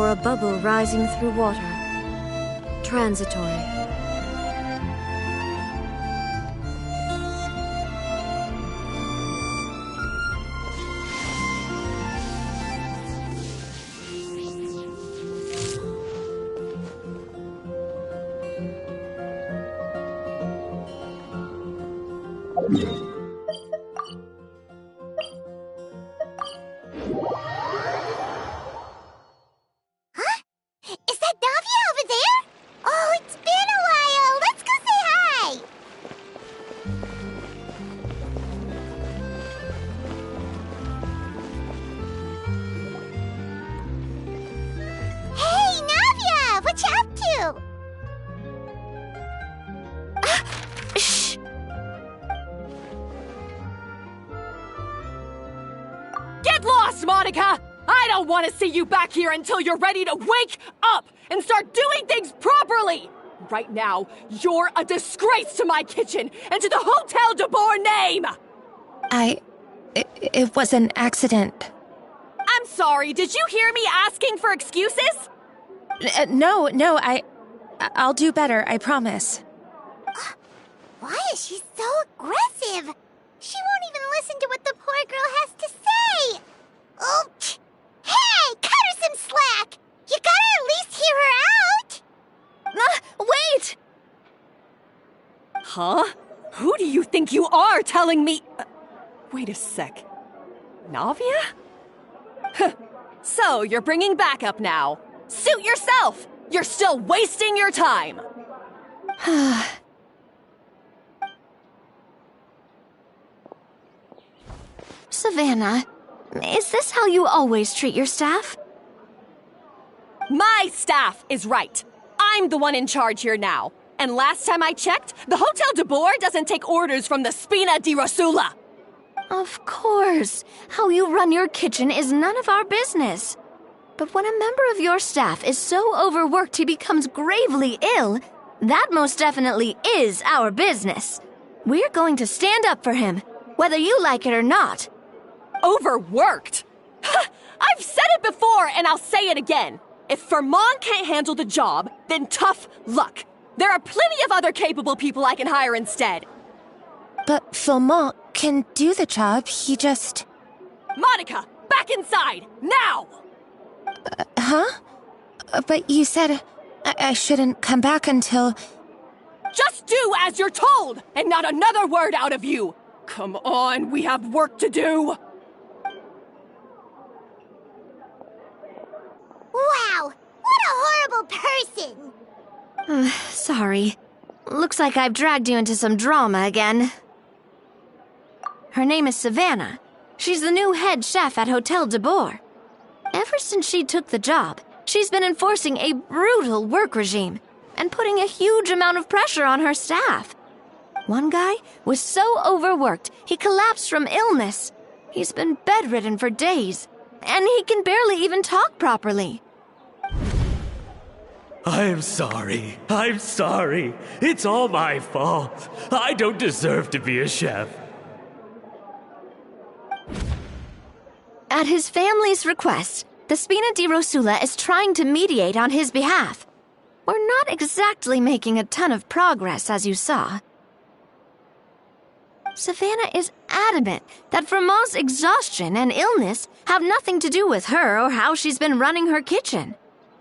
or a bubble rising through water. Transitory. Is that Navia over there? Oh, it's been a while. Let's go say hi. Hey, Navia! What you up to? Shh! Get lost, Monica! I don't want to see you back here until you're ready to wake up and start doing things properly! Right now, you're a disgrace to my kitchen and to the Hotel de Boer name! It was an accident. I'm sorry, did you hear me asking for excuses? No, I'll do better, I promise. Why is she so aggressive? She won't even listen to what the poor girl has to say. Oh, hey, cut her some slack. You gotta at least hear her out. Wait! Huh? Who do you think you are telling me? Wait a sec. Navia? So, you're bringing backup now. Suit yourself! You're still wasting your time! Savannah, is this how you always treat your staff? My staff is right. I'm the one in charge here now. And last time I checked, the Hotel de Boer doesn't take orders from the Spina di Rosula. Of course. How you run your kitchen is none of our business. But when a member of your staff is so overworked he becomes gravely ill, that most definitely is our business. We're going to stand up for him, whether you like it or not. Overworked? I've said it before and I'll say it again. If Fermont can't handle the job, then tough luck. There are plenty of other capable people I can hire instead. But Philmont can do the job, he just... Monica, back inside, now! Huh? But you said I shouldn't come back until... Just do as you're told, and not another word out of you! Come on, we have work to do! Wow, what a horrible person. Sorry. Looks like I've dragged you into some drama again. Her name is Savannah. She's the new head chef at Hotel de Boer. Ever since she took the job, she's been enforcing a brutal work regime and putting a huge amount of pressure on her staff. One guy was so overworked, he collapsed from illness. He's been bedridden for days, and he can barely even talk properly. I'm sorry. It's all my fault. I don't deserve to be a chef. At his family's request, the Spina di Rosula is trying to mediate on his behalf. We're not exactly making a ton of progress, as you saw. Savannah is adamant that Vermont's exhaustion and illness have nothing to do with her or how she's been running her kitchen.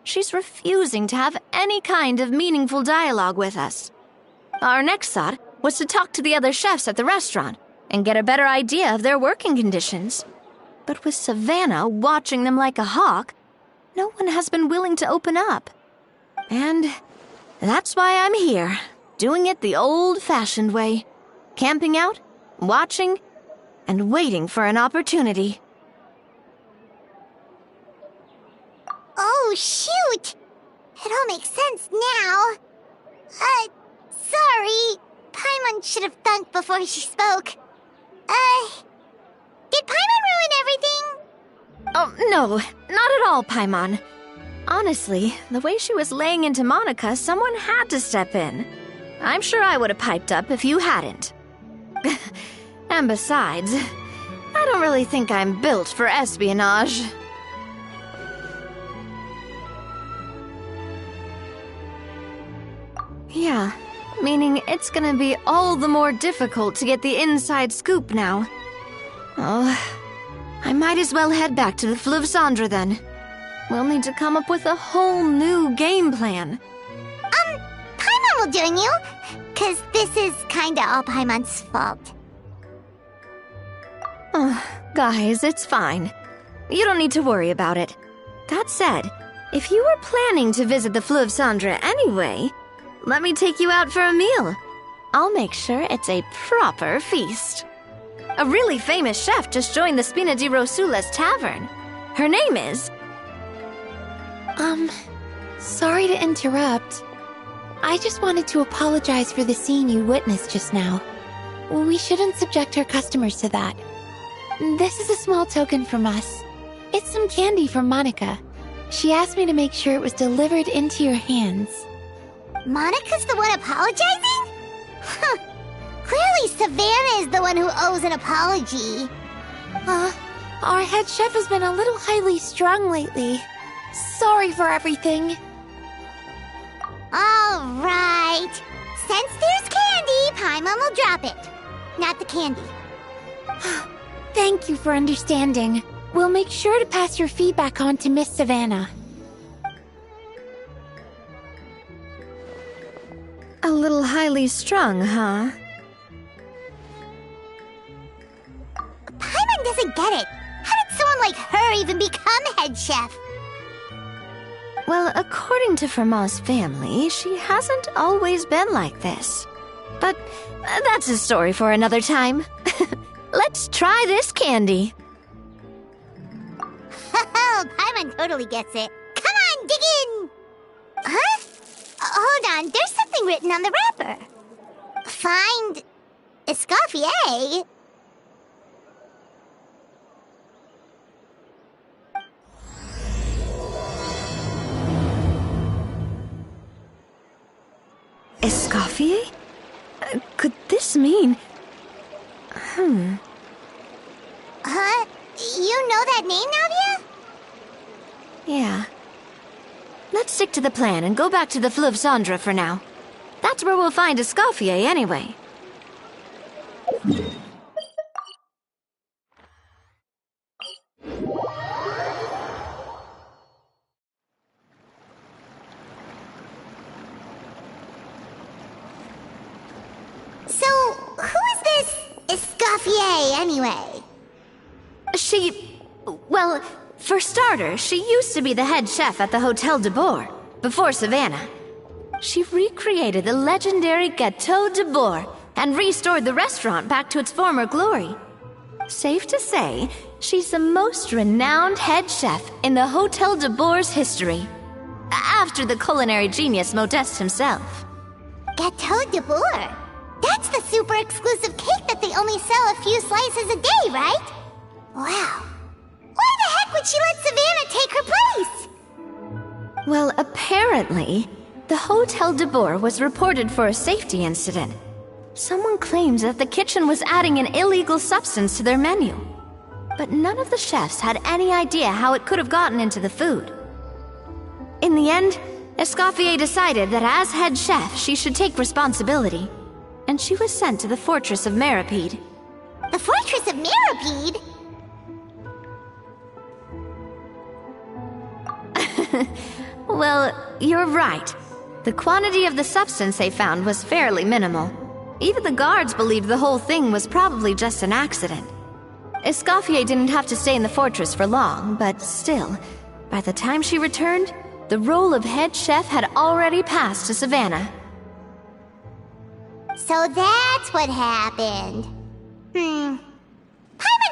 She's refusing to have any kind of meaningful dialogue with us. Our next thought was to talk to the other chefs at the restaurant and get a better idea of their working conditions. But with Savannah watching them like a hawk, no one has been willing to open up. And that's why I'm here, doing it the old-fashioned way. Camping out, watching, and waiting for an opportunity. Oh, shoot! It all makes sense now. Sorry. Paimon should have thunk before she spoke. Did Paimon ruin everything? Oh, no, not at all, Paimon. Honestly, the way she was laying into Monica, someone had to step in. I'm sure I would have piped up if you hadn't. And besides, I don't really think I'm built for espionage. Yeah, meaning it's gonna be all the more difficult to get the inside scoop now. Oh, I might as well head back to the Fleuve Cendre then. We'll need to come up with a whole new game plan. Paimon will join you, 'cause this is kinda all Paimon's fault. Oh, guys, it's fine. You don't need to worry about it. That said, if you were planning to visit the Fleuve Cendre anyway, let me take you out for a meal. I'll make sure it's a proper feast. A really famous chef just joined the Spina di Rosula's tavern. Her name is... Sorry to interrupt. I just wanted to apologize for the scene you witnessed just now. We shouldn't subject our customers to that. This is a small token from us. It's some candy from Monica. She asked me to make sure it was delivered into your hands. Monica's the one apologizing? Huh. Clearly Savannah is the one who owes an apology. Our head chef has been a little highly strung lately. Sorry for everything. All right. Since there's candy, Paimon will drop it. Not the candy. Thank you for understanding. We'll make sure to pass your feedback on to Miss Savannah. A little highly strung, huh? Paimon doesn't get it. How did someone like her even become head chef? Well, according to Fermat's family, she hasn't always been like this. But that's a story for another time. Let's try this candy. Paimon totally gets it. Come on, dig in! Huh? Hold on, there's something written on the wrapper. Find... Escoffier? Escoffier? Could this mean... Huh? You know that name, Nadia? Yeah. Let's stick to the plan and go back to the Fleuve Cendre for now. That's where we'll find Escoffier anyway. So, who is this Escoffier, anyway? Well, for starters, she used to be the head chef at the Hotel de Bourg, before Savannah. She recreated the legendary Gâteau de Bourg and restored the restaurant back to its former glory. Safe to say, she's the most renowned head chef in the Hotel de Bourg's history, after the culinary genius Modeste himself. Gâteau de Bourg? That's the super exclusive cake that they only sell a few slices a day, right? Wow. Why the heck would she let Savannah take her place? Well, apparently, the Hotel de Bourg was reported for a safety incident. Someone claims that the kitchen was adding an illegal substance to their menu. But none of the chefs had any idea how it could have gotten into the food. In the end, Escoffier decided that as head chef, she should take responsibility. And she was sent to the Fortress of Meripede. The Fortress of Meripede? Well, you're right. The quantity of the substance they found was fairly minimal. Even the guards believed the whole thing was probably just an accident. Escoffier didn't have to stay in the fortress for long, but still, by the time she returned, the role of head chef had already passed to Savannah. So that's what happened. Paimon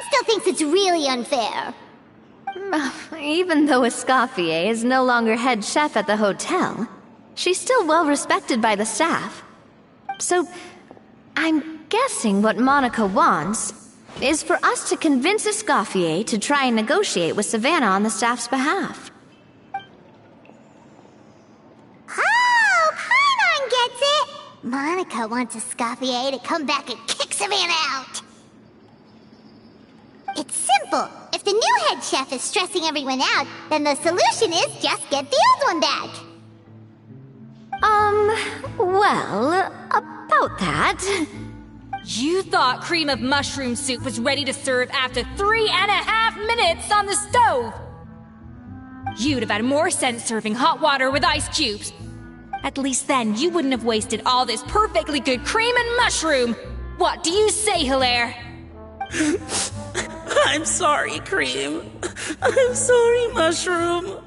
still thinks it's really unfair. Even though Escoffier is no longer head chef at the hotel, she's still well respected by the staff. So, I'm guessing what Monica wants is for us to convince Escoffier to try and negotiate with Savannah on the staff's behalf. Oh, Paimon gets it! Monica wants Escoffier to come back and kick Savannah out. It's simple. If the new head chef is stressing everyone out, then the solution is just get the old one back. Well, about that. You thought cream of mushroom soup was ready to serve after 3.5 minutes on the stove! You'd have had more sense serving hot water with ice cubes. At least then you wouldn't have wasted all this perfectly good cream and mushroom! What do you say, Hilaire? I'm sorry, Cream. I'm sorry, Mushroom.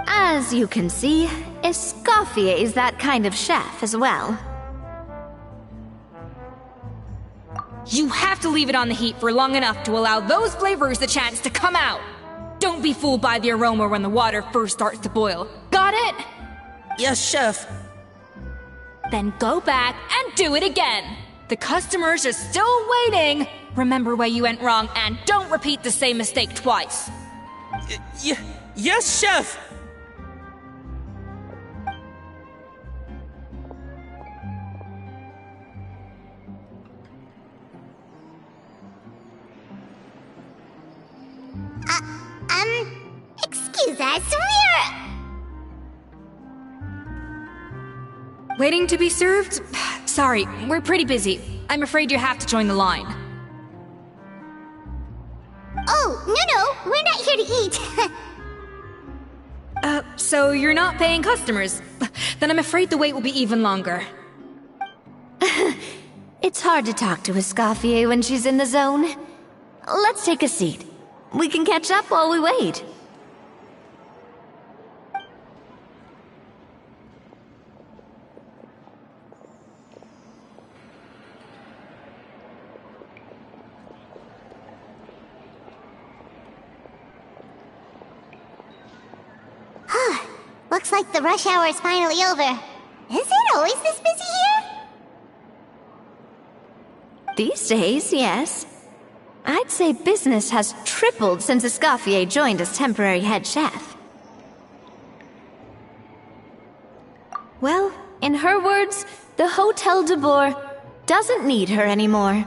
As you can see, Escoffier is that kind of chef as well. You have to leave it on the heat for long enough to allow those flavors the chance to come out. Don't be fooled by the aroma when the water first starts to boil. Got it? Yes, Chef. Then go back and do it again. The customers are still waiting. Remember where you went wrong and don't repeat the same mistake twice. Yes, Chef. Excuse us, Waiting to be served? Sorry, we're pretty busy. I'm afraid you have to join the line. Oh, no, we're not here to eat. So you're not paying customers? Then I'm afraid the wait will be even longer. It's hard to talk to Escoffier when she's in the zone. Let's take a seat. We can catch up while we wait. Looks like the rush hour is finally over. Is it always this busy here? These days, yes. I'd say business has tripled since Escoffier joined as temporary head chef. Well, in her words, the Hotel de Boer doesn't need her anymore.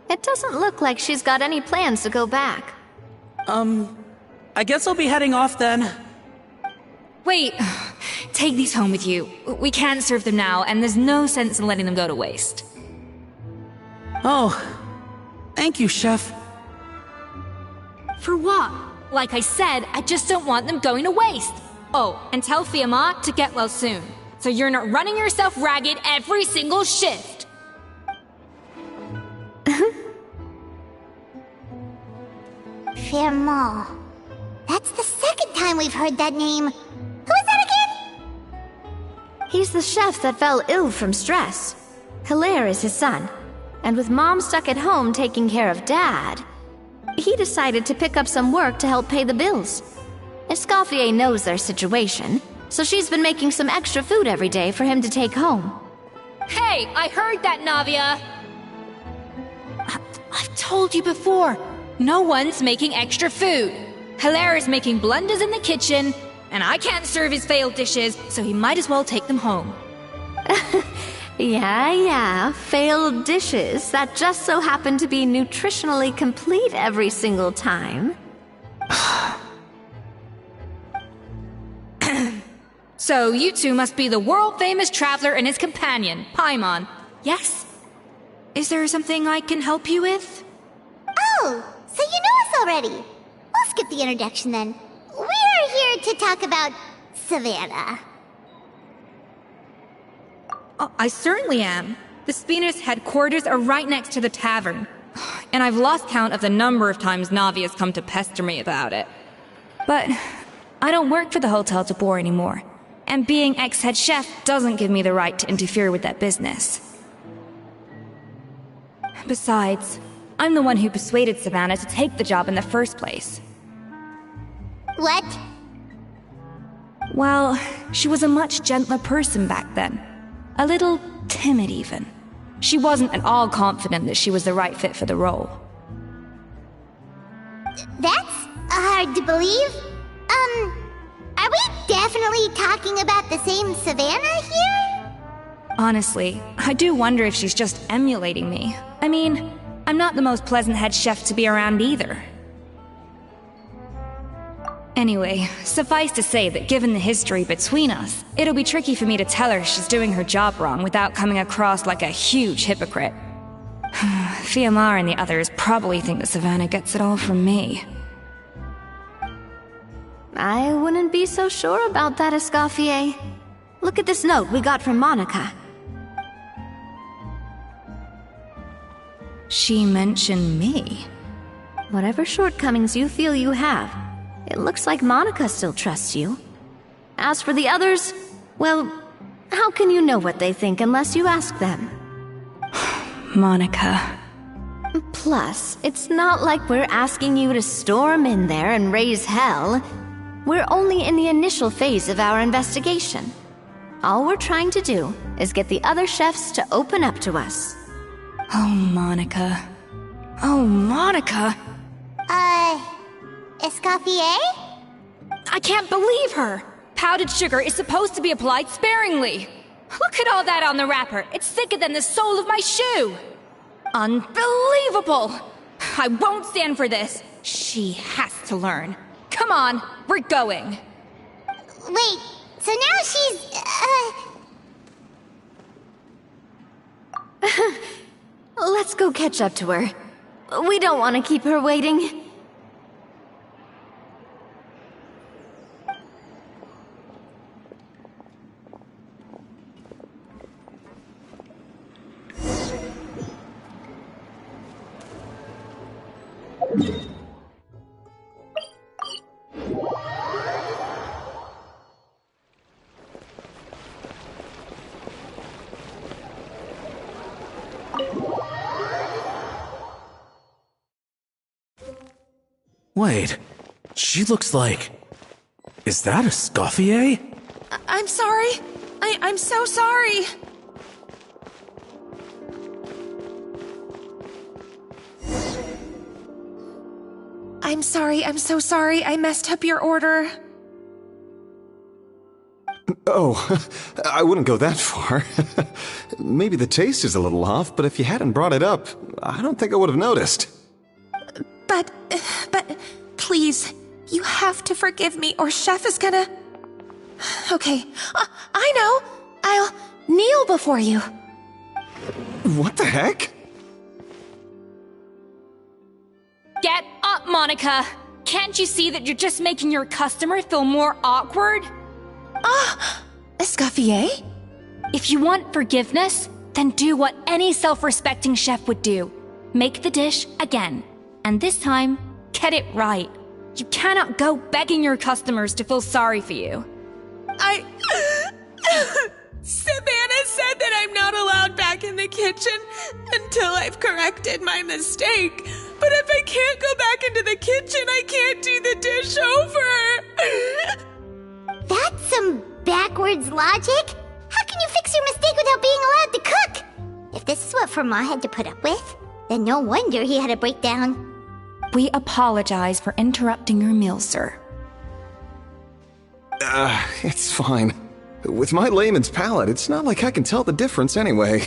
It doesn't look like she's got any plans to go back. I guess I'll be heading off then. Wait, take these home with you. We can't serve them now, and there's no sense in letting them go to waste. Oh, thank you, Chef. For what? Like I said, I just don't want them going to waste. Oh, and tell Fiamma to get well soon, so you're not running yourself ragged every single shift. Fiamma. That's the second time we've heard that name. Who is that again? He's the chef that fell ill from stress. Hilaire is his son. And with Mom stuck at home taking care of Dad, he decided to pick up some work to help pay the bills. Escoffier knows their situation, so she's been making some extra food every day for him to take home. Hey, I heard that, Navia! I've told you before, no one's making extra food. Hilaire is making blunders in the kitchen, and I can't serve his failed dishes, so he might as well take them home. Yeah, failed dishes that just so happen to be nutritionally complete every single time. So you two must be the world-famous traveler and his companion, Paimon. Yes? Is there something I can help you with? Oh, so you know us already. We'll skip the introduction then. We're here to talk about Savannah. Oh, I certainly am. The Spinner's headquarters are right next to the tavern. And I've lost count of the number of times Navi has come to pester me about it. But I don't work for the Hotel de Boer anymore. And being ex-head chef doesn't give me the right to interfere with that business. Besides, I'm the one who persuaded Savannah to take the job in the first place. What? Well, she was a much gentler person back then. A little timid, even. She wasn't at all confident that she was the right fit for the role. That's hard to believe. Are we definitely talking about the same Savannah here? Honestly, I do wonder if she's just emulating me. I mean, I'm not the most pleasant head chef to be around either. Anyway, suffice to say that given the history between us, it'll be tricky for me to tell her she's doing her job wrong without coming across like a huge hypocrite. Fiamar and the others probably think that Savannah gets it all from me. I wouldn't be so sure about that, Escoffier. Look at this note we got from Monica. She mentioned me. Whatever shortcomings you feel you have, it looks like Monica still trusts you. As for the others, well, how can you know what they think unless you ask them? Monica. Plus, it's not like we're asking you to storm in there and raise hell. We're only in the initial phase of our investigation. All we're trying to do is get the other chefs to open up to us. Oh, Monica. Oh, Monica! Escoffier? I can't believe her! Powdered sugar is supposed to be applied sparingly. Look at all that on the wrapper. It's thicker than the sole of my shoe. Unbelievable! I won't stand for this. She has to learn. Come on, we're going. Wait, so now she's, Let's go catch up to her. We don't want to keep her waiting. Wait, she looks like... Is that a Escoffier? I'm sorry. I'm so sorry. I'm sorry, I'm so sorry. I messed up your order. Oh, I wouldn't go that far. Maybe the taste is a little off, but if you hadn't brought it up, I don't think I would have noticed. But, please, you have to forgive me or Chef is gonna... Okay, I know. I'll kneel before you. What the heck? Get up, Monica! Can't you see that you're just making your customer feel more awkward? Escoffier? If you want forgiveness, then do what any self-respecting chef would do. Make the dish again. And this time, get it right. You cannot go begging your customers to feel sorry for you. Savannah said that I'm not allowed back in the kitchen until I've corrected my mistake. But if I can't go back into the kitchen, I can't do the dish over. that's some backwards logic. How can you fix your mistake without being allowed to cook? If this is what Fermat had to put up with, then no wonder he had a breakdown. We apologize for interrupting your meal, sir. It's fine. With my layman's palate, it's not like I can tell the difference anyway.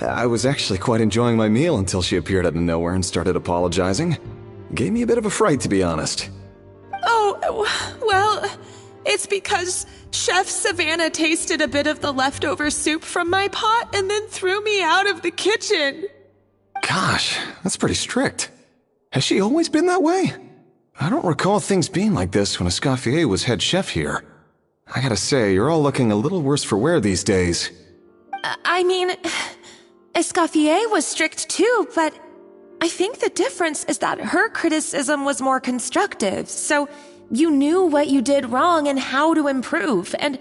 I was actually quite enjoying my meal until she appeared out of nowhere and started apologizing. Gave me a bit of a fright, to be honest. Oh, well, it's because Chef Savannah tasted a bit of the leftover soup from my pot and then threw me out of the kitchen. Gosh, that's pretty strict. Has she always been that way? I don't recall things being like this when Escoffier was head chef here. I gotta say, you're all looking a little worse for wear these days. I mean, Escoffier was strict too, but I think the difference is that her criticism was more constructive, so you knew what you did wrong and how to improve, and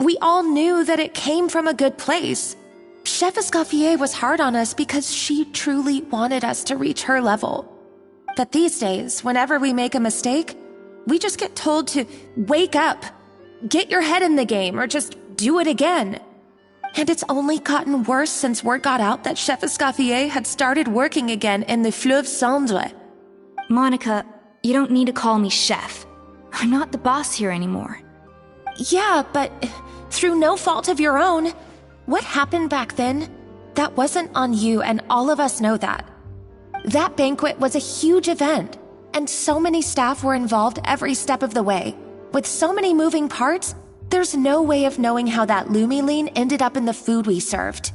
we all knew that it came from a good place. Chef Escoffier was hard on us because she truly wanted us to reach her level. But these days, whenever we make a mistake, we just get told to wake up, get your head in the game, or just do it again. And it's only gotten worse since word got out that Chef Escoffier had started working again in the Fleuve Cendre. Monica, you don't need to call me chef. I'm not the boss here anymore. Yeah, but through no fault of your own. What happened back then? That wasn't on you, and all of us know that. That banquet was a huge event. And so many staff were involved every step of the way. With so many moving parts, there's no way of knowing how that Lumiline ended up in the food we served.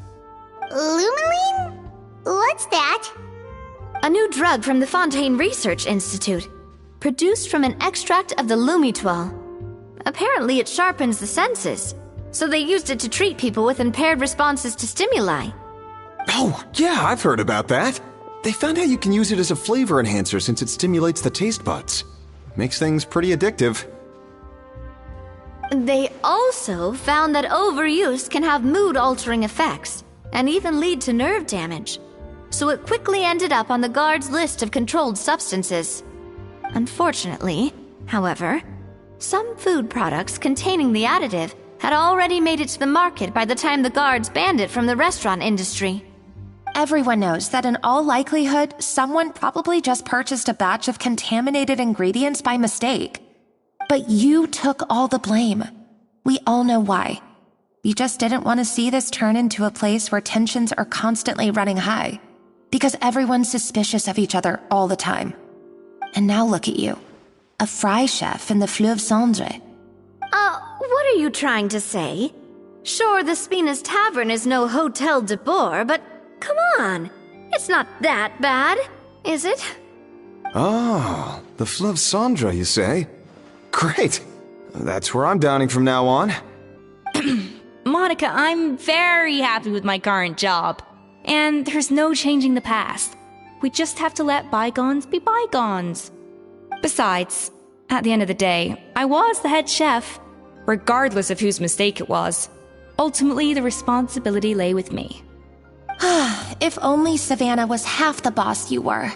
Lumiline? What's that? A new drug from the Fontaine Research Institute, produced from an extract of the Lumitwal. Apparently it sharpens the senses, so they used it to treat people with impaired responses to stimuli. Oh, yeah, I've heard about that. They found out you can use it as a flavor enhancer since it stimulates the taste buds. Makes things pretty addictive. They also found that overuse can have mood-altering effects, and even lead to nerve damage. So it quickly ended up on the guard's list of controlled substances. Unfortunately, however, some food products containing the additive had already made it to the market by the time the guards banned it from the restaurant industry. Everyone knows that in all likelihood, someone probably just purchased a batch of contaminated ingredients by mistake. But you took all the blame. We all know why. You just didn't want to see this turn into a place where tensions are constantly running high, because everyone's suspicious of each other all the time. And now look at you, a fry chef in the Fleuve Cendre. What are you trying to say? Sure, the Spina's Tavern is no Hotel de Boer, but come on, it's not that bad, is it? Oh, the Fleuve Cendre, you say? Great. That's where I'm dining from now on. Monica, I'm very happy with my current job. And there's no changing the past. We just have to let bygones be bygones. Besides, at the end of the day, I was the head chef, regardless of whose mistake it was. Ultimately, the responsibility lay with me. If only Savannah was half the boss you were.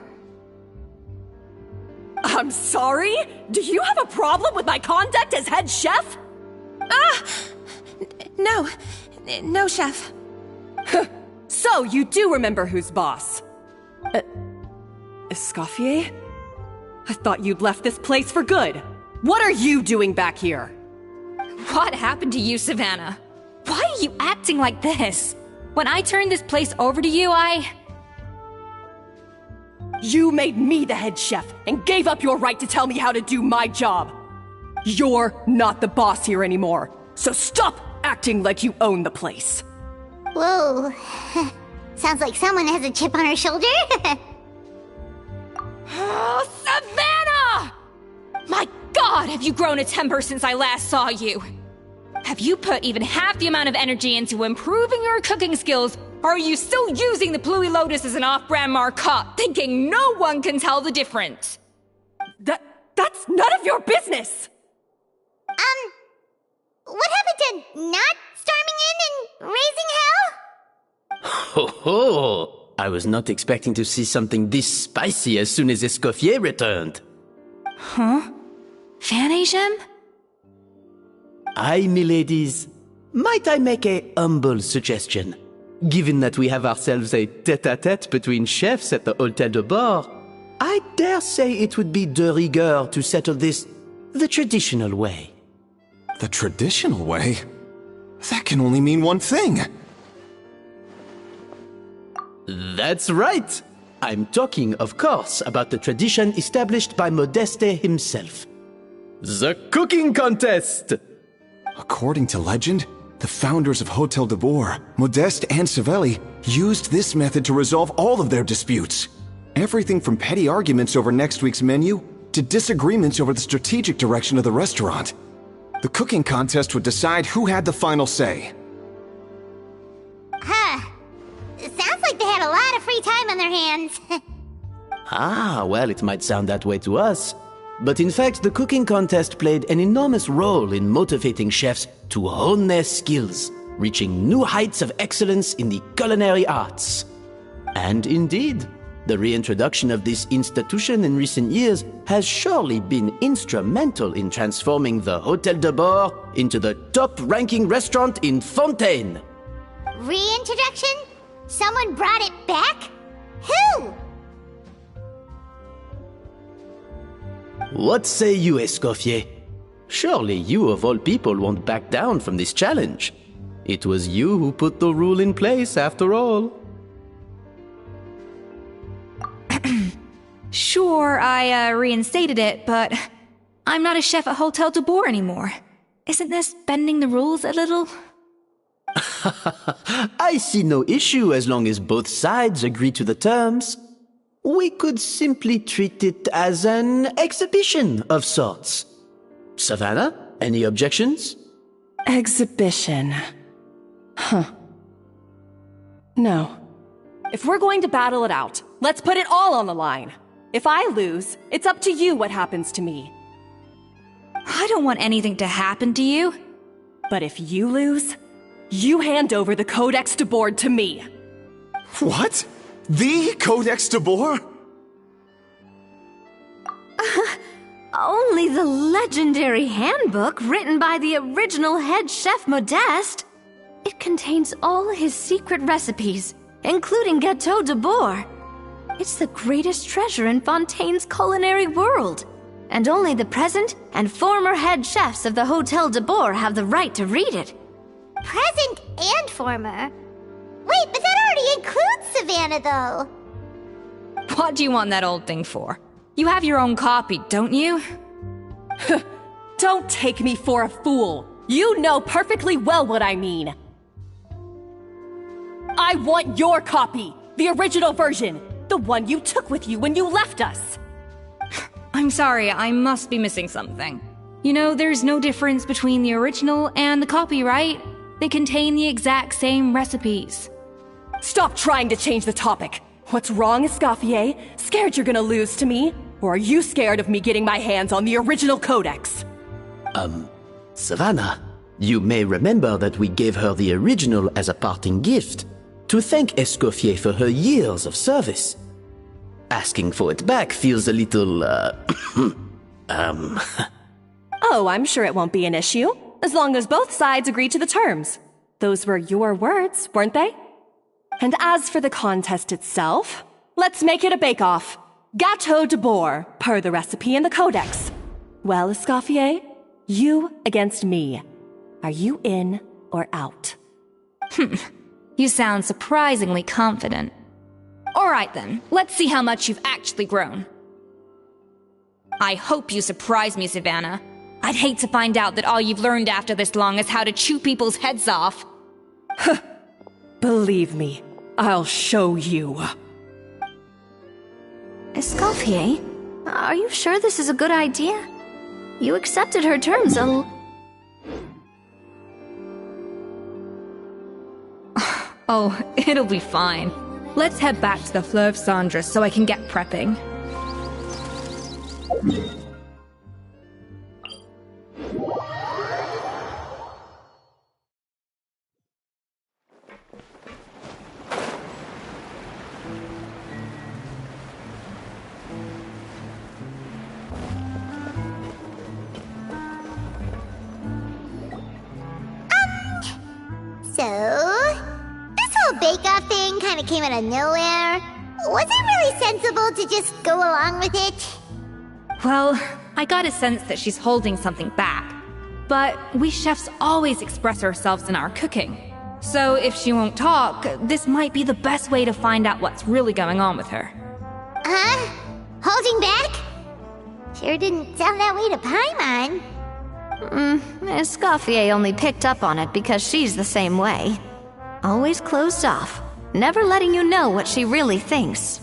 I'm sorry? Do you have a problem with my conduct as head chef? No, chef. So, you do remember who's boss? Escoffier? I thought you'd left this place for good. What are you doing back here? What happened to you, Savannah? Why are you acting like this? When I turned this place over to you, You made me the head chef and gave up your right to tell me how to do my job. You're not the boss here anymore, so stop acting like you own the place. Whoa. Sounds like someone has a chip on her shoulder. Oh, Savannah! My God, have you grown a temper since I last saw you? Have you put even half the amount of energy into improving your cooking skills, or are you still using the Pluie Lotus as an off-brand marcotte, thinking no one can tell the difference? That's none of your business! What happened to not storming in and raising hell? Ho ho! I was not expecting to see something this spicy as soon as Escoffier returned. Huh? Fan-Asian? Aye, miladies. Might I make a humble suggestion? Given that we have ourselves a tête-à-tête between chefs at the Hôtel de Bord, I dare say it would be de rigueur to settle this the traditional way. The traditional way? That can only mean one thing. That's right. I'm talking, of course, about the tradition established by Modeste himself. The cooking contest! According to legend, the founders of Hotel de Boer, Modeste and Savelli, used this method to resolve all of their disputes. Everything from petty arguments over next week's menu to disagreements over the strategic direction of the restaurant. The cooking contest would decide who had the final say. It sounds like they had a lot of free time on their hands. Well, it might sound that way to us. But in fact, the cooking contest played an enormous role in motivating chefs to hone their skills, reaching new heights of excellence in the culinary arts. And indeed, the reintroduction of this institution in recent years has surely been instrumental in transforming the Hôtel de Bord into the top-ranking restaurant in Fontaine. Reintroduction? Someone brought it back? Who? What say you, Escoffier? Surely you of all people won't back down from this challenge. It was you who put the rule in place, after all. Sure, I reinstated it, but I'm not a chef at Hotel de Boer anymore. Isn't this bending the rules a little? I see no issue as long as both sides agree to the terms. We could simply treat it as an exhibition of sorts. Savannah, any objections? Exhibition. Huh. No. If we're going to battle it out, let's put it all on the line. If I lose, it's up to you what happens to me. I don't want anything to happen to you. But if you lose, you hand over the Codex de Boer to me. What? The Codex de Boer? Only the legendary handbook written by the original head chef Modeste. It contains all his secret recipes, including Gâteau de Boer. It's the greatest treasure in Fontaine's culinary world, and only the present and former head chefs of the Hotel de Boer have the right to read it. Present and former? Wait, but that already includes Savannah, though. What do you want that old thing for? You have your own copy, don't you? Don't take me for a fool. You know perfectly well what I mean. I want your copy, the original version, the one you took with you when you left us. I'm sorry, I must be missing something. You know, there's no difference between the original and the copy, right? They contain the exact same recipes. Stop trying to change the topic. What's wrong, Escoffier? Scared you're gonna lose to me? Or are you scared of me getting my hands on the original codex? Savannah, you may remember that we gave her the original as a parting gift, to thank Escoffier for her years of service. Asking for it back feels a little, Oh, I'm sure it won't be an issue, as long as both sides agree to the terms. Those were your words, weren't they? And as for the contest itself, let's make it a bake-off. Gâteau de Boer, per the recipe in the codex. Well, Escoffier, you against me. Are you in or out? You sound surprisingly confident. Alright then, let's see how much you've actually grown. I hope you surprise me, Savannah. I'd hate to find out that all you've learned after this long is how to chew people's heads off. Believe me, I'll show you. Escoffier, are you sure this is a good idea? You accepted her terms Oh, it'll be fine. Let's head back to the Fleuve Cendres so I can get prepping. So, this whole bake-off thing kind of came out of nowhere. Was it really sensible to just go along with it? Well, I got a sense that she's holding something back. But we chefs always express ourselves in our cooking. So if she won't talk, this might be the best way to find out what's really going on with her. Huh? Holding back? Sure didn't sound that way to Paimon. Escoffier only picked up on it because she's the same way. Always closed off, never letting you know what she really thinks.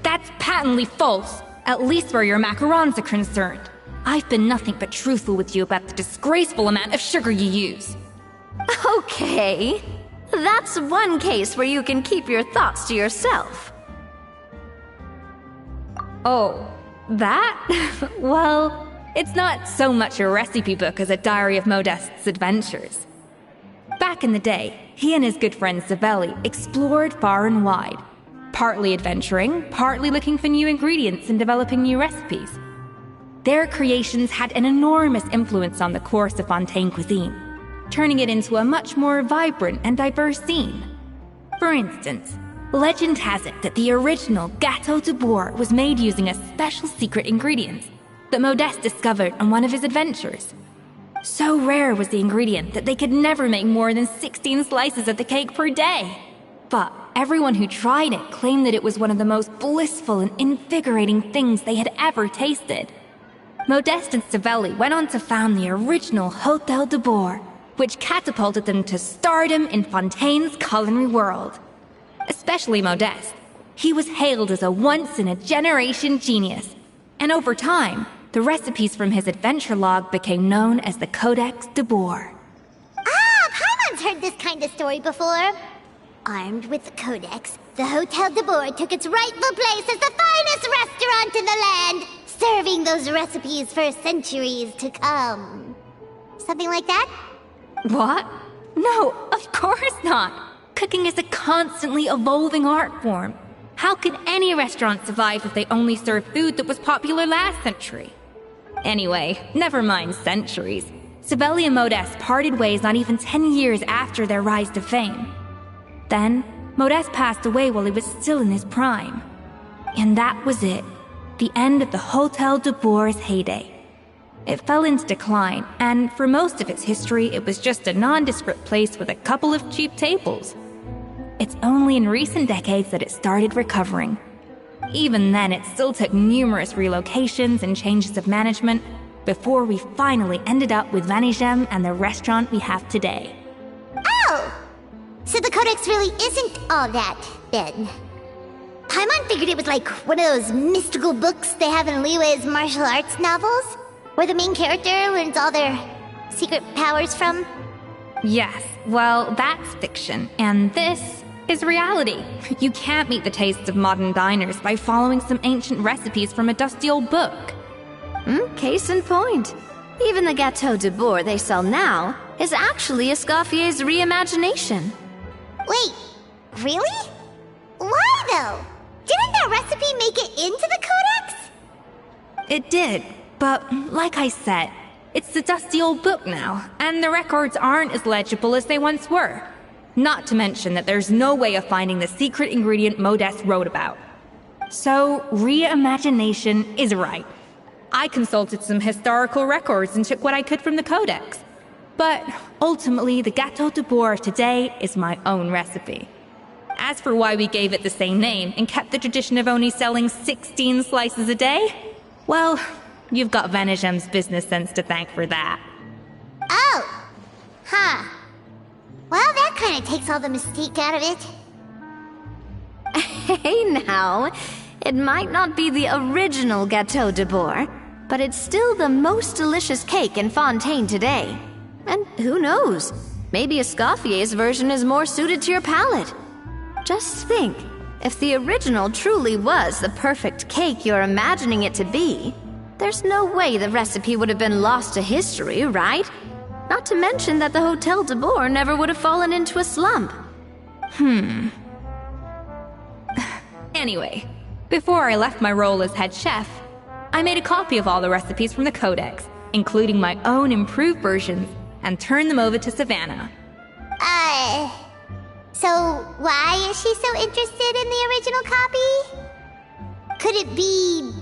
That's patently false, at least where your macarons are concerned. I've been nothing but truthful with you about the disgraceful amount of sugar you use. Okay, that's one case where you can keep your thoughts to yourself. Oh, that? Well, it's not so much a recipe book as a diary of Modeste's adventures. Back in the day, he and his good friend Savelli explored far and wide, partly adventuring, partly looking for new ingredients and developing new recipes. Their creations had an enormous influence on the course of Fontaine cuisine, turning it into a much more vibrant and diverse scene. For instance, legend has it that the original Gâteau de Boer was made using a special secret ingredient that Modeste discovered on one of his adventures. So rare was the ingredient that they could never make more than 16 slices of the cake per day. but everyone who tried it claimed that it was one of the most blissful and invigorating things they had ever tasted. Modeste and Savelli went on to found the original Hotel de Boer, which catapulted them to stardom in Fontaine's culinary world. Especially Modeste. He was hailed as a once-in-a-generation genius, and over time, the recipes from his adventure log became known as the Codex de Boer. Ah, Paimon's heard this kind of story before. Armed with the Codex, the Hotel de Boer took its rightful place as the finest restaurant in the land, serving those recipes for centuries to come. Something like that? What? No, of course not. Cooking is a constantly evolving art form. How could any restaurant survive if they only served food that was popular last century? Anyway, never mind centuries. Savelli and Modeste parted ways not even 10 years after their rise to fame. Then, Modeste passed away while he was still in his prime. And that was it. The end of the Hotel de Boer's heyday. It fell into decline, and for most of its history, it was just a nondescript place with a couple of cheap tables. It's only in recent decades that it started recovering. Even then, it still took numerous relocations and changes of management before we finally ended up with Vanigem and the restaurant we have today. Oh! So the Codex really isn't all that, then. Paimon figured it was like one of those mystical books they have in Liyue's martial arts novels, where the main character learns all their secret powers from. Yes, well, that's fiction, and this is reality. You can't meet the tastes of modern diners by following some ancient recipes from a dusty old book. Case in point. Even the Gâteau de Boer they sell now is actually Escoffier's reimagination. Wait, really? Why though? Didn't that recipe make it into the Codex? It did, but like I said, it's the dusty old book now, and the records aren't as legible as they once were. Not to mention that there's no way of finding the secret ingredient Modeste wrote about. So, reimagination is right. I consulted some historical records and took what I could from the Codex. But ultimately, the Gâteau de Boer today is my own recipe. As for why we gave it the same name and kept the tradition of only selling 16 slices a day, well, you've got Vanigem's business sense to thank for that. Oh! Huh. Well, that kind of takes all the mystique out of it. Hey now, it might not be the original Gâteau de Boer, but it's still the most delicious cake in Fontaine today. And who knows, maybe Escoffier's version is more suited to your palate. Just think, if the original truly was the perfect cake you're imagining it to be, there's no way the recipe would have been lost to history, right? Not to mention that the Hotel de Boer never would have fallen into a slump. Anyway, before I left my role as head chef, I made a copy of all the recipes from the Codex, including my own improved versions, and turned them over to Savannah. So why is she so interested in the original copy? Could it be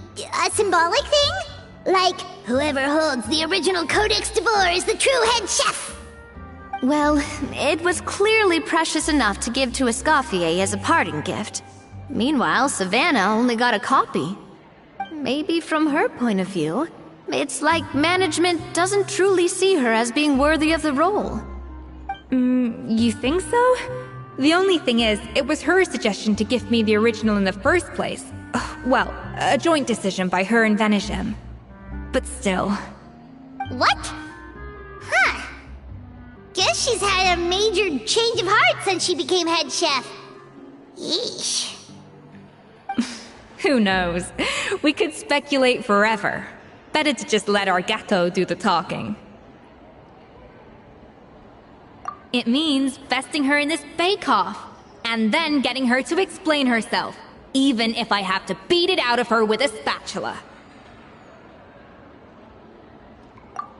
a symbolic thing? Like, whoever holds the original Codex de Boer is the true head chef? Well, it was clearly precious enough to give to Escoffier as a parting gift. Meanwhile, Savannah only got a copy. Maybe from her point of view, it's like management doesn't truly see her as being worthy of the role. You think so? The only thing is, it was her suggestion to give me the original in the first place. Well, a joint decision by her and Vanigem. But still. What? Huh. Guess she's had a major change of heart since she became head chef. Yeesh. Who knows? We could speculate forever. Better to just let our Gâteau do the talking. It means besting her in this bake-off, and then getting her to explain herself, even if I have to beat it out of her with a spatula.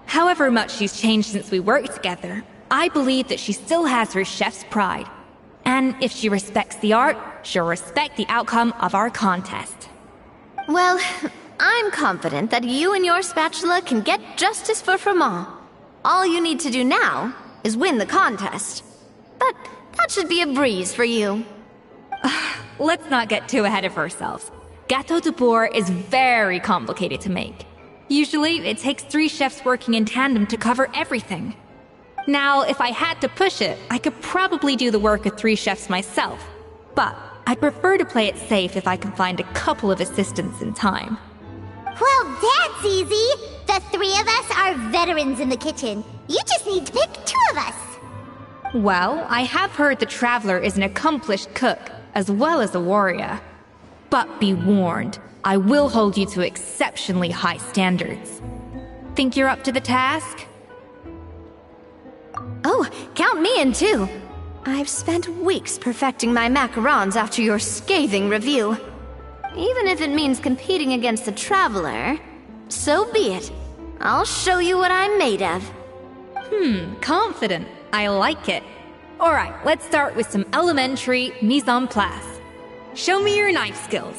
However much she's changed since we worked together, I believe that she still has her chef's pride. And if she respects the art, she'll respect the outcome of our contest. Well, I'm confident that you and your spatula can get justice for Froment. All you need to do now is win the contest. But that should be a breeze for you. let's not get too ahead of ourselves. Gâteau de bourre is very complicated to make. Usually, it takes 3 chefs working in tandem to cover everything. Now, if I had to push it, I could probably do the work of 3 chefs myself. But I'd prefer to play it safe if I can find a couple of assistants in time. Well, that's easy. The 3 of us are veterans in the kitchen. You just need to pick 2 of us. Well, I have heard the Traveler is an accomplished cook, as well as a warrior. But be warned, I will hold you to exceptionally high standards. Think you're up to the task? Oh, count me in too. I've spent weeks perfecting my macarons after your scathing review. Even if it means competing against the Traveler, so be it. I'll show you what I'm made of. Confident. I like it. Alright, let's start with some elementary mise en place. Show me your knife skills.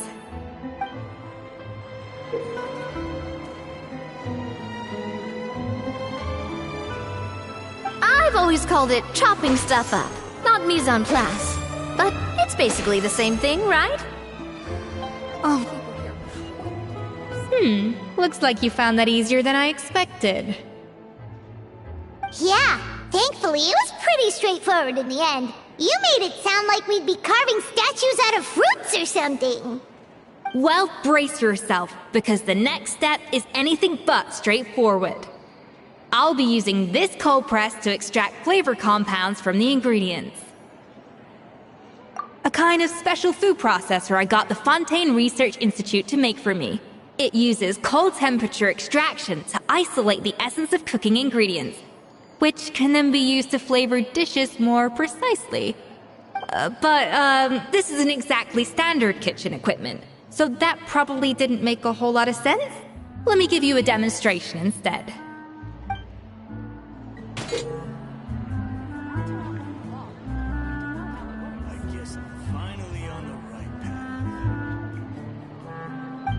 I've always called it chopping stuff up, not mise en place. But it's basically the same thing, right? Looks like you found that easier than I expected. Yeah, thankfully it was pretty straightforward in the end. You made it sound like we'd be carving statues out of fruits or something. Well, brace yourself, because the next step is anything but straightforward. I'll be using this cold press to extract flavor compounds from the ingredients. A kind of special food processor I got the Fontaine Research Institute to make for me. It uses cold temperature extraction to isolate the essence of cooking ingredients, which can then be used to flavor dishes more precisely. But this isn't exactly standard kitchen equipment, so that probably didn't make a whole lot of sense. Let me give you a demonstration instead.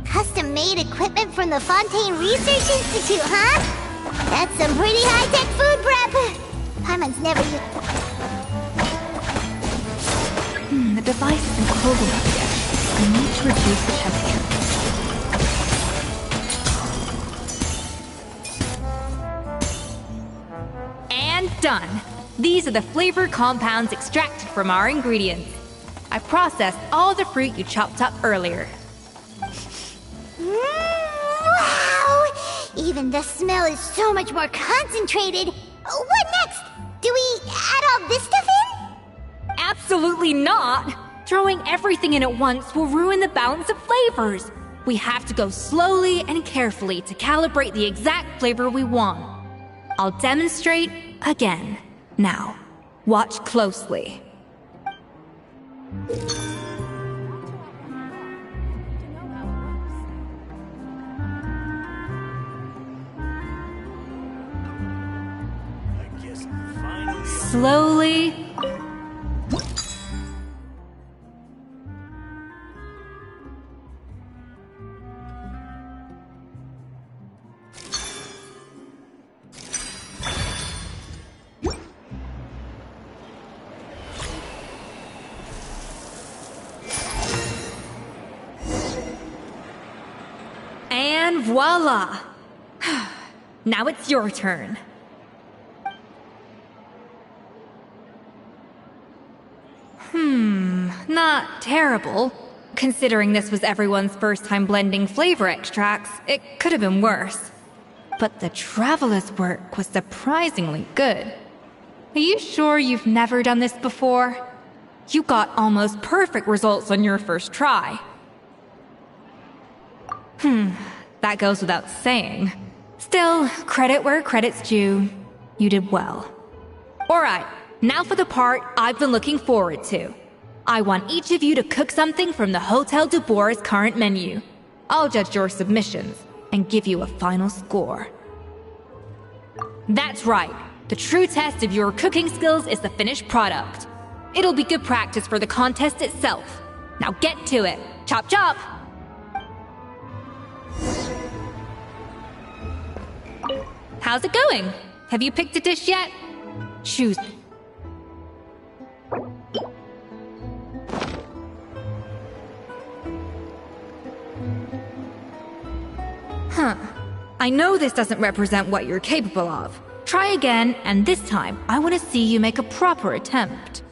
Custom-made equipment from the Fontaine Research Institute, huh? That's some pretty high-tech food prep. Paimon's never used... The device is cold enough yet. I need to reduce the temperature. And done. These are the flavor compounds extracted from our ingredients. I processed all the fruit you chopped up earlier. Wow! Even the smell is so much more concentrated. What next? Do we add all this stuff in? Absolutely not! Throwing everything in at once will ruin the balance of flavors. We have to go slowly and carefully to calibrate the exact flavor we want. I'll demonstrate again. Now, watch closely. Slowly. And voila! Now it's your turn. Not terrible. Considering this was everyone's first time blending flavor extracts, it could have been worse. But the Traveler's work was surprisingly good. Are you sure you've never done this before? You got almost perfect results on your first try. That goes without saying. Still, credit where credit's due. You did well. Alright, now for the part I've been looking forward to. I want each of you to cook something from the Hotel du Bour's current menu. I'll judge your submissions and give you a final score. That's right. The true test of your cooking skills is the finished product. It'll be good practice for the contest itself. Now get to it. Chop chop! How's it going? Have you picked a dish yet? Choose. Huh. I know this doesn't represent what you're capable of. Try again, and this time, I want to see you make a proper attempt.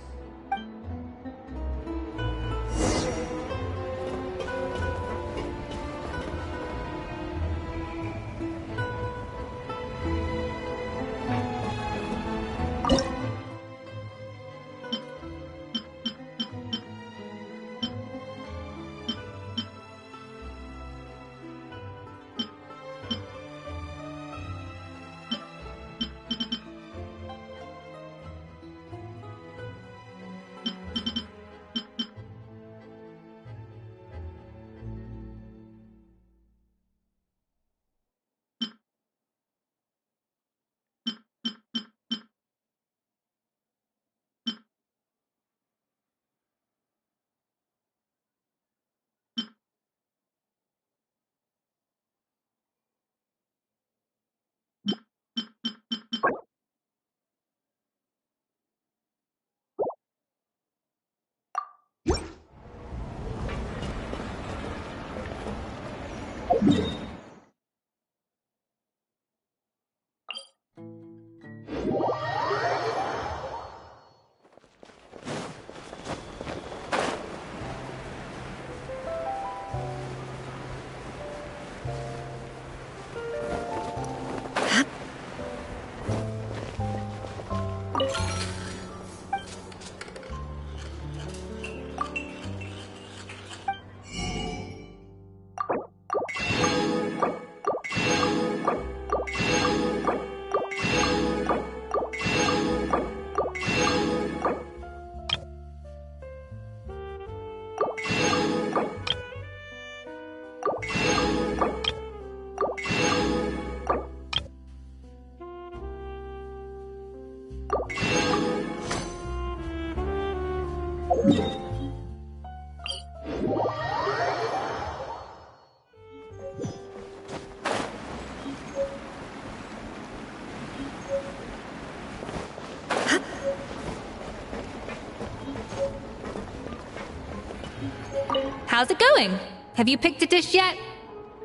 How's it going? Have you picked a dish yet?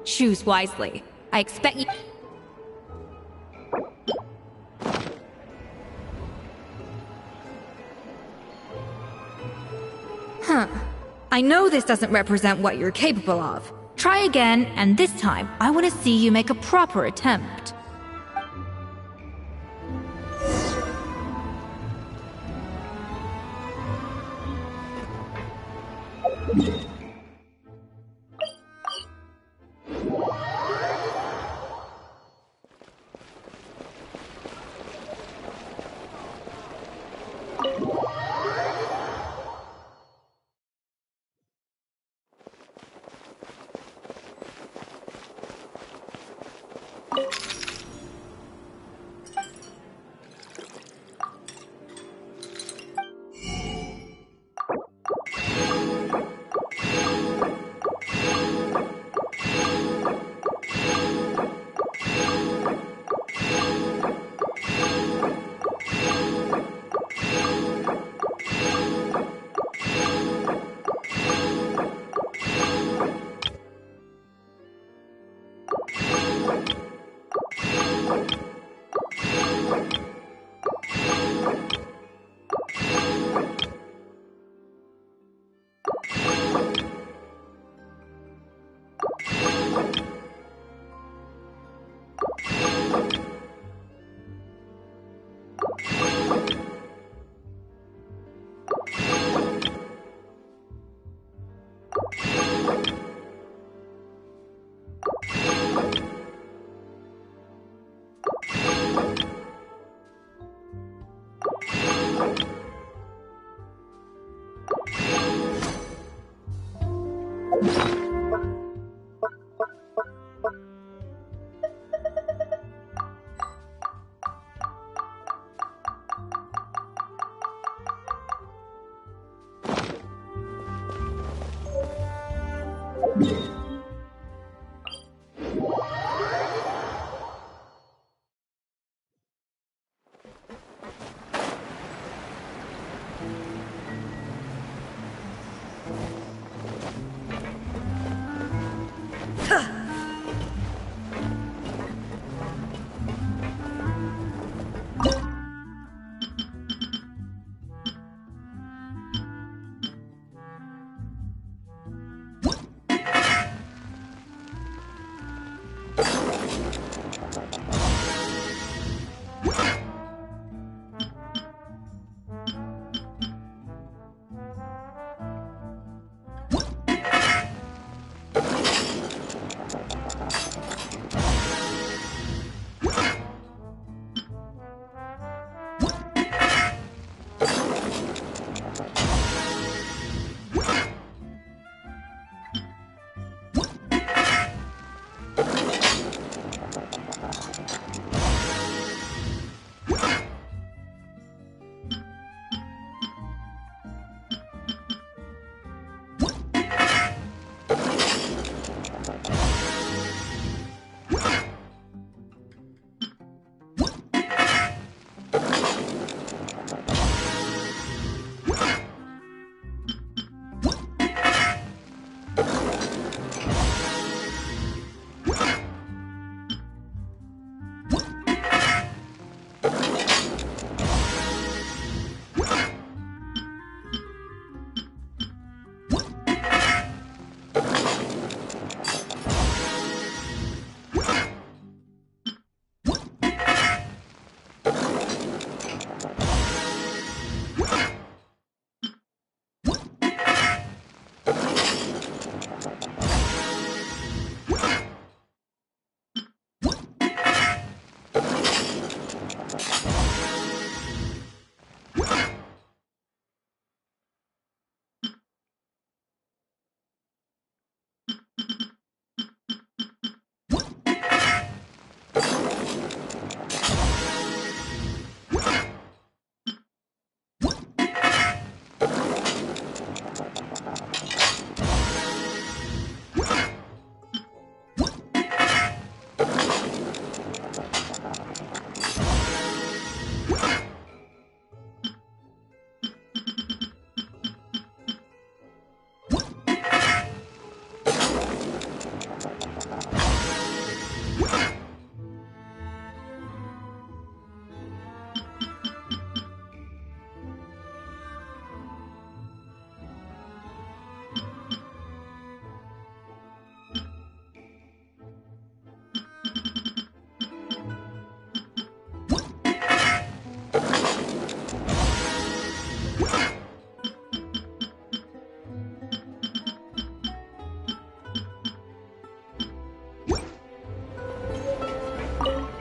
Choose wisely. I expect you... Huh. I know this doesn't represent what you're capable of. Try again, and this time, I want to see you make a proper attempt.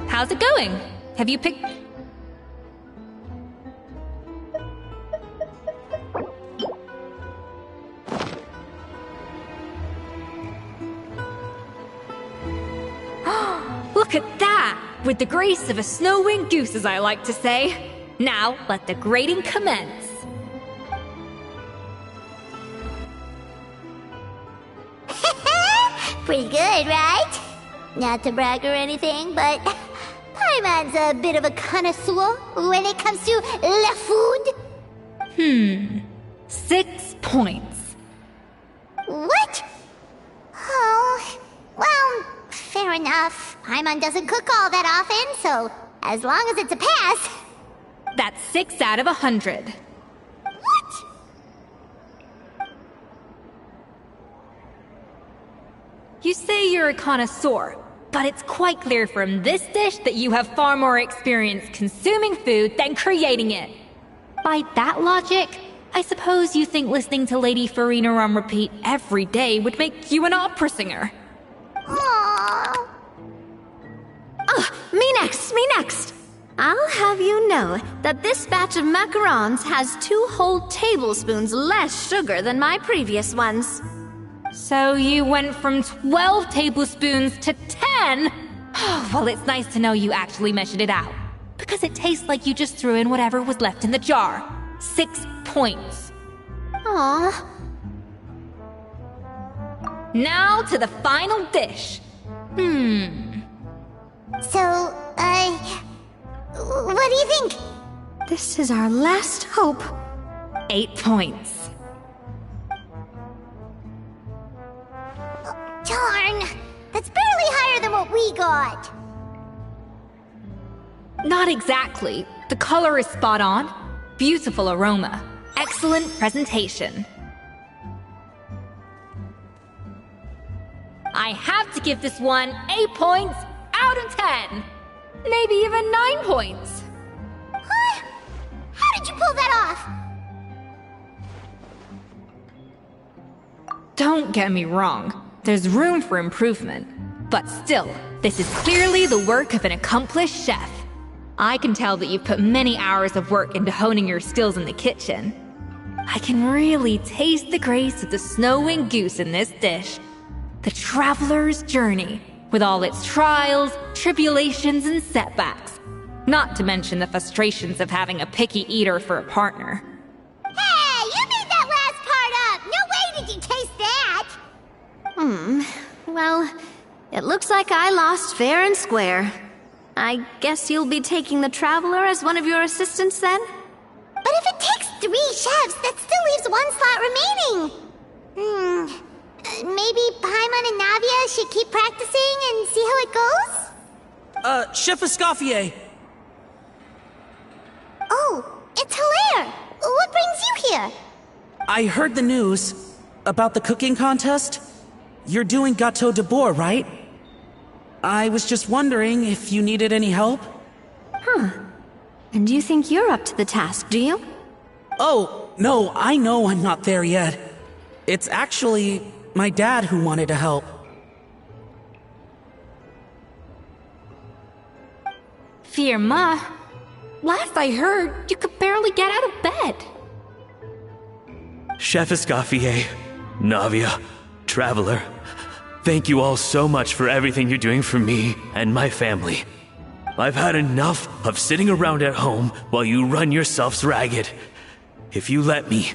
How's it going? Have you picked... Look at that! With the grace of a snow-winged goose, as I like to say. Now, let the grading commence. Pretty good, right? Not to brag or anything, but Paimon's a bit of a connoisseur when it comes to la food. 6 points. What? Oh, well, fair enough. Paimon doesn't cook all that often, so as long as it's a pass. That's 6 out of 100. What? You say you're a connoisseur, but it's quite clear from this dish that you have far more experience consuming food than creating it. By that logic, I suppose you think listening to Lady Farina on repeat every day would make you an opera singer. Aww. Me next! I'll have you know that this batch of macarons has 2 whole tablespoons less sugar than my previous ones. So you went from 12 tablespoons to 10? Well, it's nice to know you actually measured it out. Because it tastes like you just threw in whatever was left in the jar. 6 points. Aww. Now to the final dish. So, what do you think? This is our last hope. 8 points. Darn! That's barely higher than what we got. Not exactly. The color is spot on. Beautiful aroma. Excellent presentation. I have to give this one 8 points out of 10. Maybe even 9 points. Huh? How did you pull that off? Don't get me wrong. There's room for improvement. But still, this is clearly the work of an accomplished chef. I can tell that you've put many hours of work into honing your skills in the kitchen. I can really taste the grace of the snow-winged goose in this dish. The traveler's journey, with all its trials, tribulations, and setbacks. Not to mention the frustrations of having a picky eater for a partner. Hey, you made that last part up! No way did you taste that! Well, it looks like I lost fair and square. I guess you'll be taking the Traveler as one of your assistants then? But if it takes 3 chefs, that still leaves 1 slot remaining. Maybe Paimon and Navia should keep practicing and see how it goes? Chef Escoffier! Oh, it's Hilaire! What brings you here? I heard the news about the cooking contest. You're doing Gâteau de Bourg, right? I was just wondering if you needed any help? And you think you're up to the task, do you? Oh, no, I know I'm not there yet. It's actually my dad who wanted to help. Firma, last I heard, you could barely get out of bed. Chef Escoffier, Navia, Traveler, thank you all so much for everything you're doing for me and my family. I've had enough of sitting around at home while you run yourselves ragged. If you let me,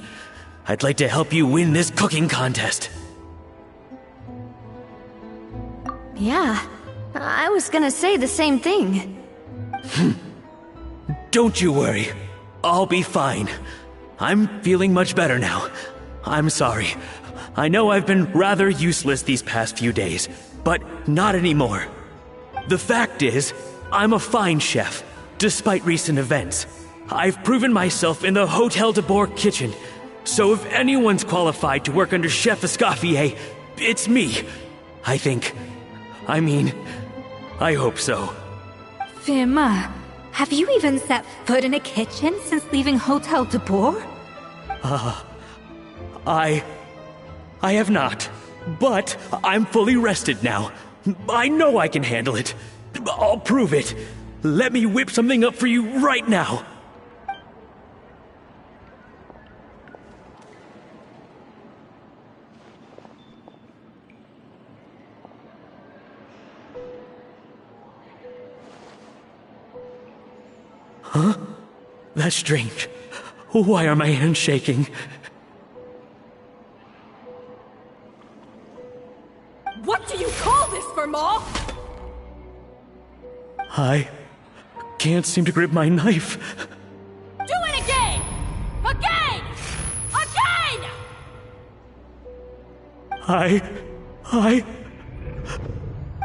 I'd like to help you win this cooking contest. Yeah, I was gonna say the same thing. Don't you worry. I'll be fine. I'm feeling much better now. I'm sorry. I know I've been rather useless these past few days, but not anymore. The fact is, I'm a fine chef, Despite recent events, I've proven myself in the Hotel de Bourg kitchen. So if anyone's qualified to work under Chef Escoffier, it's me. I think. I hope so. Firma, have you even set foot in a kitchen since leaving Hotel de Bourg? I have not. But I'm fully rested now. I know I can handle it. I'll prove it. Let me whip something up for you right now. Huh? That's strange. Why are my hands shaking? What do you call this, Firma? I can't seem to grip my knife. Do it again! Again! Again!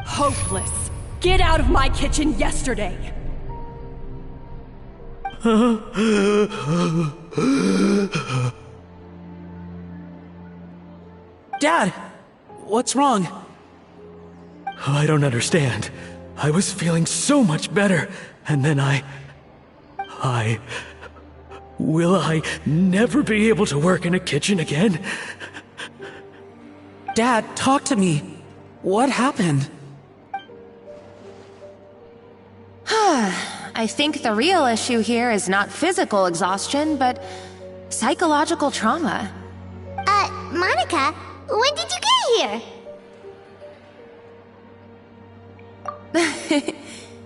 Hopeless. Get out of my kitchen yesterday. Dad, what's wrong? I don't understand. I was feeling so much better, and then Will I never be able to work in a kitchen again? Dad, talk to me. What happened? I think the real issue here is not physical exhaustion, but psychological trauma. Monica, when did you get here?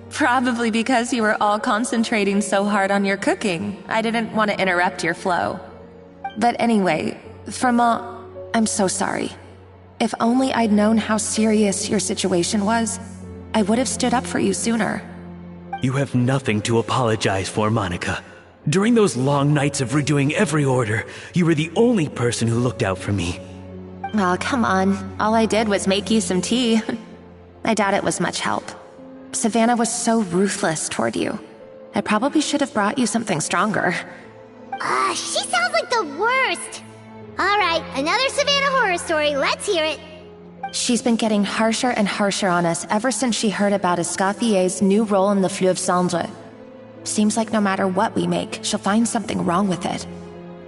Probably because you were all concentrating so hard on your cooking. I didn't want to interrupt your flow. But anyway, Firma, I'm so sorry. If only I'd known how serious your situation was, I would have stood up for you sooner. You have nothing to apologize for, Monica. During those long nights of redoing every order, you were the only person who looked out for me. Oh, come on. All I did was make you some tea. I doubt it was much help. Savannah was so ruthless toward you. I probably should have brought you something stronger. She sounds like the worst. All right, another Savannah horror story. Let's hear it. She's been getting harsher and harsher on us ever since she heard about Escoffier's new role in the Fleuve Cendre. Seems like no matter what we make, she'll find something wrong with it.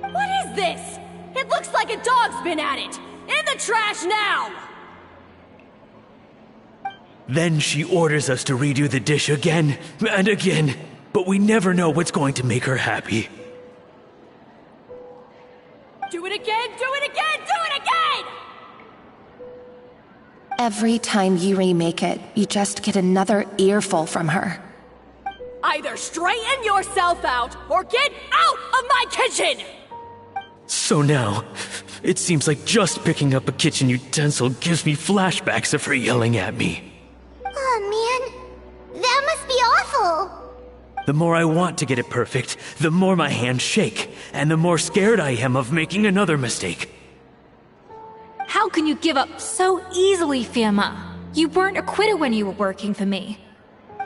What is this? It looks like a dog's been at it! In the trash now! Then she orders us to redo the dish again and again, but we never know what's going to make her happy. Do it again, do it again, do it again! Every time you remake it, you just get another earful from her. Either straighten yourself out, or get out of my kitchen! So now, it seems like just picking up a kitchen utensil gives me flashbacks of her yelling at me. Oh man, that must be awful. The more I want to get it perfect, the more my hands shake, and the more scared I am of making another mistake. How can you give up so easily, Firma? You weren't a quitter when you were working for me.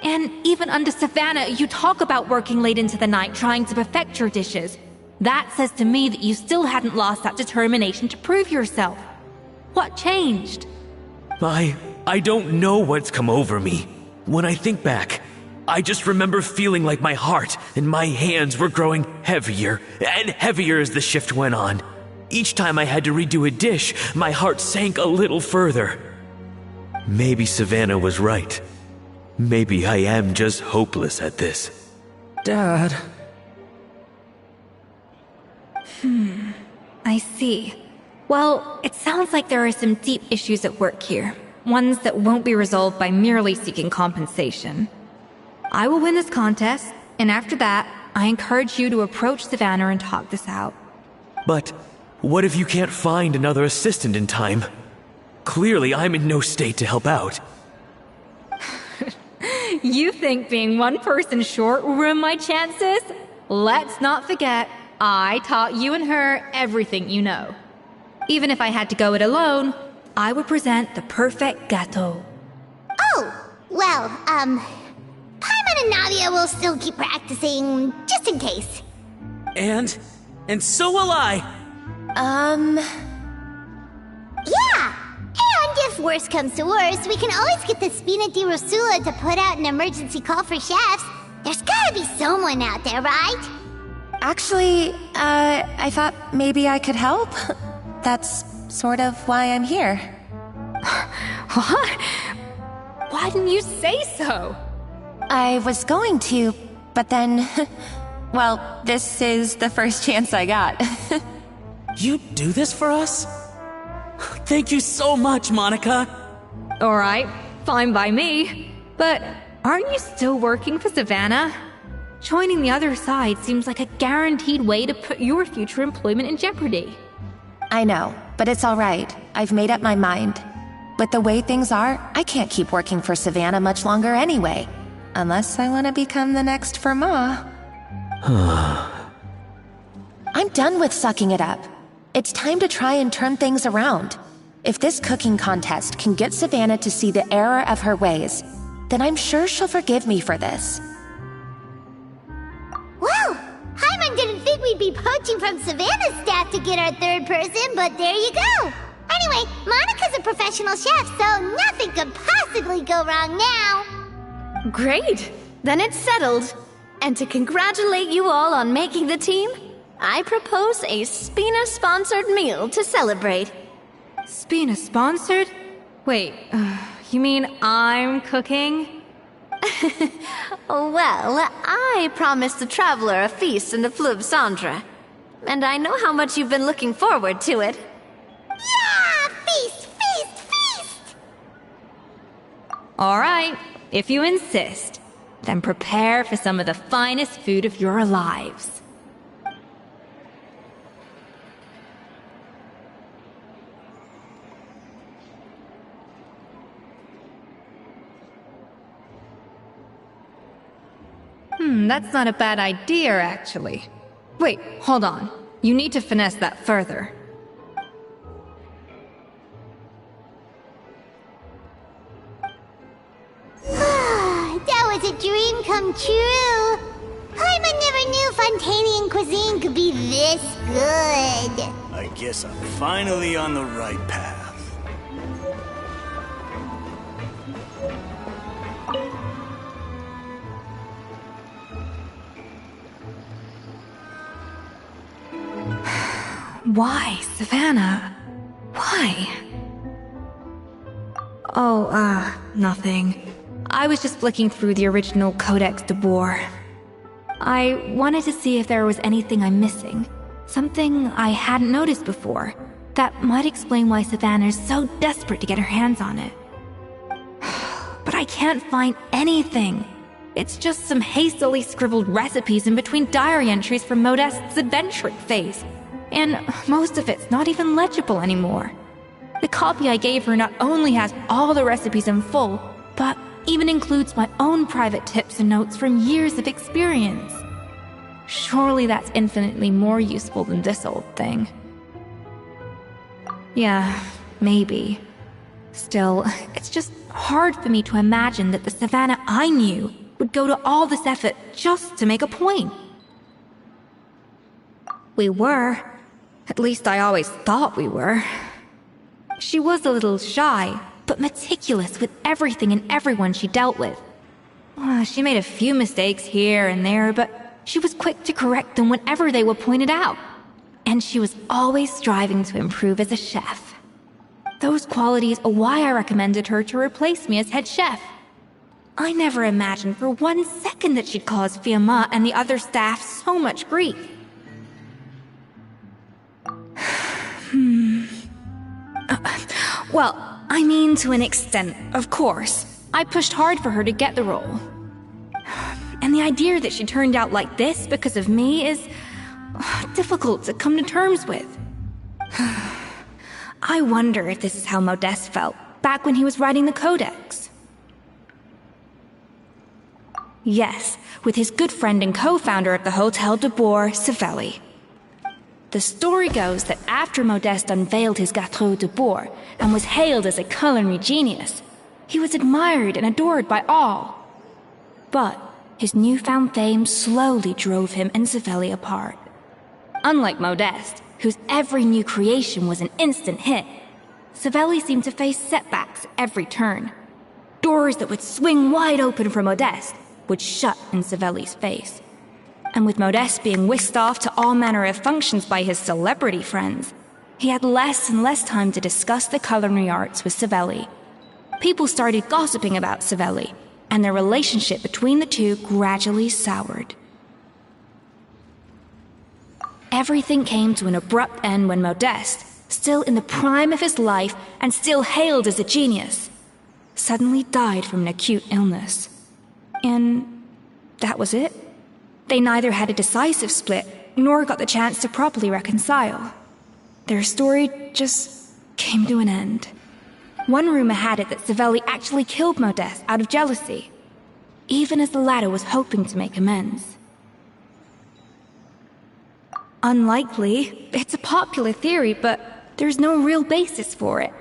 And even under Savannah, you talk about working late into the night trying to perfect your dishes. That says to me that you still hadn't lost that determination to prove yourself. What changed? I don't know what's come over me. When I think back, I just remember feeling like my heart and my hands were growing heavier and heavier as the shift went on. Each time I had to redo a dish, my heart sank a little further. Maybe Savannah was right. Maybe I am just hopeless at this. Dad. I see. Well, it sounds like there are some deep issues at work here. Ones that won't be resolved by merely seeking compensation. I will win this contest, and after that, I encourage you to approach Savannah and talk this out. But what if you can't find another assistant in time? Clearly, I'm in no state to help out. You think being one person short will ruin my chances? Let's not forget, I taught you and her everything you know. Even if I had to go it alone, I would present the perfect gâteau. Oh, well, I'm and Navia will still keep practicing, just in case. And so will I. Yeah! And if worse comes to worse, we can always get the Spina di Rosula to put out an emergency call for chefs. There's gotta be someone out there, right? Actually, I thought maybe I could help. That's sort of why I'm here. What? Why didn't you say so? I was going to, but then... well, this is the first chance I got. You do this for us? Thank you so much, Monica. Alright, fine by me. But aren't you still working for Savannah? Joining the other side seems like a guaranteed way to put your future employment in jeopardy. I know, but it's alright. I've made up my mind. With the way things are, I can't keep working for Savannah much longer anyway. Unless I want to become the next Fermat. I'm done with sucking it up. It's time to try and turn things around. If this cooking contest can get Savannah to see the error of her ways, then I'm sure she'll forgive me for this. Well, Hyman didn't think we'd be poaching from Savannah's staff to get our third person, but there you go. Anyway, Monica's a professional chef, so nothing could possibly go wrong now. Great! Then it's settled. And to congratulate you all on making the team, I propose a Spina-sponsored meal to celebrate. Spina-sponsored? Wait, you mean I'm cooking? Well, I promised the traveler a feast in the Fleuve Cendre. And I know how much you've been looking forward to it. Yeah! Feast, feast, feast! Alright, if you insist, then prepare for some of the finest food of your lives. That's not a bad idea, actually. Wait, hold on. You need to finesse that further. That was a dream come true. Hyman never knew Fontanian cuisine could be this good. I guess I'm finally on the right path. Why, Savannah? Why? Oh, nothing. I was just flicking through the original Codex de Boer. I wanted to see if there was anything I'm missing. Something I hadn't noticed before. That might explain why Savannah's so desperate to get her hands on it. But I can't find anything. It's just some hastily scribbled recipes in between diary entries from Modeste's adventuring phase. And most of it's not even legible anymore. The copy I gave her not only has all the recipes in full, but even includes my own private tips and notes from years of experience. Surely that's infinitely more useful than this old thing. Yeah, maybe. Still, it's just hard for me to imagine that the Savannah I knew would go to all this effort just to make a point. We were. At least I always thought we were. She was a little shy, but meticulous with everything and everyone she dealt with. She made a few mistakes here and there, but she was quick to correct them whenever they were pointed out. And she was always striving to improve as a chef. Those qualities are why I recommended her to replace me as head chef. I never imagined for 1 second that she'd cause Fiamma and the other staff so much grief. Well, I mean to an extent, of course. I pushed hard for her to get the role. And the idea that she turned out like this because of me is difficult to come to terms with. I wonder if this is how Modeste felt back when he was writing the Codex. Yes, with his good friend and co-founder of the Hotel de Boer, Savelli. The story goes that after Modeste unveiled his Gâteau de Boer and was hailed as a culinary genius, he was admired and adored by all. But His newfound fame slowly drove him and Savelli apart. Unlike Modeste, whose every new creation was an instant hit, Savelli seemed to face setbacks at every turn. Doors that would swing wide open for Modeste would shut in Savelli's face. And with Modeste being whisked off to all manner of functions by his celebrity friends, he had less and less time to discuss the culinary arts with Savelli. People started gossiping about Savelli, and their relationship between the two gradually soured. Everything came to an abrupt end when Modeste, still in the prime of his life and still hailed as a genius, suddenly died from an acute illness. And that was it. They neither had a decisive split, nor got the chance to properly reconcile. Their story just came to an end. One rumor had it that Savelli actually killed Modeste out of jealousy, even as the latter was hoping to make amends. Unlikely. It's a popular theory, but there's no real basis for it.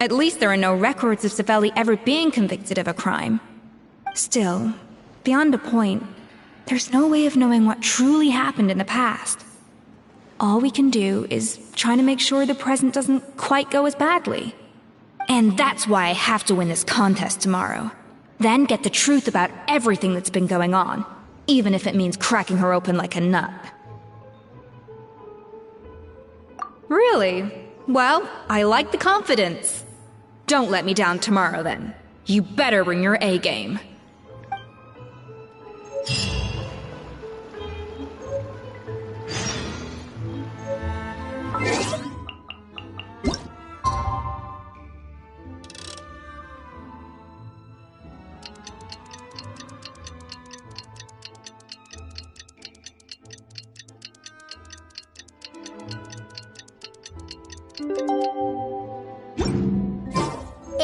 At least there are no records of Savelli ever being convicted of a crime. Still, beyond a point, there's no way of knowing what truly happened in the past. All we can do is try to make sure the present doesn't quite go as badly. And that's why I have to win this contest tomorrow. Then get the truth about everything that's been going on, even if it means cracking her open like a nut. Really? Well, I like the confidence. Don't let me down tomorrow, then. You better bring your A game.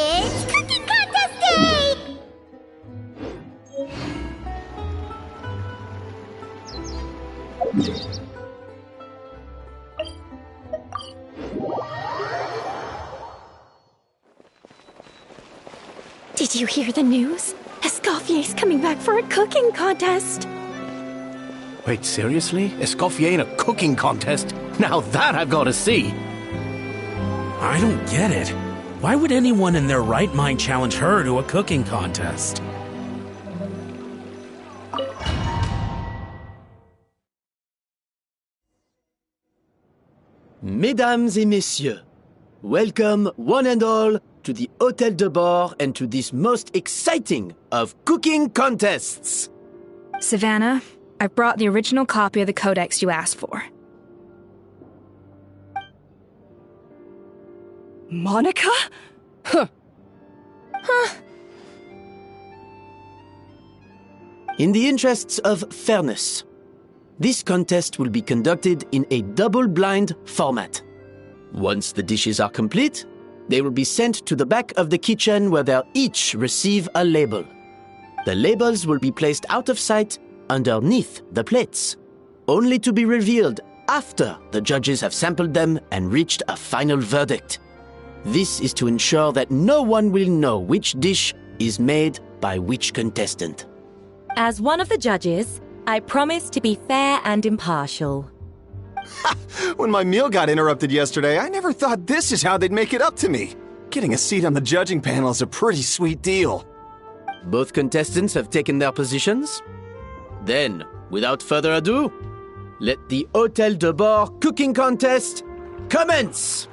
It's cooking contest day! Did you hear the news? Escoffier's coming back for a cooking contest. Wait, seriously? Escoffier in a cooking contest? Now that I've got to see! I don't get it. Why would anyone in their right mind challenge her to a cooking contest? Mesdames et messieurs, welcome one and all to the Hôtel de Bord and to this most exciting of cooking contests. Savannah, I've brought the original copy of the codex you asked for. Monica? Huh. In the interests of fairness, this contest will be conducted in a double-blind format. Once the dishes are complete, they will be sent to the back of the kitchen where they'll each receive a label. The labels will be placed out of sight underneath the plates, only to be revealed after the judges have sampled them and reached a final verdict. This is to ensure that no one will know which dish is made by which contestant. As one of the judges, I promise to be fair and impartial. When my meal got interrupted yesterday, I never thought this is how they'd make it up to me. Getting a seat on the judging panel is a pretty sweet deal. Both contestants have taken their positions. Then, without further ado, let the Hôtel de Bord cooking contest commence!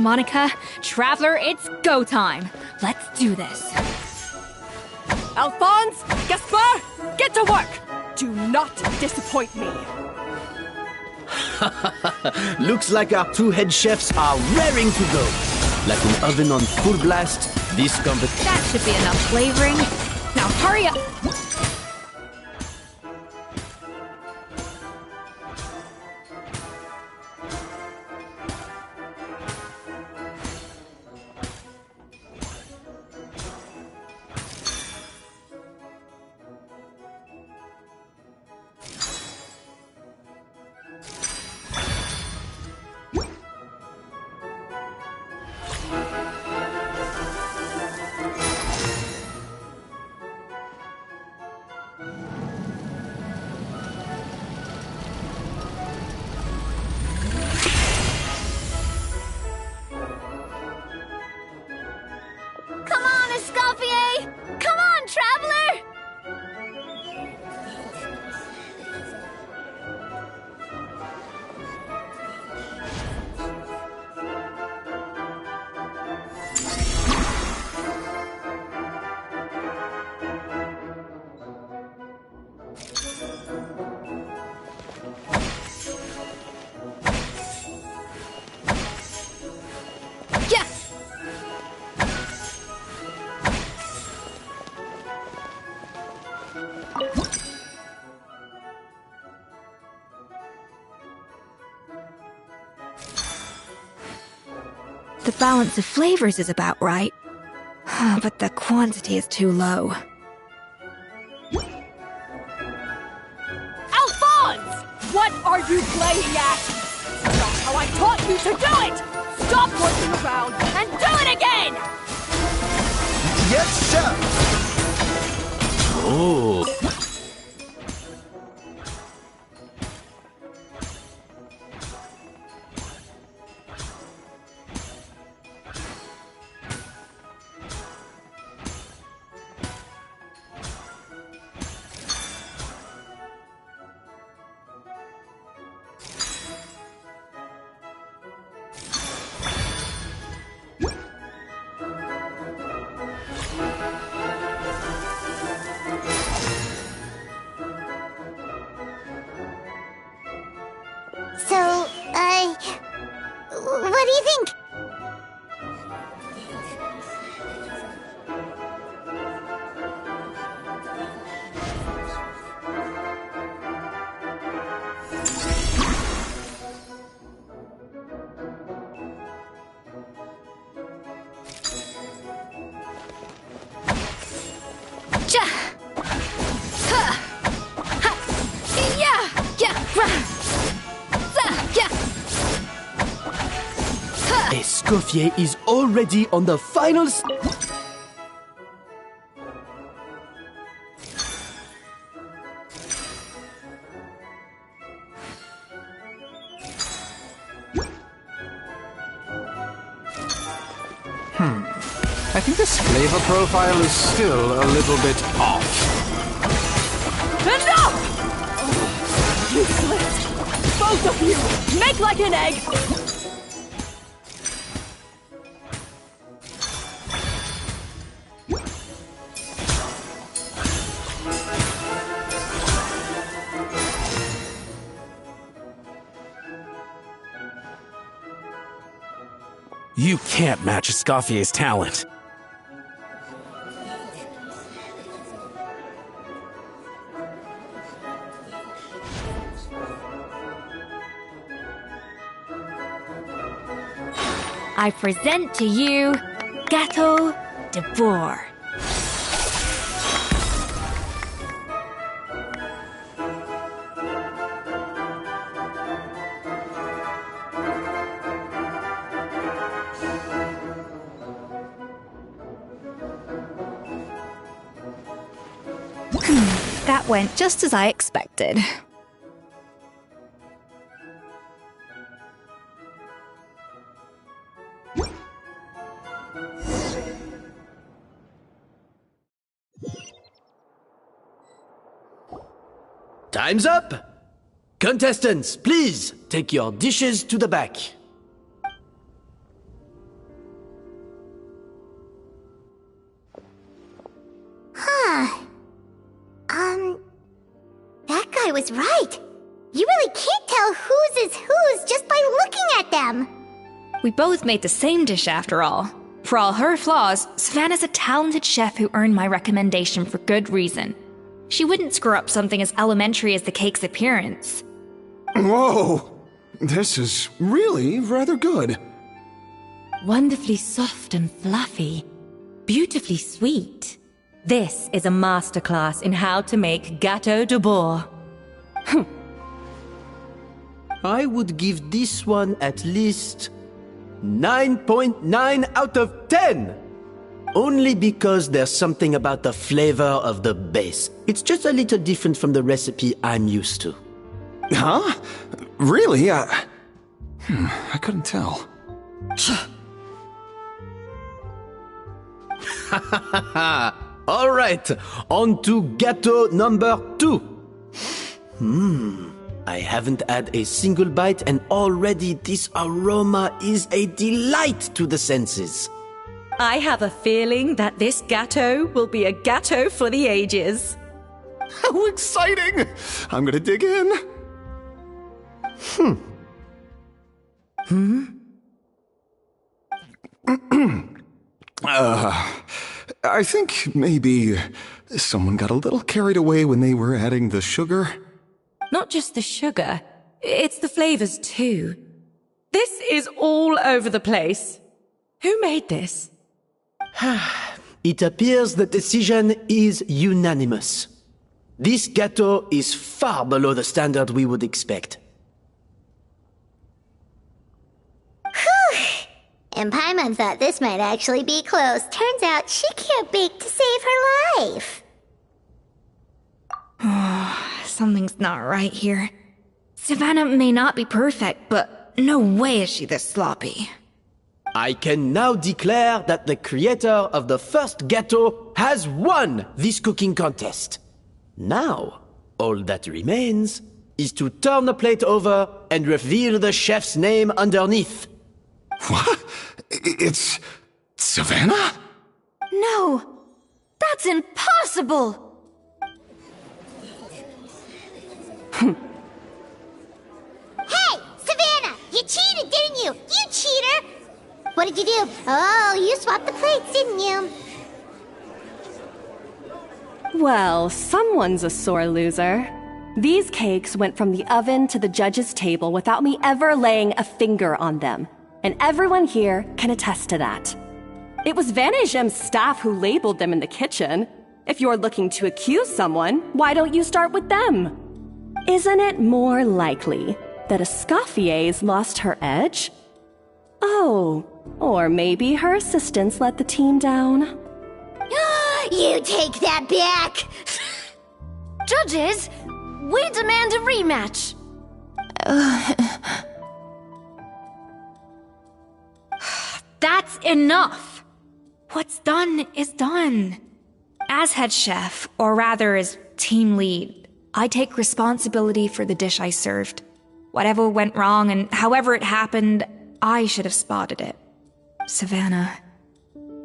Monica, Traveler, it's go time. Let's do this. Alphonse, Gaspar, get to work. Do not disappoint me. Looks like our two head chefs are raring to go. Like an oven on full blast, this competition... That should be enough flavoring. Now hurry up. the balance of flavors is about right. But the quantity is too low. Alphonse! What are you playing at? Not how I taught you to do it! Stop working around and do it again! Yes, sir! Oh. What do you think? Escoffier is already on the final I think this flavor profile is still a little bit off. Enough! Oh, useless! Both of you! Make like an egg! You can't match Escoffier's talent. I present to you Gâteau de Bourg. That went just as I expected. Time's up! Contestants, please take your dishes to the back. That guy was right. You really can't tell whose is whose just by looking at them. We both made the same dish after all. For all her flaws, Savannah's a talented chef who earned my recommendation for good reason. She wouldn't screw up something as elementary as the cake's appearance. Whoa! This is really rather good. Wonderfully soft and fluffy. Beautifully sweet. This is a masterclass in how to make Gâteau de Bourg. I would give this one at least 9.9 out of 10! Only because there's something about the flavor of the base. It's just a little different from the recipe I'm used to. Huh? Really? I couldn't tell. All right, on to gâteau number 2. I haven't had a single bite and already this aroma is a delight to the senses. I have a feeling that this gâteau will be a gâteau for the ages. How exciting! I'm gonna dig in. I think maybe someone got a little carried away when they were adding the sugar. Not just the sugar, it's the flavors too. This is all over the place. Who made this? It appears the decision is unanimous. This gâteau is far below the standard we would expect. Whew! And Paimon thought this might actually be close. Turns out she can't bake to save her life. Something's not right here. Savannah may not be perfect, but no way is she this sloppy. I can now declare that the creator of the first gâteau has won this cooking contest. Now, all that remains is to turn the plate over and reveal the chef's name underneath. What? It's Savannah? No! That's impossible! Hey, Savannah! You cheated, didn't you? You cheater! What did you do? Oh, you swapped the plates, didn't you? Well, someone's a sore loser. These cakes went from the oven to the judge's table without me ever laying a finger on them. And everyone here can attest to that. It was Vanejem's staff who labeled them in the kitchen. If you're looking to accuse someone, why don't you start with them? Isn't it more likely that Escoffier's lost her edge? Oh, or maybe her assistants let the team down. You take that back! Judges, we demand a rematch. That's enough! What's done is done. As head chef, or rather as team lead, I take responsibility for the dish I served. Whatever went wrong and however it happened, I should have spotted it. Savannah,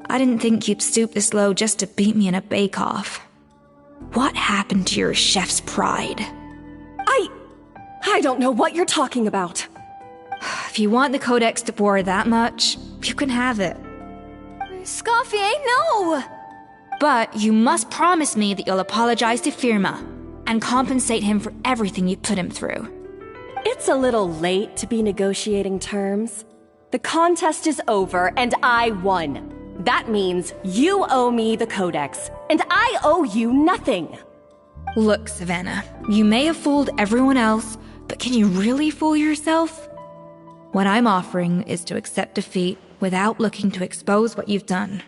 I didn't think you'd stoop this low just to beat me in a bake-off. What happened to your chef's pride? I don't know what you're talking about. If you want the Codex de Boer that much, you can have it. Escoffier, no! But you must promise me that you'll apologize to Firma and compensate him for everything you put him through. It's a little late to be negotiating terms. The contest is over and I won. That means you owe me the Codex, and I owe you nothing. Look, Savannah, you may have fooled everyone else, but can you really fool yourself? What I'm offering is to accept defeat without looking to expose what you've done.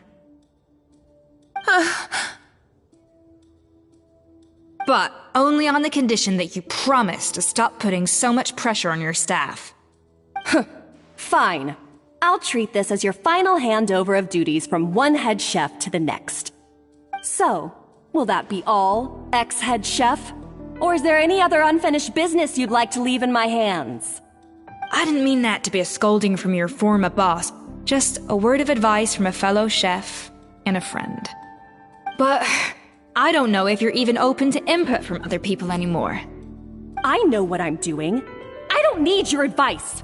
But only on the condition that you promise to stop putting so much pressure on your staff. Fine. I'll treat this as your final handover of duties from one head chef to the next. So, will that be all, ex-head chef? Or is there any other unfinished business you'd like to leave in my hands? I didn't mean that to be a scolding from your former boss, just a word of advice from a fellow chef and a friend. But I don't know if you're even open to input from other people anymore. I know what I'm doing. I don't need your advice.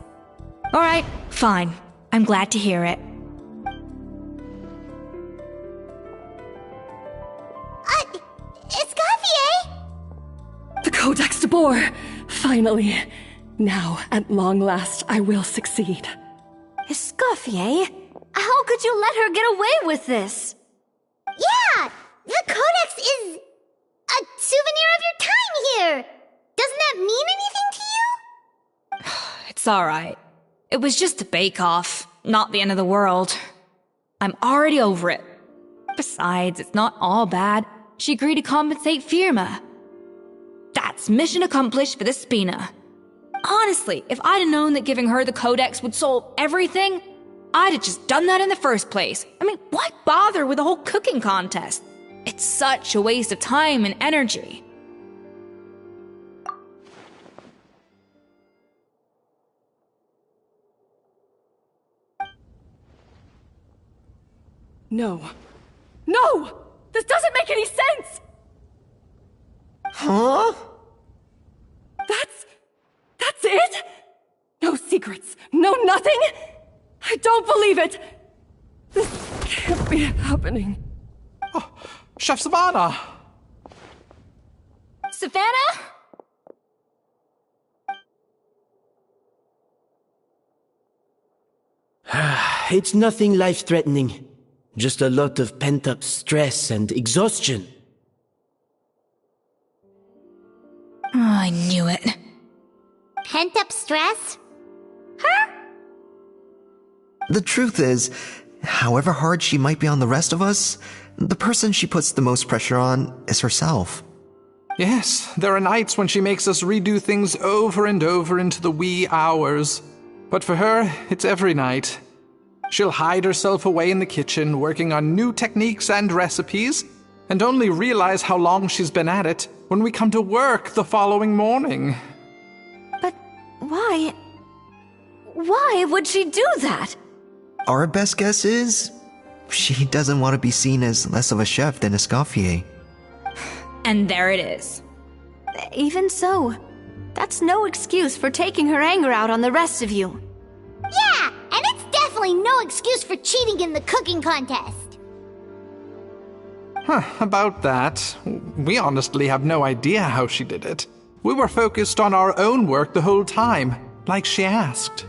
All right, fine. I'm glad to hear it. Escoffier! The Codex de Boer! Finally. Now, at long last, I will succeed. Escoffier? How could you let her get away with this? Yeah! The Codex is a souvenir of your time here! Doesn't that mean anything to you? It's alright. It was just a bake-off, not the end of the world. I'm already over it. Besides, it's not all bad. She agreed to compensate Firma. That's mission accomplished for the Spina. Honestly, if I'd have known that giving her the Codex would solve everything, I'd have just done that in the first place. I mean, why bother with the whole cooking contest? It's such a waste of time and energy. No. No! This doesn't make any sense! Huh? That's it? No secrets, no nothing? I don't believe it! This can't be happening. Oh, Chef Savannah! Savannah? It's nothing life-threatening. Just a lot of pent-up stress and exhaustion. Oh, I knew it. Pent-up stress? The truth is, however hard she might be on the rest of us, the person she puts the most pressure on is herself. Yes, there are nights when she makes us redo things over and over into the wee hours. But for her, it's every night. She'll hide herself away in the kitchen, working on new techniques and recipes, and only realize how long she's been at it when we come to work the following morning. But why? Why would she do that? Our best guess is, she doesn't want to be seen as less of a chef than Escoffier. And there it is. Even so, that's no excuse for taking her anger out on the rest of you. Yeah, and it's definitely no excuse for cheating in the cooking contest. About that, we honestly have no idea how she did it. We were focused on our own work the whole time, like she asked.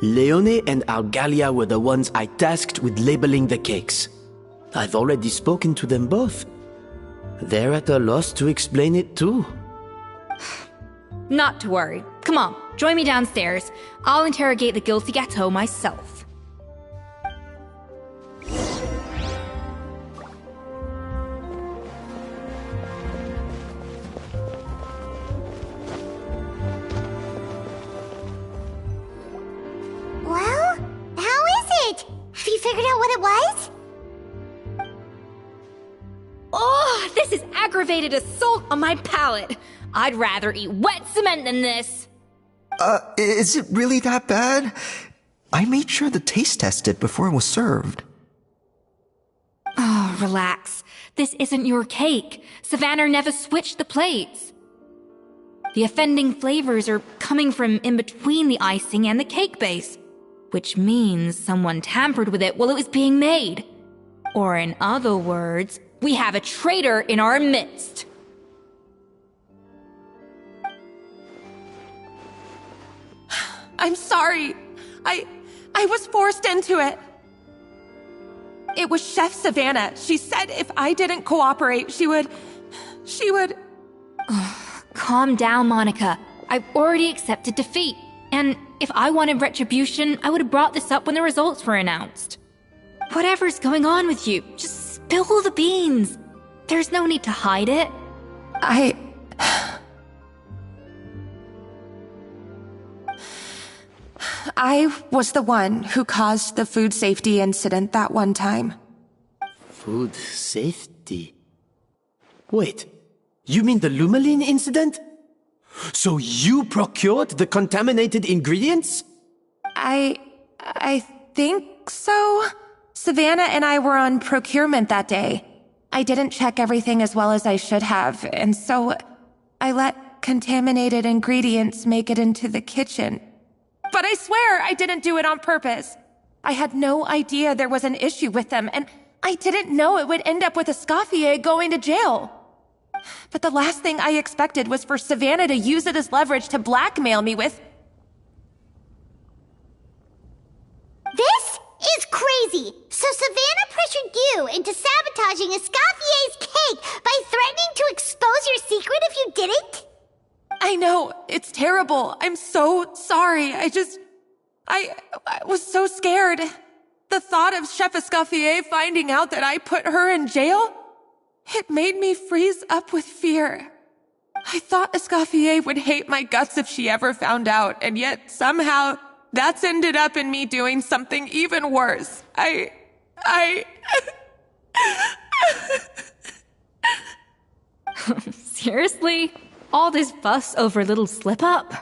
Leone and Argalia were the ones I tasked with labeling the cakes. I've already spoken to them both. They're at a loss to explain it too. Not to worry. Come on, join me downstairs. I'll interrogate the guilty gâteau myself. Well, how is it? Have you figured out what it was? Oh, this is aggravated assault on my palate. I'd rather eat wet cement than this. Is it really that bad? I made sure to taste test it before it was served. Oh, relax. This isn't your cake. Savannah never switched the plates. The offending flavors are coming from in between the icing and the cake base, which means someone tampered with it while it was being made. Or in other words, we have a traitor in our midst. I'm sorry. I was forced into it. It was Chef Savannah. She said if I didn't cooperate, she would... Calm down, Monica. I've already accepted defeat. And if I wanted retribution, I would have brought this up when the results were announced. Whatever's going on with you, just spill the beans. There's no need to hide it. I was the one who caused the food safety incident that one time. Food safety? Wait, you mean the Lumaline incident? So you procured the contaminated ingredients? I think so. Savannah and I were on procurement that day. I didn't check everything as well as I should have, and so I let contaminated ingredients make it into the kitchen. But I swear I didn't do it on purpose. I had no idea there was an issue with them, and I didn't know it would end up with Escoffier going to jail. But the last thing I expected was for Savannah to use it as leverage to blackmail me with... This is crazy! So Savannah pressured you into sabotaging Escoffier's cake by threatening to expose your secret if you didn't? I know, it's terrible. I'm so sorry. I was so scared. The thought of Chef Escoffier finding out that I put her in jail, it made me freeze up with fear. I thought Escoffier would hate my guts if she ever found out, and yet somehow that's ended up in me doing something even worse. Seriously? All this fuss over a little slip-up?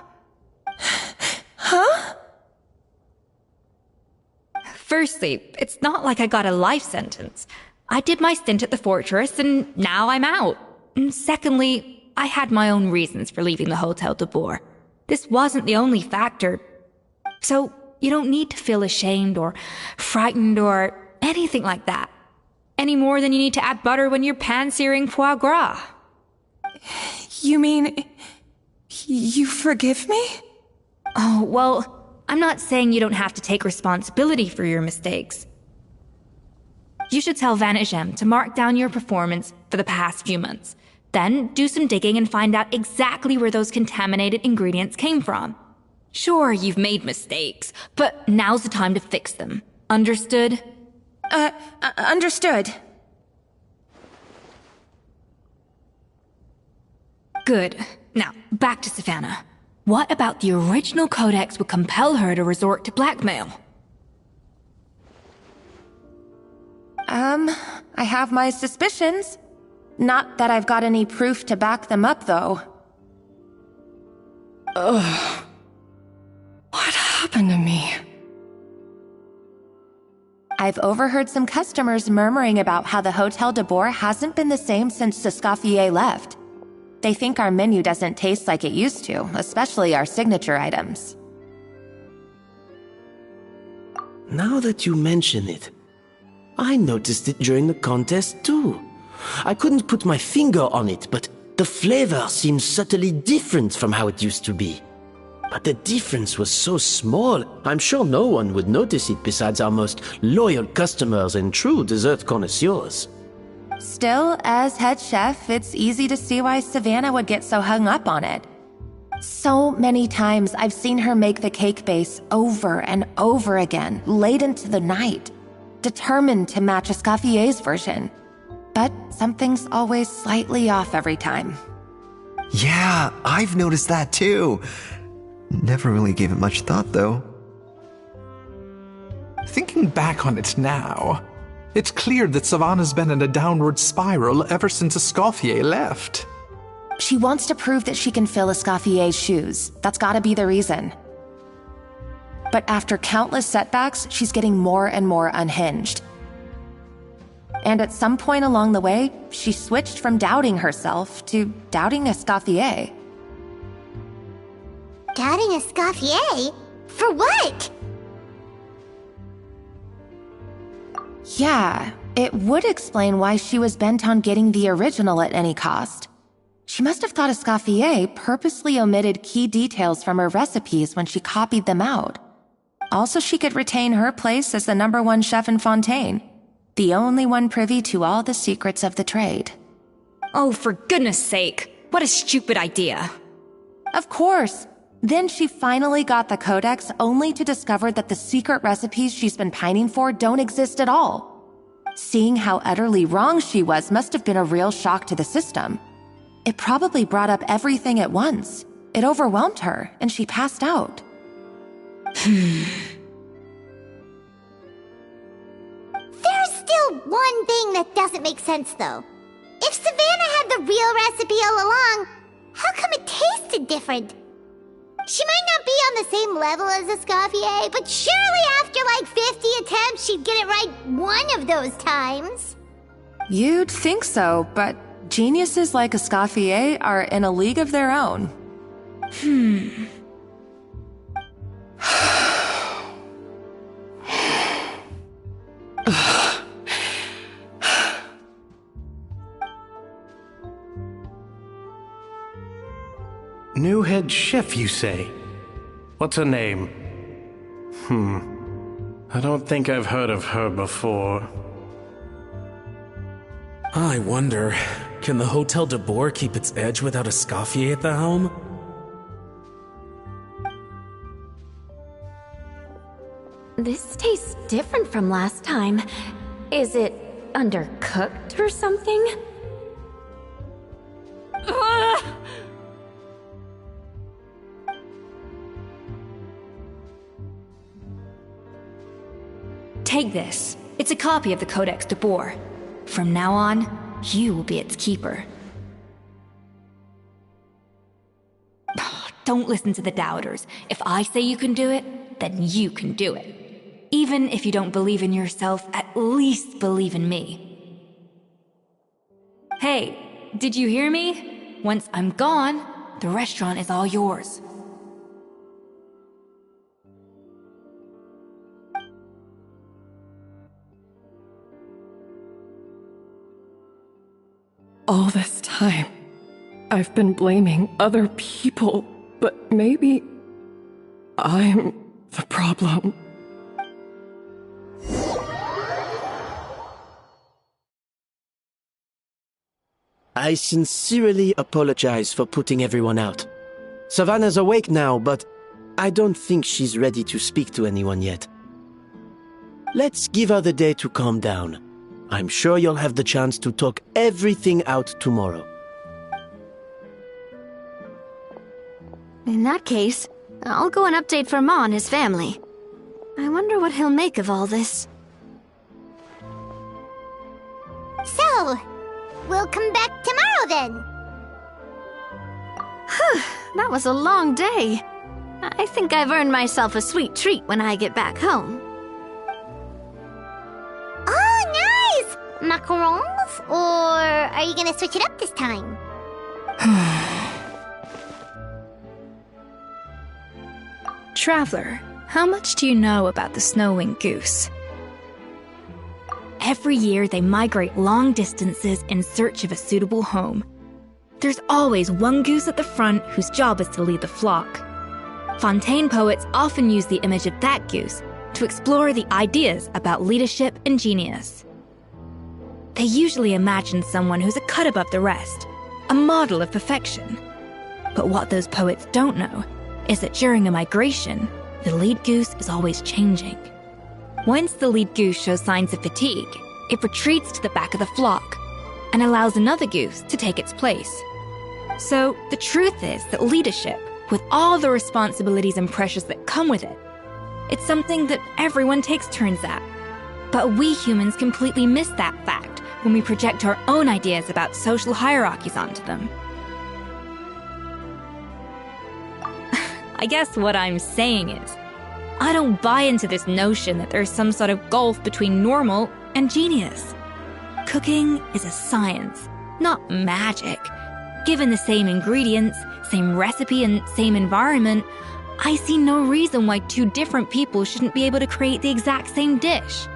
Huh? Firstly, it's not like I got a life sentence. I did my stint at the fortress, and now I'm out. And secondly, I had my own reasons for leaving the Hotel de Boer. This wasn't the only factor. So, you don't need to feel ashamed or frightened or anything like that. Any more than you need to add butter when you're pan-searing foie gras. You mean... you forgive me? Oh, well, I'm not saying you don't have to take responsibility for your mistakes. You should tell Vanagem to mark down your performance for the past few months. Then do some digging and find out exactly where those contaminated ingredients came from. Sure, you've made mistakes, but now's the time to fix them. Understood? Understood. Good. Now, back to Savannah. What about the original codex would compel her to resort to blackmail? I have my suspicions. Not that I've got any proof to back them up, though. Ugh. What happened to me? I've overheard some customers murmuring about how the Hotel de Boer hasn't been the same since Escoffier left. They think our menu doesn't taste like it used to, especially our signature items. Now that you mention it, I noticed it during the contest too. I couldn't put my finger on it, but the flavor seems subtly different from how it used to be. But the difference was so small, I'm sure no one would notice it besides our most loyal customers and true dessert connoisseurs. Still, as head chef, it's easy to see why Savannah would get so hung up on it. So many times I've seen her make the cake base over and over again, late into the night, determined to match Escoffier's version. But something's always slightly off every time. Yeah, I've noticed that too. Never really gave it much thought, though. Thinking back on it now, it's clear that Savannah's been in a downward spiral ever since Escoffier left. She wants to prove that she can fill Escoffier's shoes. That's gotta be the reason. But after countless setbacks, she's getting more and more unhinged. And at some point along the way, she switched from doubting herself to doubting Escoffier. Doubting Escoffier? For what? Yeah, it would explain why she was bent on getting the original at any cost. She must have thought Escoffier purposely omitted key details from her recipes when she copied them out. Also, she could retain her place as the #1 chef in Fontaine, the only one privy to all the secrets of the trade. Oh, for goodness sake, what a stupid idea. Of course. Then she finally got the codex only to discover that the secret recipes she's been pining for don't exist at all. Seeing how utterly wrong she was must have been a real shock to the system. It probably brought up everything at once. It overwhelmed her, and she passed out. There's still one thing that doesn't make sense, though. If Savannah had the real recipe all along, how come it tasted different? She might not be on the same level as Escoffier, but surely after like 50 attempts, she'd get it right one of those times. You'd think so, but geniuses like Escoffier are in a league of their own. New head chef, you say? What's her name? I don't think I've heard of her before. I wonder, can the Hotel de Boer keep its edge without Escoffier at the helm? This tastes different from last time. Is it undercooked or something? Ugh! Take this. It's a copy of the Codex de Boer. From now on, you will be its keeper. Don't listen to the doubters. If I say you can do it, then you can do it. Even if you don't believe in yourself, at least believe in me. Hey, did you hear me? Once I'm gone, the restaurant is all yours. All this time, I've been blaming other people, but maybe I'm the problem. I sincerely apologize for putting everyone out. Savannah's awake now, but I don't think she's ready to speak to anyone yet. Let's give her the day to calm down. I'm sure you'll have the chance to talk everything out tomorrow. In that case, I'll go and update Verma and his family. I wonder what he'll make of all this. So, we'll come back tomorrow then. That was a long day. I think I've earned myself a sweet treat when I get back home. Oh, nice! Macarons? Or are you gonna switch it up this time? Traveler, how much do you know about the snow-winged goose? Every year they migrate long distances in search of a suitable home. There's always one goose at the front whose job is to lead the flock. Fontaine poets often use the image of that goose to explore the ideas about leadership and genius. They usually imagine someone who's a cut above the rest, a model of perfection. But what those poets don't know is that during a migration, the lead goose is always changing. Once the lead goose shows signs of fatigue, it retreats to the back of the flock and allows another goose to take its place. So the truth is that leadership, with all the responsibilities and pressures that come with it, it's something that everyone takes turns at. But we humans completely miss that fact when we project our own ideas about social hierarchies onto them. I guess what I'm saying is, I don't buy into this notion that there's some sort of gulf between normal and genius. Cooking is a science, not magic. Given the same ingredients, same recipe, and same environment, I see no reason why two different people shouldn't be able to create the exact same dish.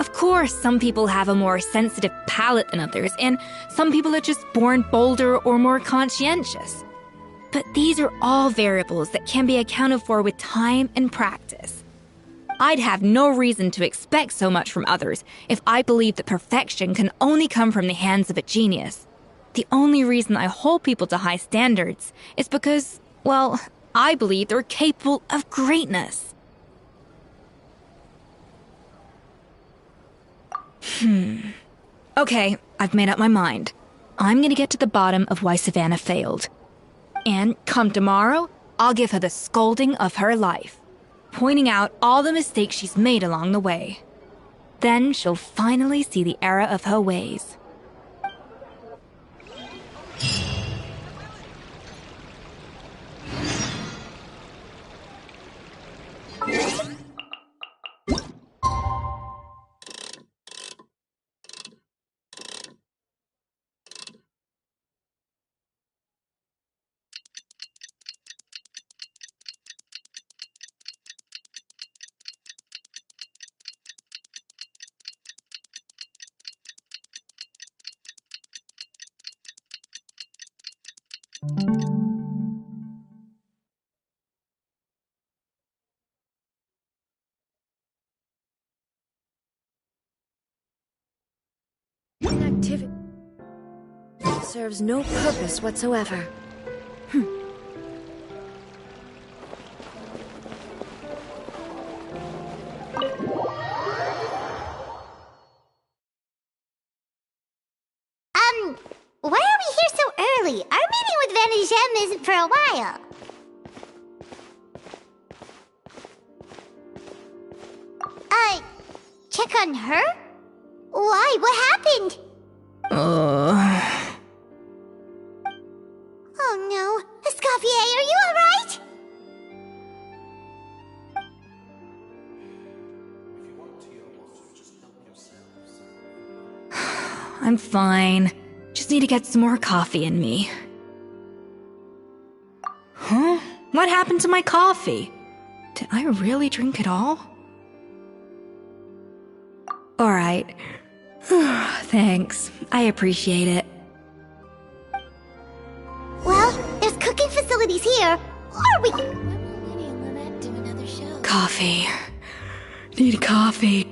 Of course, some people have a more sensitive palate than others, and some people are just born bolder or more conscientious. But these are all variables that can be accounted for with time and practice. I'd have no reason to expect so much from others if I believed that perfection can only come from the hands of a genius. The only reason I hold people to high standards is because, well, I believe they're capable of greatness. Okay, I've made up my mind. I'm gonna get to the bottom of why Savannah failed. And come tomorrow, I'll give her the scolding of her life, pointing out all the mistakes she's made along the way. Then she'll finally see the error of her ways. Inactivity serves no purpose whatsoever. Why are we here so early? Our meeting with Vanigem isn't for a while. Check on her? Why? What happened? Oh no. Escoffier, are you alright? I'm fine. Just need to get some more coffee in me. Huh? What happened to my coffee? Did I really drink it all? Alright. Thanks. I appreciate it. Well, there's cooking facilities here. Or we... God. Need coffee.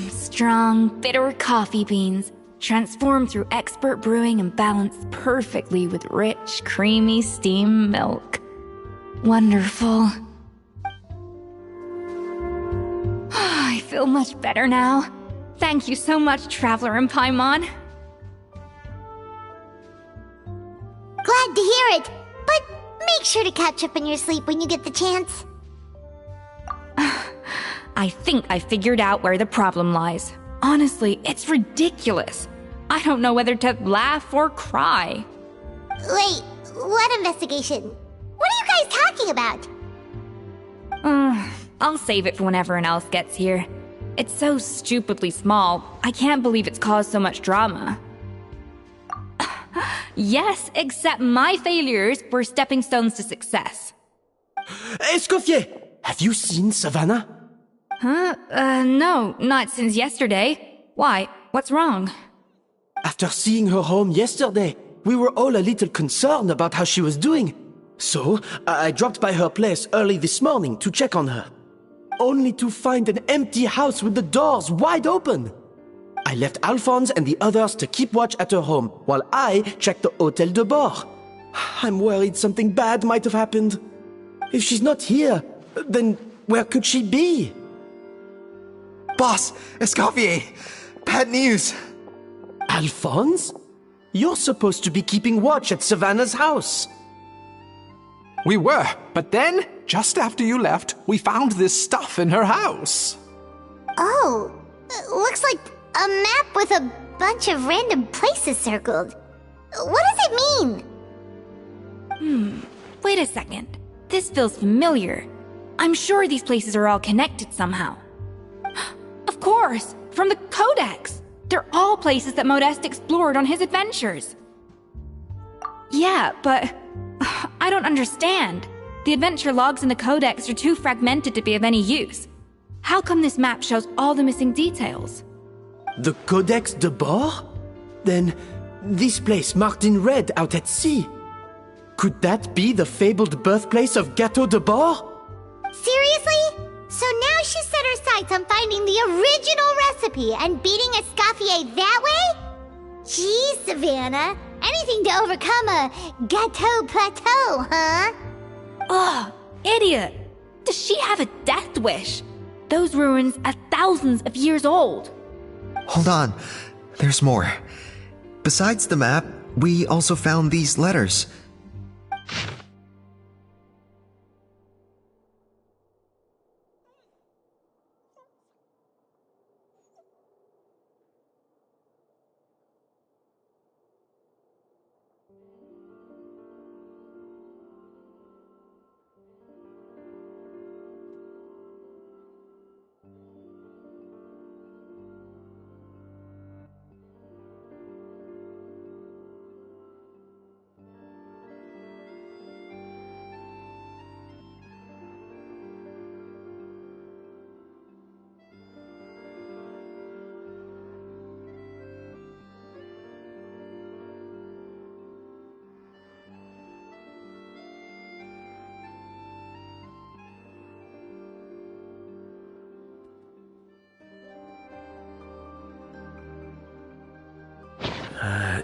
Strong, bitter coffee beans, transformed through expert brewing and balanced perfectly with rich, creamy steam milk. Wonderful. I feel much better now. Thank you so much, Traveler and Paimon. Glad to hear it, but make sure to catch up on your sleep when you get the chance. I think I figured out where the problem lies. Honestly, it's ridiculous. I don't know whether to laugh or cry. Wait, what investigation? What are you guys talking about? I'll save it for when everyone else gets here. It's so stupidly small, I can't believe it's caused so much drama. Yes, except my failures were stepping stones to success. Escoffier! Have you seen Savannah? Huh? No, not since yesterday. Why? What's wrong? After seeing her home yesterday, we were all a little concerned about how she was doing. So, I dropped by her place early this morning to check on her. Only to find an empty house with the doors wide open. I left Alphonse and the others to keep watch at her home, while I checked the Hôtel de Bord. I'm worried something bad might have happened. If she's not here, then where could she be? Boss, Escoffier, bad news. Alphonse? You're supposed to be keeping watch at Savannah's house. We were, but then, just after you left, we found this stuff in her house. Oh, looks like a map with a bunch of random places circled. What does it mean? Wait a second. This feels familiar. I'm sure these places are all connected somehow. Of course, from the Codex. They're all places that Modeste explored on his adventures. Yeah, but I don't understand. The adventure logs in the Codex are too fragmented to be of any use. How come this map shows all the missing details? The Codex de Bord? Then, this place marked in red out at sea. Could that be the fabled birthplace of Gâteau de Bord? Seriously? So now she set her sights on finding the original recipe and beating Escoffier that way? Geez, Savannah. Anything to overcome a Gâteau plateau, huh? Ugh, idiot! Does she have a death wish? Those ruins are thousands of years old. Hold on, there's more. Besides the map, we also found these letters.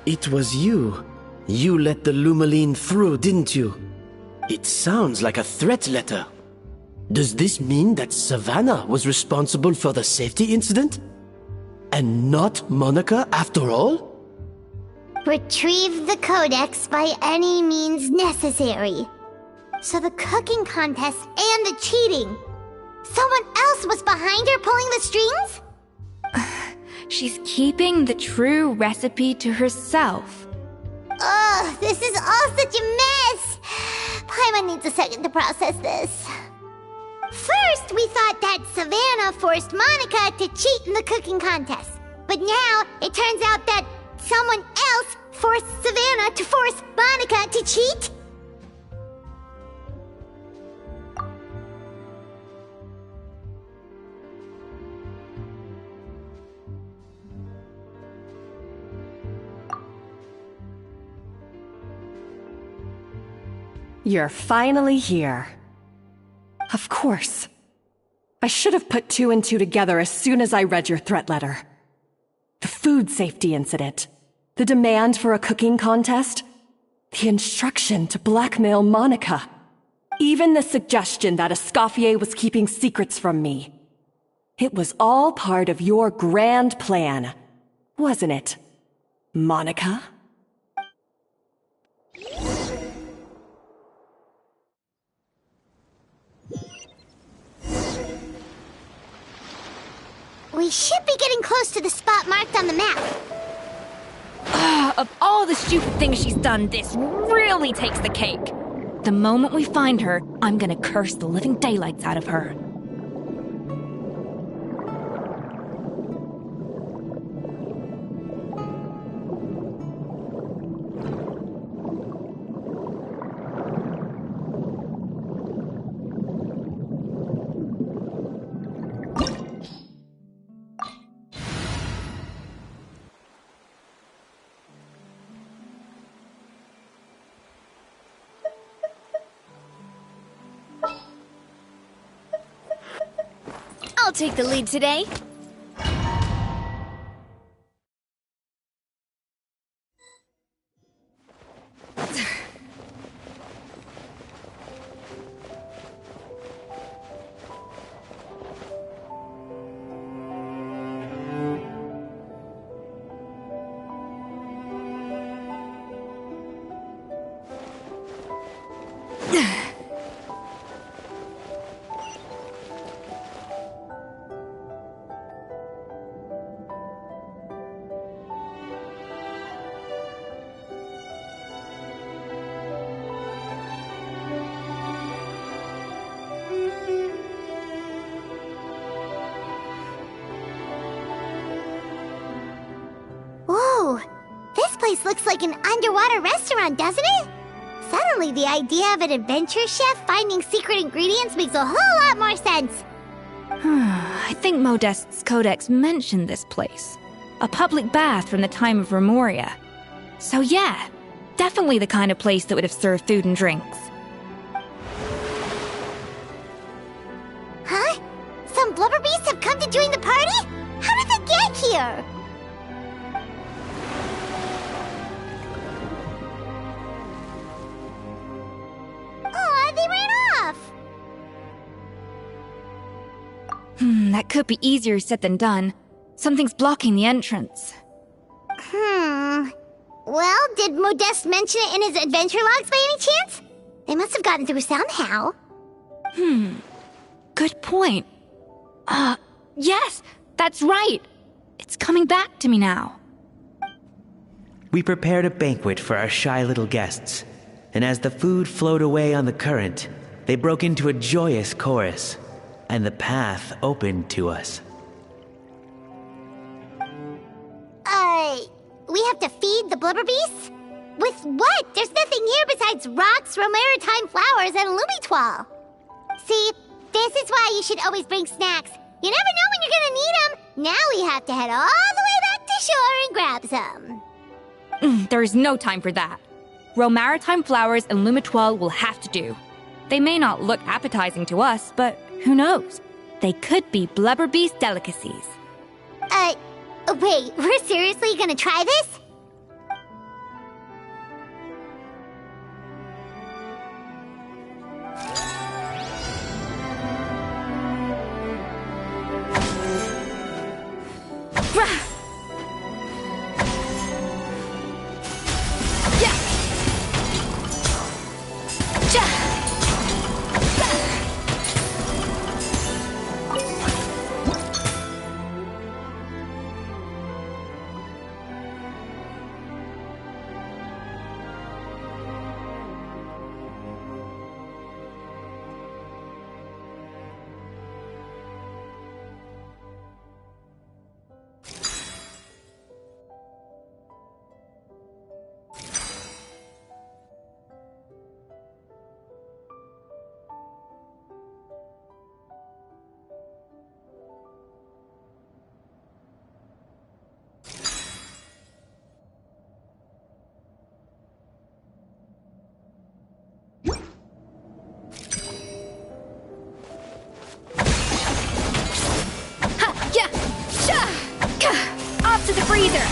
It was you. You let the Lumaline through, didn't you? It sounds like a threat letter. Does this mean that Savannah was responsible for the safety incident? And not Monica after all? Retrieve the Codex by any means necessary. So the cooking contest and the cheating. Someone else was behind her pulling the strings? She's keeping the true recipe to herself. Ugh, this is all such a mess. Paimon needs a second to process this. First, we thought that Savannah forced Monica to cheat in the cooking contest. But now, it turns out that someone else forced Savannah to force Monica to cheat? You're finally here. Of course. I should have put two and two together as soon as I read your threat letter. The food safety incident, the demand for a cooking contest, the instruction to blackmail Monica, even the suggestion that Escoffier was keeping secrets from me. It was all part of your grand plan, wasn't it, Monica? We should be getting close to the spot marked on the map. Of all the stupid things she's done, this really takes the cake. The moment we find her, I'm gonna curse the living daylights out of her. I'll take the lead today. Whoa, this place looks like an underwater restaurant, doesn't it? Suddenly, the idea of an adventure chef finding secret ingredients makes a whole lot more sense. I think Modest's codex mentioned this place. A public bath from the time of Remoria. So yeah, definitely the kind of place that would have served food and drinks. Huh? Some blubber beasts have come to join the party? How did they get here? Aw, they ran off! That could be easier said than done. Something's blocking the entrance. Well, did Modeste mention it in his adventure logs by any chance? They must have gotten through somehow. Good point. Yes, that's right. It's coming back to me now. We prepared a banquet for our shy little guests, and as the food flowed away on the current, they broke into a joyous chorus, and the path opened to us. We have to feed the blubber beasts? With what? There's nothing here besides rocks, romaritime flowers, and lumitoile. See, this is why you should always bring snacks. You never know when you're gonna need them. Now we have to head all the way back to shore and grab some. There is no time for that. Romaritime flowers and lumitoile will have to do. They may not look appetizing to us, but who knows? They could be blubber beast delicacies. Wait, we're seriously gonna try this? breather!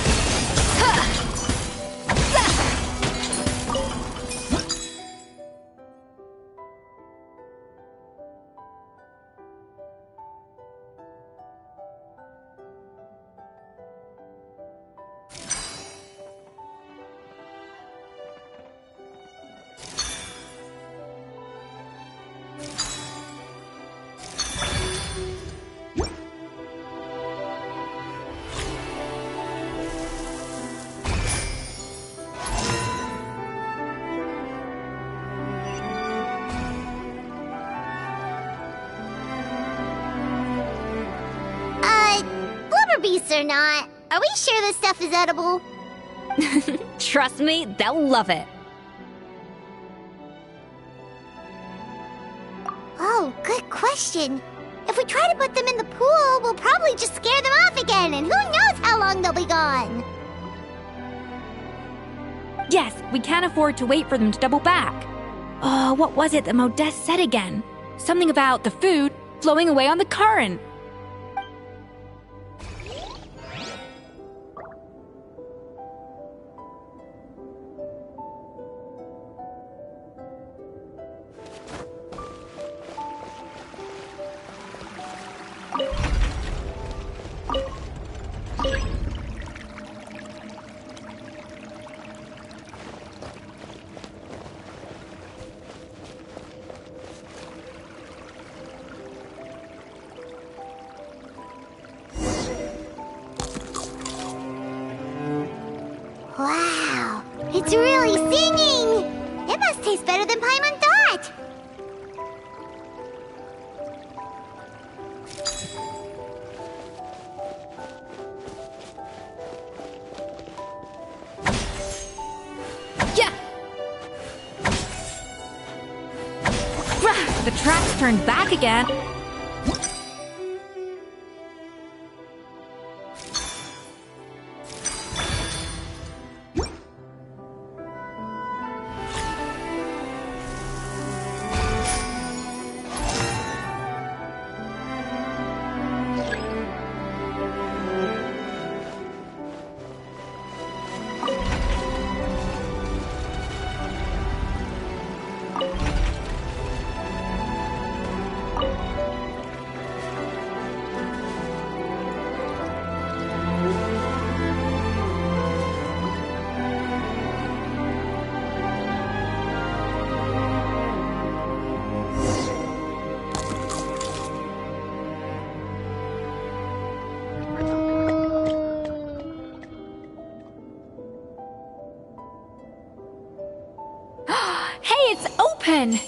Beasts or not, are we sure this stuff is edible? Trust me, they'll love it. Oh, good question. If we try to put them in the pool, we'll probably just scare them off again, and who knows how long they'll be gone. Yes, we can't afford to wait for them to double back. Oh, what was it that Modeste said again? Something about the food flowing away on the current. Wow, it's really singing! It must taste better than Paimon thought! Yeah! The trap's turned back again. Hey, it's open!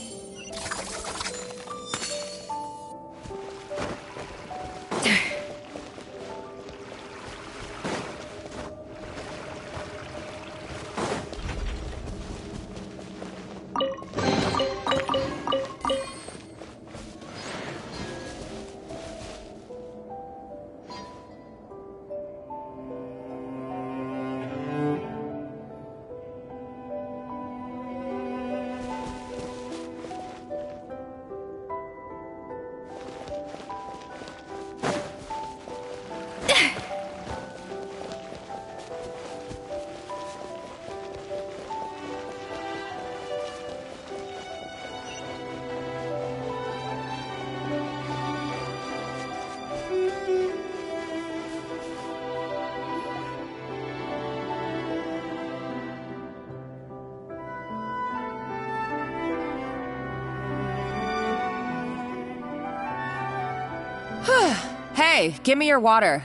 Hey, give me your water.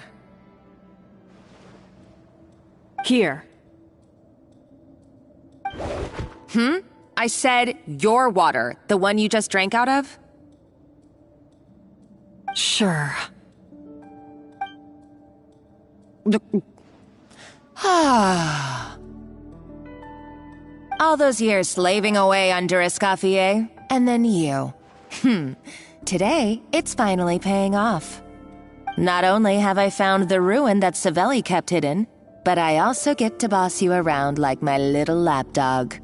Here. I said your water, the one you just drank out of? Sure. All those years slaving away under Escoffier, and then you. Today, it's finally paying off. Not only have I found the ruin that Savelli kept hidden, but I also get to boss you around like my little lapdog.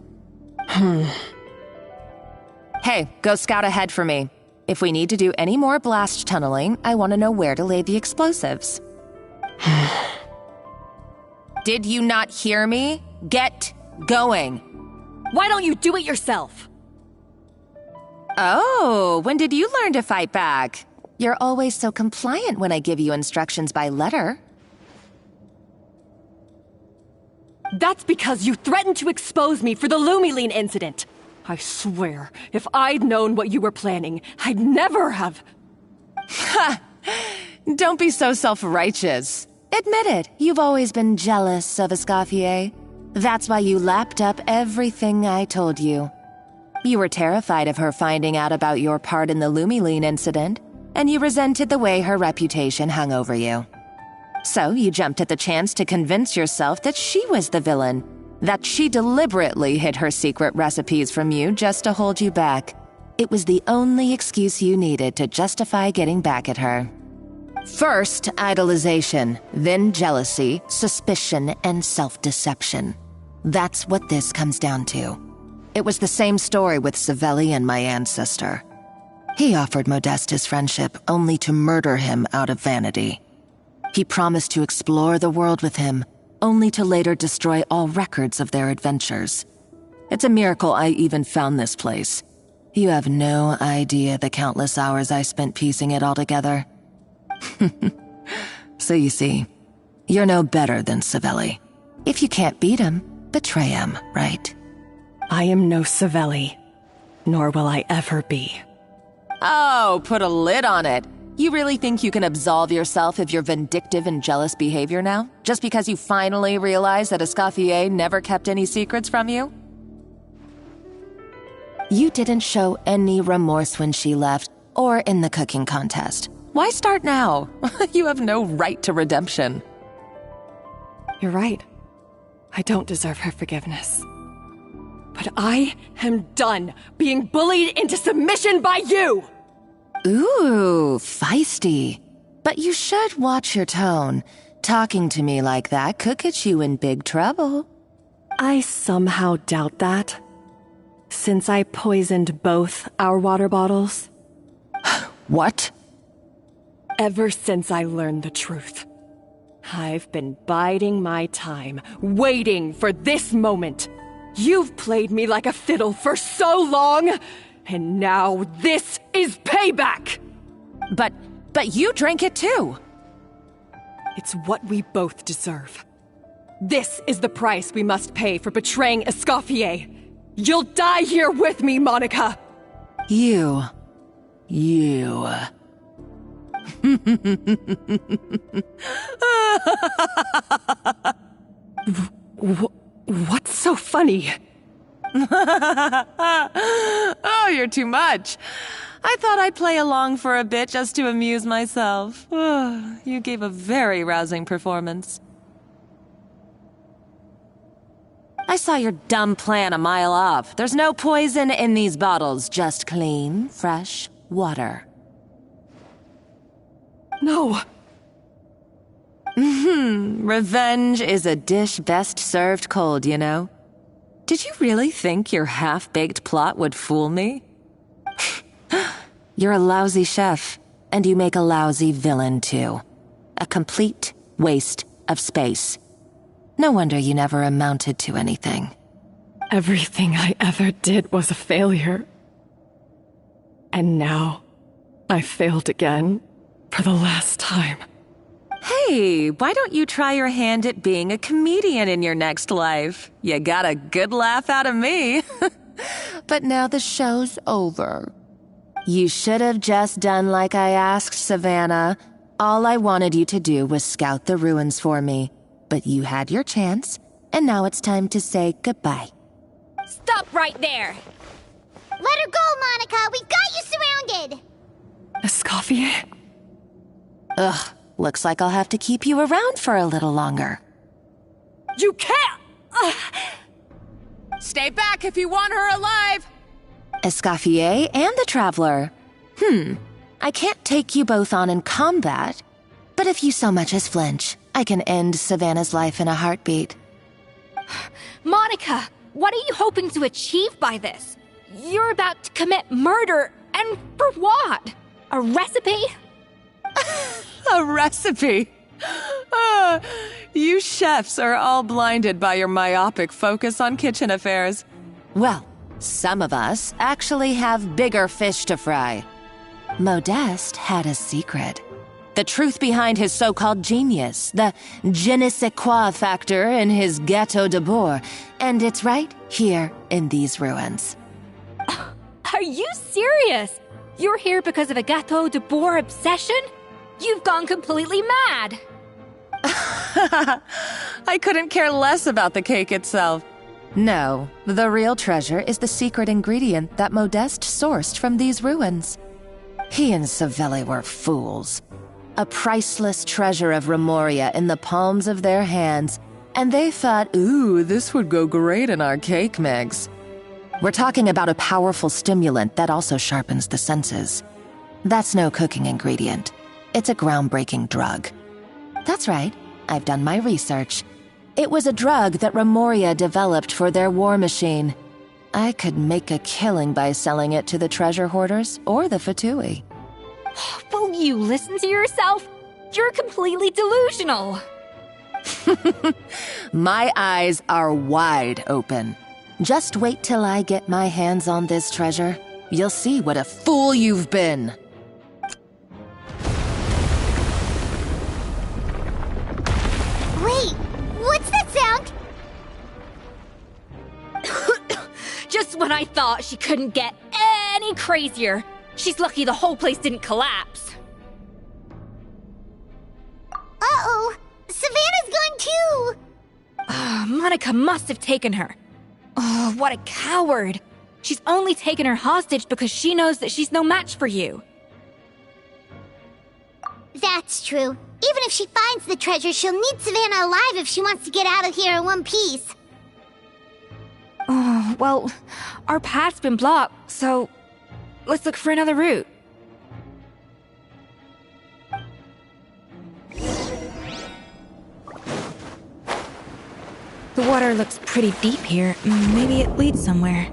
Hey, go scout ahead for me. If we need to do any more blast tunneling, I want to know where to lay the explosives. Did you not hear me? Get going. Why don't you do it yourself? Oh, when did you learn to fight back? You're always so compliant when I give you instructions by letter. That's because you threatened to expose me for the Lumiline incident. I swear, if I'd known what you were planning, I'd never have... Ha! Don't be so self-righteous. Admit it, you've always been jealous of Escoffier. That's why you lapped up everything I told you. You were terrified of her finding out about your part in the Lumiline incident, and you resented the way her reputation hung over you. So you jumped at the chance to convince yourself that she was the villain, that she deliberately hid her secret recipes from you just to hold you back. It was the only excuse you needed to justify getting back at her. First, idolization, then jealousy, suspicion, and self-deception. That's what this comes down to. It was the same story with Savelli and my ancestor. He offered Modestus friendship only to murder him out of vanity. He promised to explore the world with him, only to later destroy all records of their adventures. It's a miracle I even found this place. You have no idea the countless hours I spent piecing it all together. So you see, you're no better than Savelli. If you can't beat him, betray him, right? I am no Savelli, nor will I ever be. Oh, put a lid on it. You really think you can absolve yourself of your vindictive and jealous behavior now? Just because you finally realize that Escoffier never kept any secrets from you? You didn't show any remorse when she left, or in the cooking contest. Why start now? You have no right to redemption. You're right. I don't deserve her forgiveness. But I am done being bullied into submission by you! Ooh, feisty. But you should watch your tone. Talking to me like that could get you in big trouble. I somehow doubt that. Since I poisoned both our water bottles. What? Ever since I learned the truth, I've been biding my time, waiting for this moment. You've played me like a fiddle for so long, and now this is payback! But you drank it too! It's what we both deserve. This is the price we must pay for betraying Escoffier. You'll die here with me, Monica! You. What's so funny? Oh, you're too much. I thought I'd play along for a bit just to amuse myself. You gave a very rousing performance. I saw your dumb plan a mile off. There's no poison in these bottles, just clean, fresh water. No. Revenge is a dish best served cold, you know? Did you really think your half-baked plot would fool me? You're a lousy chef, and you make a lousy villain, too. A complete waste of space. No wonder you never amounted to anything. Everything I ever did was a failure. And now, I failed again, for the last time. Hey, why don't you try your hand at being a comedian in your next life? You got a good laugh out of me. But now the show's over. You should have just done like I asked, Savannah. All I wanted you to do was scout the ruins for me. But you had your chance, and now it's time to say goodbye. Stop right there! Let her go, Monica! We got you surrounded! Escoffier? Ugh, looks like I'll have to keep you around for a little longer. You can't! Stay back if you want her alive! Escoffier and the Traveler. I can't take you both on in combat, but if you so much as flinch, I can end Savannah's life in a heartbeat. Monica, what are you hoping to achieve by this? You're about to commit murder, and for what? A recipe? A recipe? You chefs are all blinded by your myopic focus on kitchen affairs. Well, some of us actually have bigger fish to fry. Modeste had a secret. The truth behind his so-called genius, the je ne sais quoi factor in his Gâteau de Bourg, and it's right here in these ruins. Are you serious? You're here because of a Gâteau de Bourg obsession? You've gone completely mad! I couldn't care less about the cake itself. No, the real treasure is the secret ingredient that Modeste sourced from these ruins. He and Savelli were fools. A priceless treasure of Remoria in the palms of their hands, and they thought, ooh, this would go great in our cake mix. We're talking about a powerful stimulant that also sharpens the senses. That's no cooking ingredient. It's a groundbreaking drug. That's right, I've done my research. It was a drug that Remoria developed for their war machine. I could make a killing by selling it to the treasure hoarders or the Fatui. Will you listen to yourself? You're completely delusional. My eyes are wide open. Just wait till I get my hands on this treasure. You'll see what a fool you've been. Wait, what's that sound? Just when I thought she couldn't get any crazier. She's lucky the whole place didn't collapse. Uh-oh, Savannah's gone too! Monica must have taken her. Oh, what a coward. She's only taken her hostage because she knows that she's no match for you. That's true. Even if she finds the treasure, she'll need Savannah alive if she wants to get out of here in one piece. Oh, well, our path's been blocked, so let's look for another route. The water looks pretty deep here. Maybe it leads somewhere.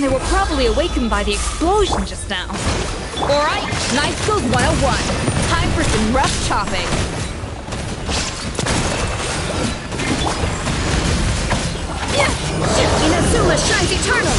They were probably awakened by the explosion just now. Alright, Knife Skills 101. Time for some rough chopping. Inazuma shines eternal!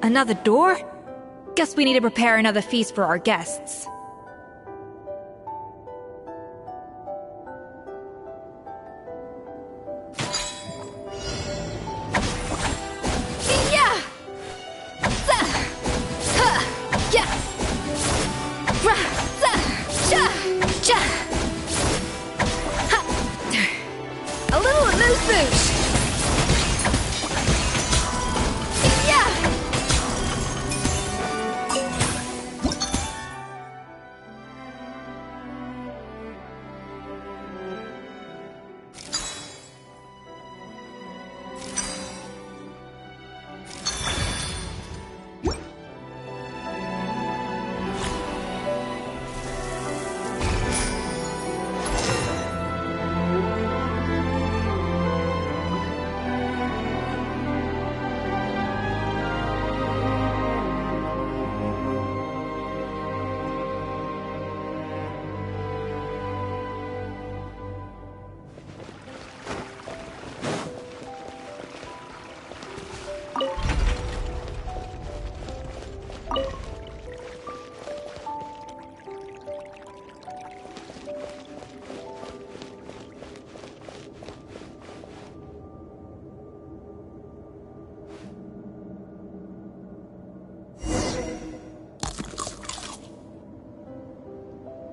Another door? Guess we need to prepare another feast for our guests. A little amuse-bouche!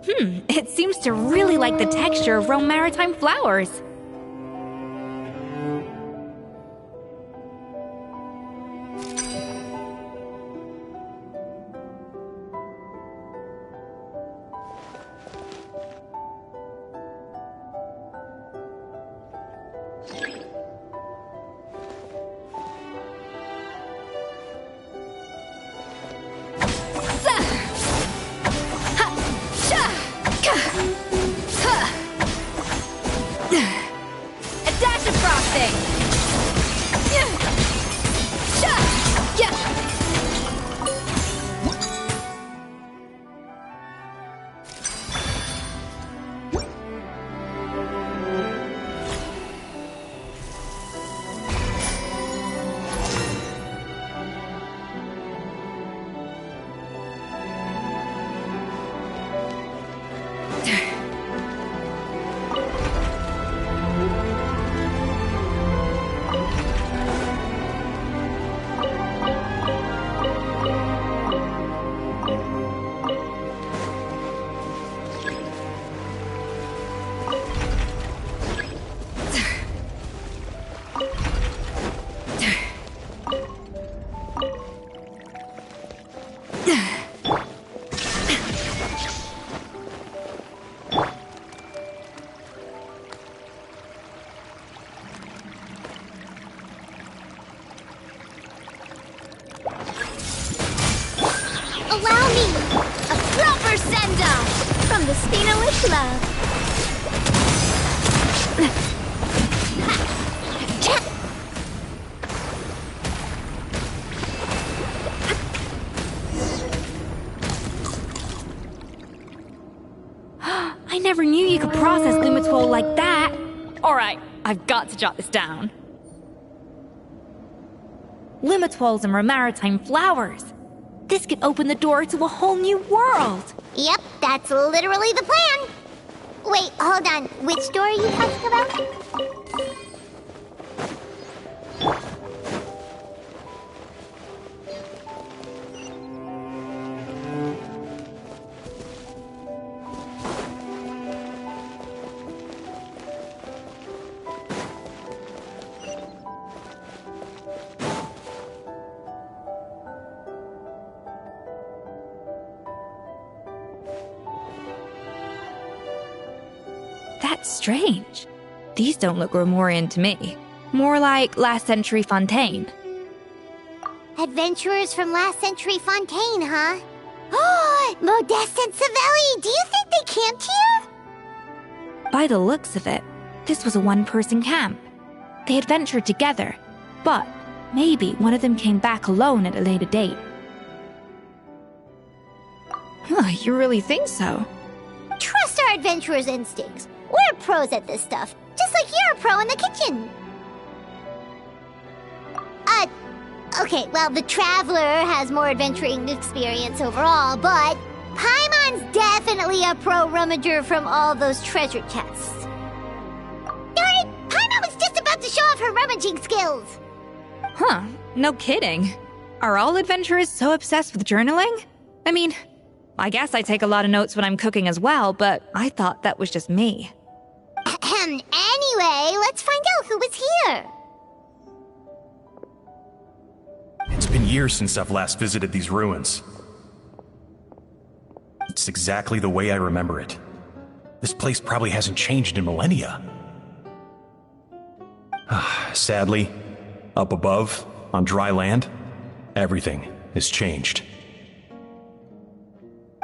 It seems to really like the texture of Rome maritime flowers. Allow me a proper send-off from the Spina with love. I never knew you could process Lumitol like that. Alright, I've got to jot this down. Lumitols and maritime flowers. This could open the door to a whole new world. Yep, that's literally the plan. Wait, hold on. Which door are you talking about? That's strange. These don't look Romorian to me. More like last century Fontaine. Adventurers from last century Fontaine, huh? Oh, Modeste and Savelli, do you think they camped here? By the looks of it, this was a one-person camp. They adventured together, but maybe one of them came back alone at a later date. Huh, you really think so? Trust our adventurers' instincts. We're pros at this stuff, just like you're a pro in the kitchen. Okay, well, the Traveler has more adventuring experience overall, but Paimon's definitely a pro rummager from all those treasure chests. Darn it! Paimon was just about to show off her rummaging skills! Huh, no kidding. Are all adventurers so obsessed with journaling? I mean, I guess I take a lot of notes when I'm cooking as well, but I thought that was just me. Anyway, let's find out who was here. It's been years since I've last visited these ruins. It's exactly the way I remember it. This place probably hasn't changed in millennia. Sadly, up above, on dry land, everything has changed.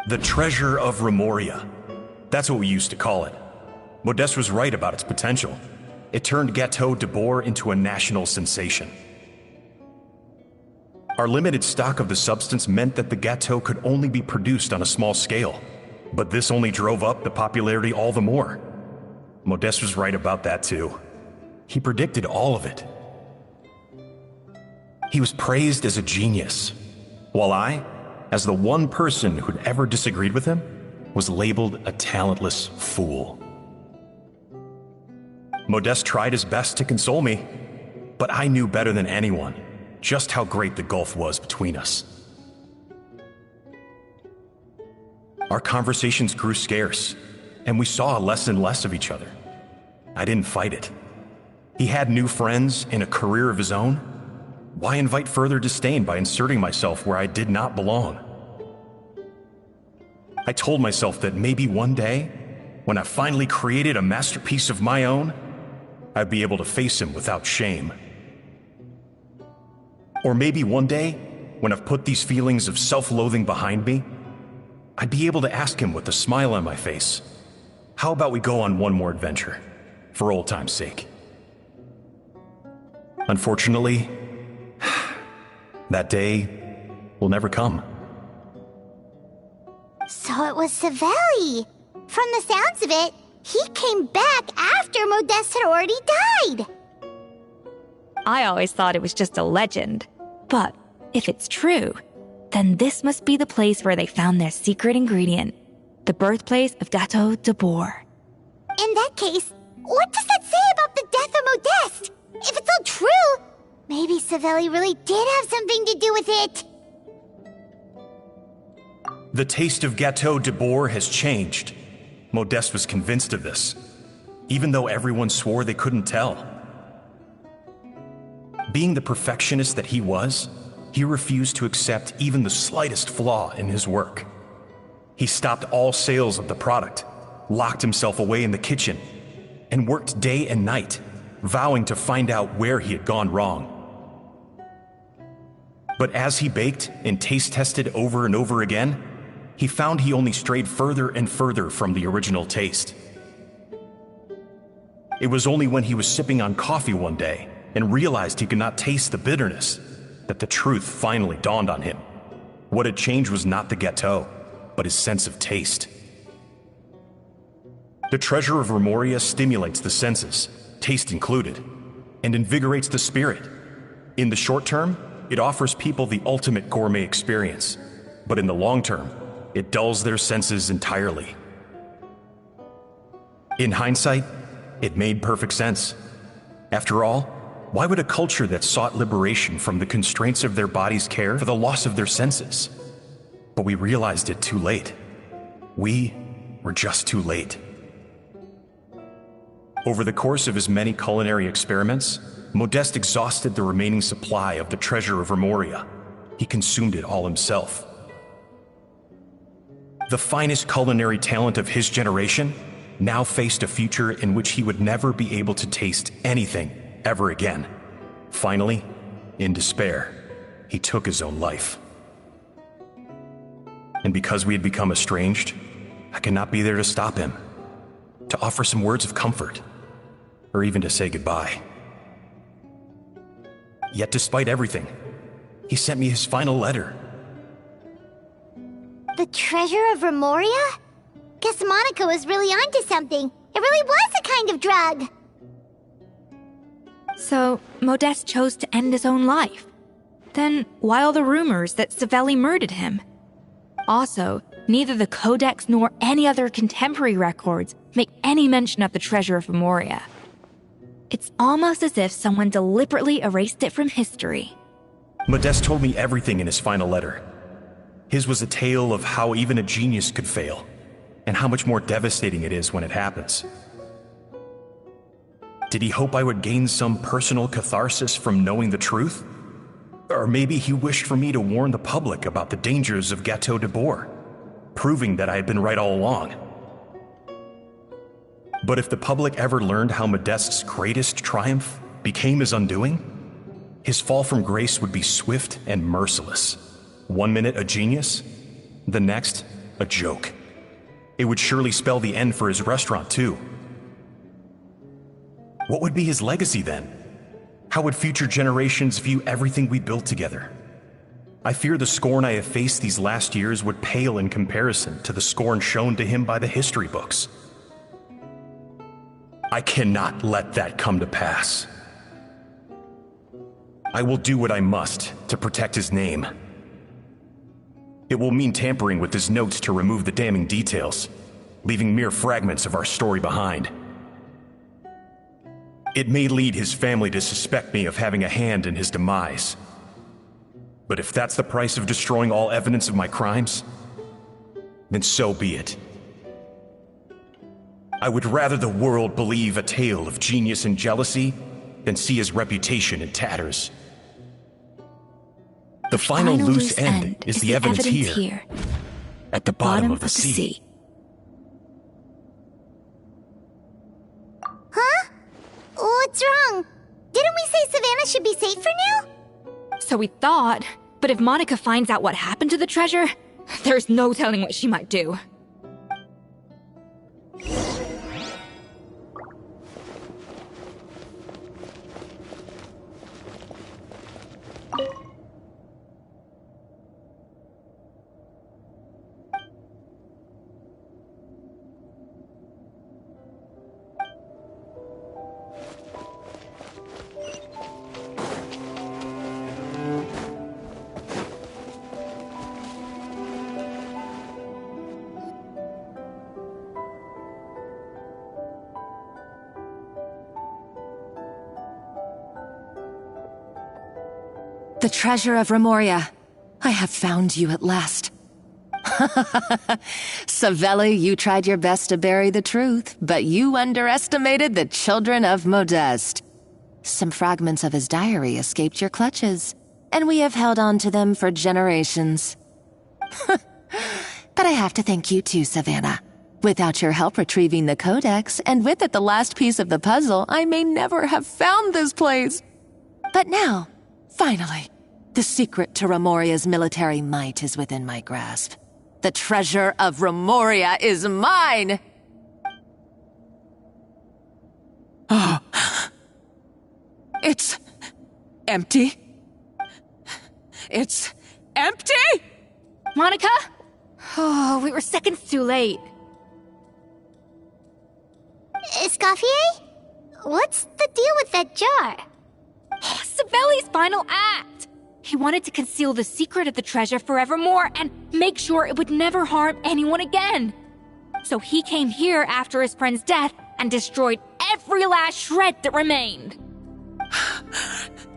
The treasure of Remoria. That's what we used to call it. Modeste was right about its potential. It turned Gâteau de Bourg into a national sensation. Our limited stock of the substance meant that the gâteau could only be produced on a small scale. But this only drove up the popularity all the more. Modeste was right about that too. He predicted all of it. He was praised as a genius, while I, as the one person who'd ever disagreed with him, was labeled a talentless fool. Modeste tried his best to console me, but I knew better than anyone just how great the gulf was between us. Our conversations grew scarce, and we saw less and less of each other. I didn't fight it. He had new friends and a career of his own. Why invite further disdain by inserting myself where I did not belong? I told myself that maybe one day, when I finally created a masterpiece of my own, I'd be able to face him without shame. Or maybe one day, when I've put these feelings of self-loathing behind me, I'd be able to ask him with a smile on my face, how about we go on one more adventure, for old time's sake? Unfortunately, that day will never come. So it was Savelli. From the sounds of it, he came back after Modeste had already died. I always thought it was just a legend. But if it's true, then this must be the place where they found their secret ingredient, the birthplace of Gateau de Bourg. In that case, what does that say about the death of Modeste? If it's all true, maybe Savelli really did have something to do with it. The taste of Gateau de Bourg has changed. Modeste was convinced of this, even though everyone swore they couldn't tell. Being the perfectionist that he was, he refused to accept even the slightest flaw in his work. He stopped all sales of the product, locked himself away in the kitchen, and worked day and night, vowing to find out where he had gone wrong. But as he baked and taste tested over and over again, he found he only strayed further and further from the original taste. It was only when he was sipping on coffee one day and realized he could not taste the bitterness that the truth finally dawned on him. What had changed was not the gâteau, but his sense of taste. The treasure of Remoria stimulates the senses, taste included, and invigorates the spirit. In the short term, it offers people the ultimate gourmet experience, but in the long term, it dulls their senses entirely. In hindsight, it made perfect sense. After all, why would a culture that sought liberation from the constraints of their bodies care for the loss of their senses? But we realized it too late. We were just too late. Over the course of his many culinary experiments, Modeste exhausted the remaining supply of the treasure of Remoria. He consumed it all himself. The finest culinary talent of his generation now faced a future in which he would never be able to taste anything ever again. Finally, in despair, he took his own life. And because we had become estranged, I could not be there to stop him, to offer some words of comfort, or even to say goodbye. Yet despite everything, he sent me his final letter. The treasure of Remoria? Guess Monica was really onto something. It really was a kind of drug. So, Modeste chose to end his own life. Then, why all the rumors that Savelli murdered him? Also, neither the Codex nor any other contemporary records make any mention of the treasure of Remoria. It's almost as if someone deliberately erased it from history. Modeste told me everything in his final letter. His was a tale of how even a genius could fail, and how much more devastating it is when it happens. Did he hope I would gain some personal catharsis from knowing the truth? Or maybe he wished for me to warn the public about the dangers of Gateau de Bourg, proving that I had been right all along. But if the public ever learned how Modeste's greatest triumph became his undoing, his fall from grace would be swift and merciless. 1 minute a genius, the next a joke. It would surely spell the end for his restaurant too. What would be his legacy then? How would future generations view everything we built together? I fear the scorn I have faced these last years would pale in comparison to the scorn shown to him by the history books. I cannot let that come to pass. I will do what I must to protect his name. It will mean tampering with his notes to remove the damning details, leaving mere fragments of our story behind. It may lead his family to suspect me of having a hand in his demise. But if that's the price of destroying all evidence of my crimes, then so be it. I would rather the world believe a tale of genius and jealousy than see his reputation in tatters. The final loose end is the evidence here, at the bottom of the sea. Huh? What's wrong? Didn't we say Savannah should be safe for now? So we thought, but if Monica finds out what happened to the treasure, there's no telling what she might do. The treasure of Remoria. I have found you at last. Savelli, you tried your best to bury the truth, but you underestimated the children of Modeste. Some fragments of his diary escaped your clutches, and we have held on to them for generations. But I have to thank you too, Savannah. Without your help retrieving the codex, and with it the last piece of the puzzle, I may never have found this place. But now, finally, the secret to Remoria's military might is within my grasp. The treasure of Remoria is mine! Oh. It's empty. It's empty? Monica? Oh, we were seconds too late. Escoffier? What's the deal with that jar? Savelli's final act! He wanted to conceal the secret of the treasure forevermore and make sure it would never harm anyone again. So he came here after his friend's death and destroyed every last shred that remained.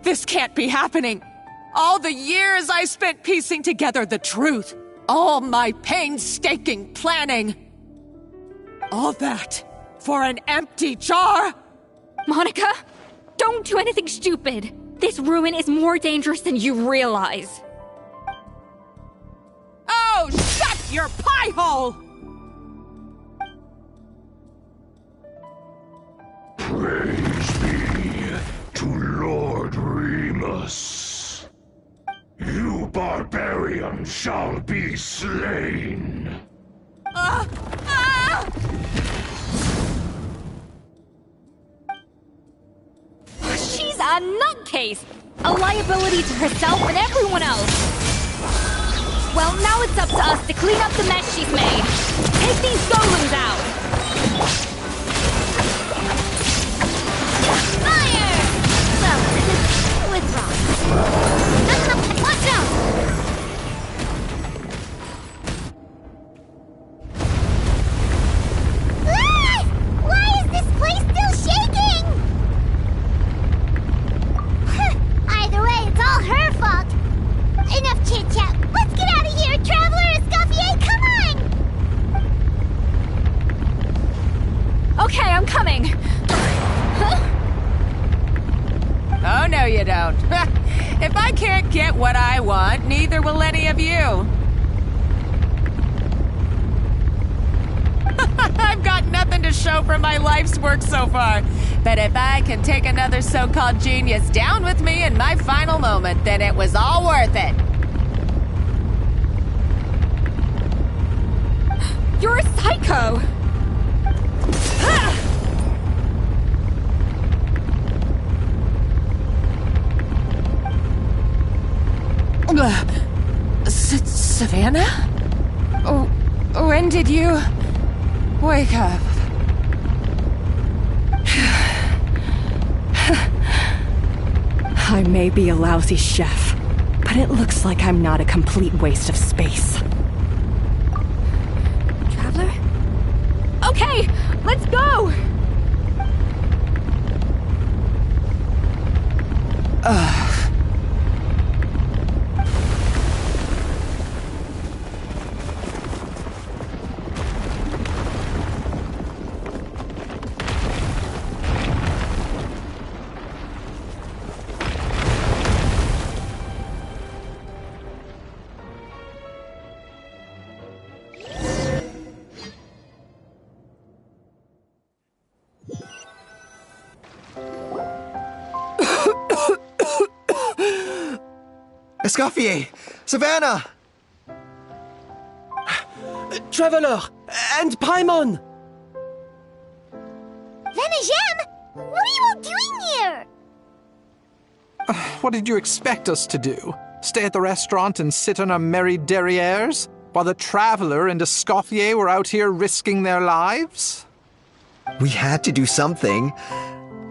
This can't be happening. All the years I spent piecing together the truth. All my painstaking planning. All that for an empty jar? Monica, don't do anything stupid. This ruin is more dangerous than you realize. Oh, shut your pie hole! Praise be to Lord Remus. You barbarian shall be slain. She's a nutcase! A liability to herself and everyone else! Well, now it's up to us to clean up the mess she's made. Take these golems out! Fire! Well, withdraw. Watch out! Why is this place still shaking? Either way, it's all her fault. Enough chit-chat. Let's get out of here, Traveler Escoffier, come on! Okay, I'm coming. Oh, no you don't. If I can't get what I want, neither will any of you. I've got nothing to show for my life's work so far. But if I can take another so-called genius down with me in my final moment, then it was all worth it. You're a psycho! Savannah? Oh, when did you wake up? I may be a lousy chef, but it looks like I'm not a complete waste of space. Traveler? Okay, let's go! Escoffier! Savannah! Traveler! And Paimon! Venegem, what are you all doing here? What did you expect us to do? Stay at the restaurant and sit on our merry derrieres? While the Traveler and Escoffier were out here risking their lives? We had to do something.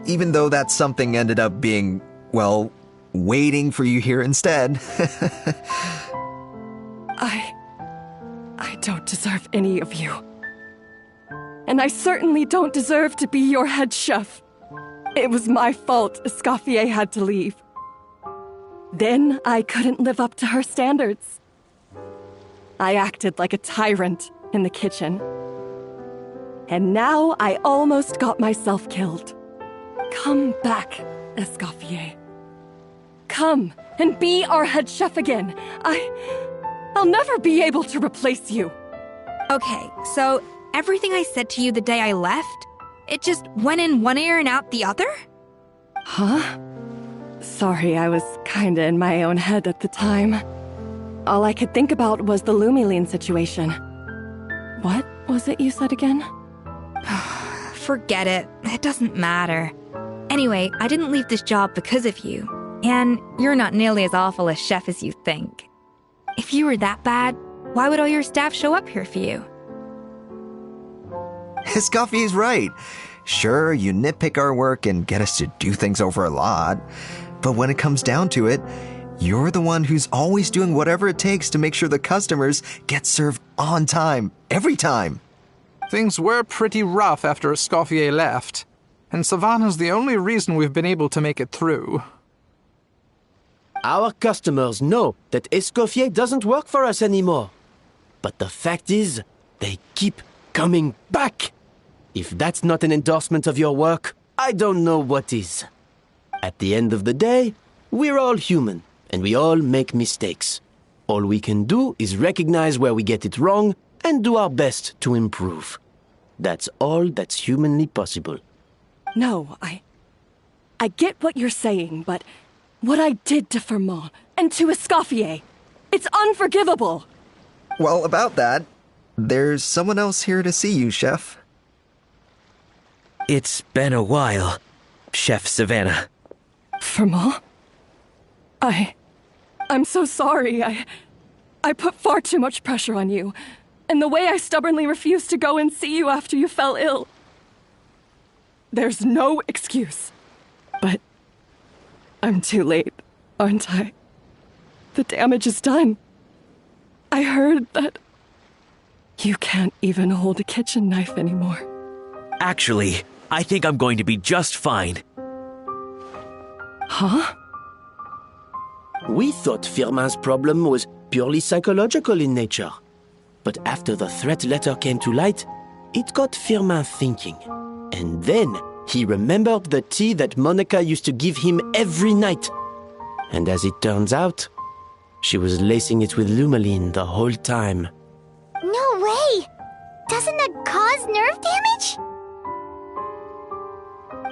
Even though that something ended up being, well, waiting for you here instead. I don't deserve any of you. And I certainly don't deserve to be your head chef. It was my fault Escoffier had to leave. Then I couldn't live up to her standards. I acted like a tyrant in the kitchen. And now I almost got myself killed. Come back, Escoffier. Come and be our head chef again. I'll never be able to replace you. Okay, so everything I said to you the day I left, it just went in one ear and out the other? Huh? Sorry, I was kinda in my own head at the time. All I could think about was the Lumiline situation. What was it you said again? Forget it. It doesn't matter. Anyway, I didn't leave this job because of you. And you're not nearly as awful a chef as you think. If you were that bad, why would all your staff show up here for you? Escoffier's right. Sure, you nitpick our work and get us to do things over a lot. But when it comes down to it, you're the one who's always doing whatever it takes to make sure the customers get served on time, every time. Things were pretty rough after Escoffier left, and Savannah's the only reason we've been able to make it through. Our customers know that Escoffier doesn't work for us anymore. But the fact is, they keep coming back. If that's not an endorsement of your work, I don't know what is. At the end of the day, we're all human, and we all make mistakes. All we can do is recognize where we get it wrong and do our best to improve. That's all that's humanly possible. No, I get what you're saying, but what I did to Firmin and to Escoffier, it's unforgivable. Well, about that, there's someone else here to see you, Chef. It's been a while, Chef Savannah. Firmin? I'm so sorry. I put far too much pressure on you. And the way I stubbornly refused to go and see you after you fell ill. There's no excuse. But I'm too late, aren't I? The damage is done. I heard that you can't even hold a kitchen knife anymore. Actually, I think I'm going to be just fine. Huh? We thought Firmin's problem was purely psychological in nature. But after the threat letter came to light, it got Firmin thinking. And then he remembered the tea that Monica used to give him every night. And as it turns out, she was lacing it with Lumiline the whole time. No way! Doesn't that cause nerve damage?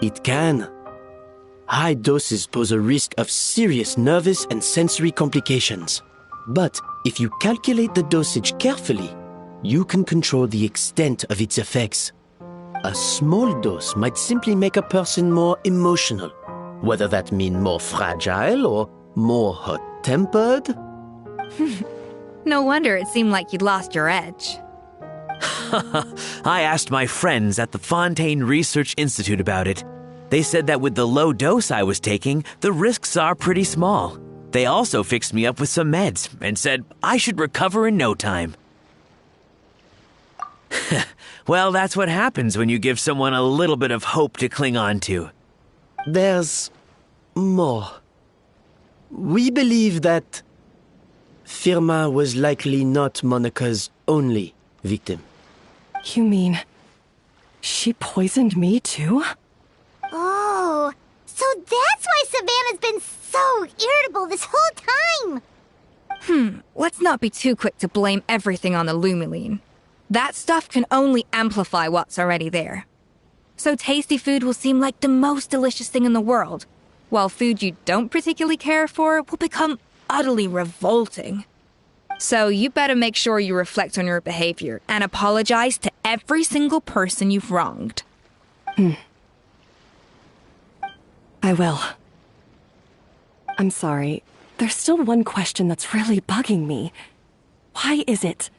It can. High doses pose a risk of serious nervous and sensory complications. But if you calculate the dosage carefully, you can control the extent of its effects. A small dose might simply make a person more emotional, whether that means more fragile or more hot-tempered. No wonder it seemed like you'd lost your edge. I asked my friends at the Fontaine Research Institute about it. They said that with the low dose I was taking, the risks are pretty small. They also fixed me up with some meds and said I should recover in no time. Well, that's what happens when you give someone a little bit of hope to cling on to. There's more. We believe that Firmin was likely not Monica's only victim. You mean she poisoned me too? Oh, so that's why Savannah's been so irritable this whole time. Let's not be too quick to blame everything on the Lumiline. That stuff can only amplify what's already there. So tasty food will seem like the most delicious thing in the world, while food you don't particularly care for will become utterly revolting. So you better make sure you reflect on your behavior and apologize to every single person you've wronged. I will. I'm sorry. There's still one question that's really bugging me. Why is it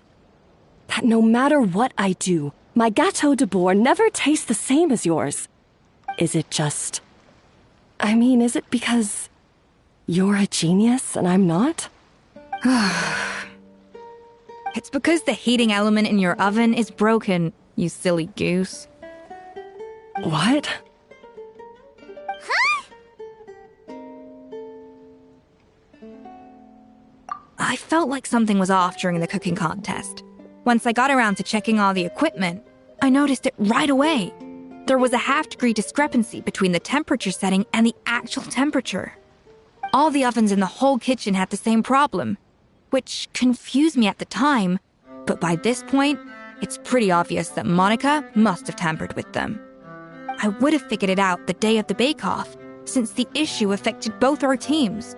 that no matter what I do, my Gâteau de Bourg never tastes the same as yours? Is it just... is it because you're a genius and I'm not? It's because the heating element in your oven is broken, you silly goose. What? I felt like something was off during the cooking contest. Once I got around to checking all the equipment, I noticed it right away. There was a half-degree discrepancy between the temperature setting and the actual temperature. All the ovens in the whole kitchen had the same problem, which confused me at the time, but by this point, it's pretty obvious that Monica must have tampered with them. I would have figured it out the day of the bake-off, since the issue affected both our teams.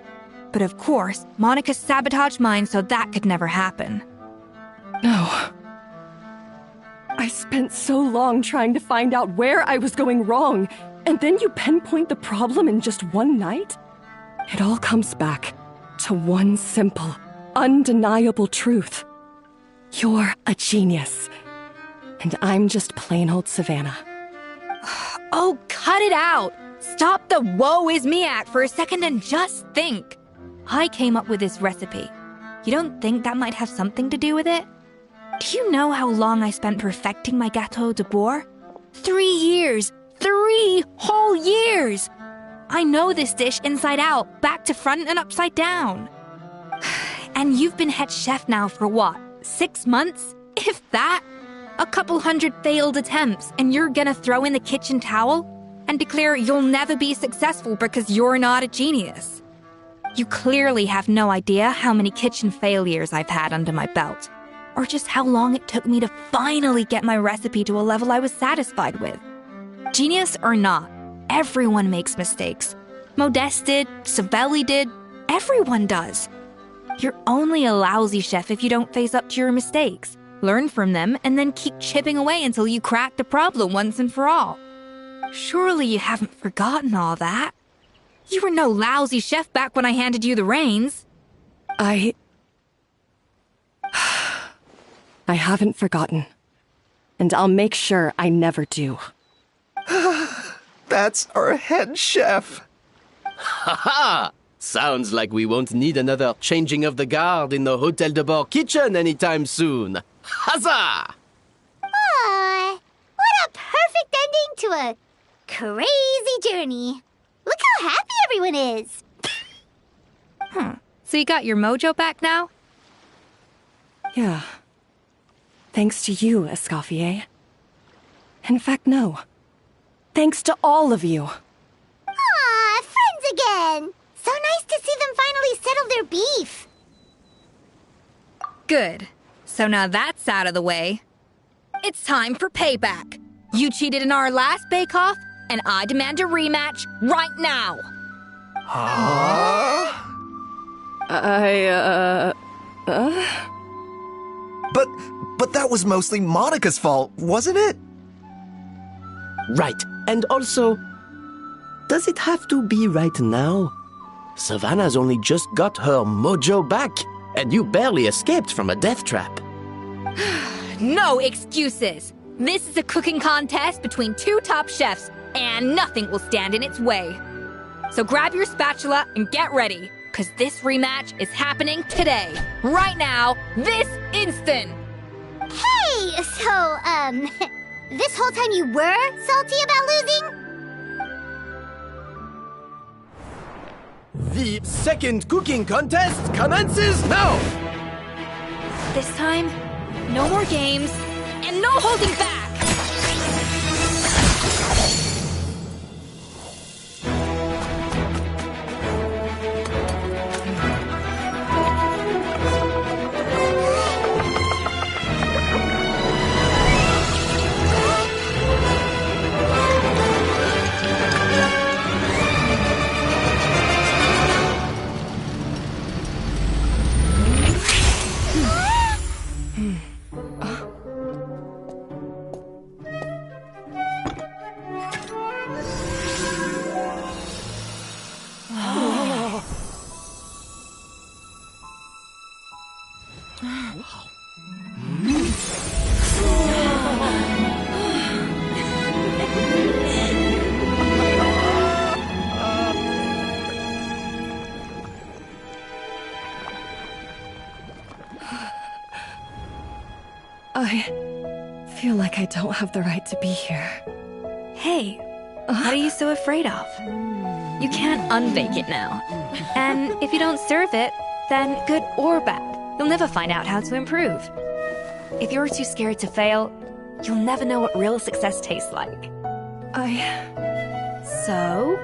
But of course, Monica sabotaged mine so that could never happen. No. I spent so long trying to find out where I was going wrong, and then you pinpoint the problem in just one night? It all comes back to one simple, undeniable truth. You're a genius, and I'm just plain old Savannah. Oh, cut it out! Stop the woe is me act for a second and just think. I came up with this recipe. You don't think that might have something to do with it? Do you know how long I spent perfecting my Gâteau de Bourg? 3 years! 3 whole years! I know this dish inside out, back to front and upside down. And you've been head chef now for what, 6 months? If that? A couple hundred failed attempts, and you're gonna throw in the kitchen towel and declare you'll never be successful because you're not a genius. You clearly have no idea how many kitchen failures I've had under my belt, or just how long it took me to finally get my recipe to a level I was satisfied with. Genius or not, everyone makes mistakes. Modeste did, Savelli did, everyone does. You're only a lousy chef if you don't face up to your mistakes, learn from them, and then keep chipping away until you crack the problem once and for all. Surely you haven't forgotten all that. You were no lousy chef back when I handed you the reins. I haven't forgotten. And I'll make sure I never do. That's our head chef. Ha ha! Sounds like we won't need another changing of the guard in the Hôtel de Bord kitchen anytime soon. Huzzah! Aw, what a perfect ending to a crazy journey. Look how happy everyone is. So you got your mojo back now? Yeah. Thanks to you, Escoffier. In fact, no. Thanks to all of you. Aw, friends again. So nice to see them finally settle their beef. Good. So now that's out of the way. It's time for payback. You cheated in our last bake-off, and I demand a rematch right now. Huh? But that was mostly Monica's fault, wasn't it? Right. And also, does it have to be right now? Savannah's only just got her mojo back, and you barely escaped from a death trap. No excuses. This is a cooking contest between 2 top chefs, and nothing will stand in its way. So grab your spatula and get ready, because this rematch is happening today, right now, this instant. Hey, so, this whole time you were salty about losing? The second cooking contest commences now! This time, no more games, and no holding back! I feel like I don't have the right to be here. Hey, what are you so afraid of? You can't unbake it now. And if you don't serve it, then good or bad, you'll never find out how to improve. If you're too scared to fail, you'll never know what real success tastes like. So?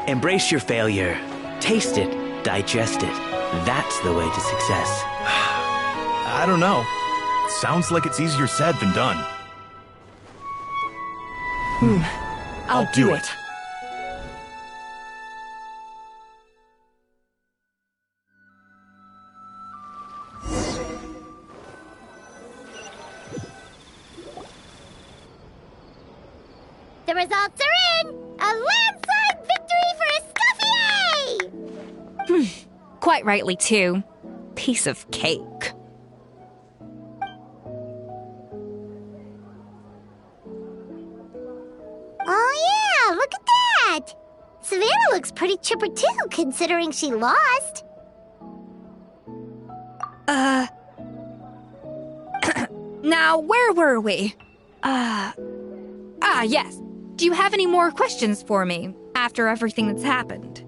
Embrace your failure. Taste it. Digest it. That's the way to success. I don't know. Sounds like it's easier said than done. I'll do it. The results are in! A landslide victory for Escoffier! Quite rightly, too. Piece of cake. Oh yeah, look at that! Savannah looks pretty chipper too, considering she lost. Now, where were we? Yes. Do you have any more questions for me after everything that's happened?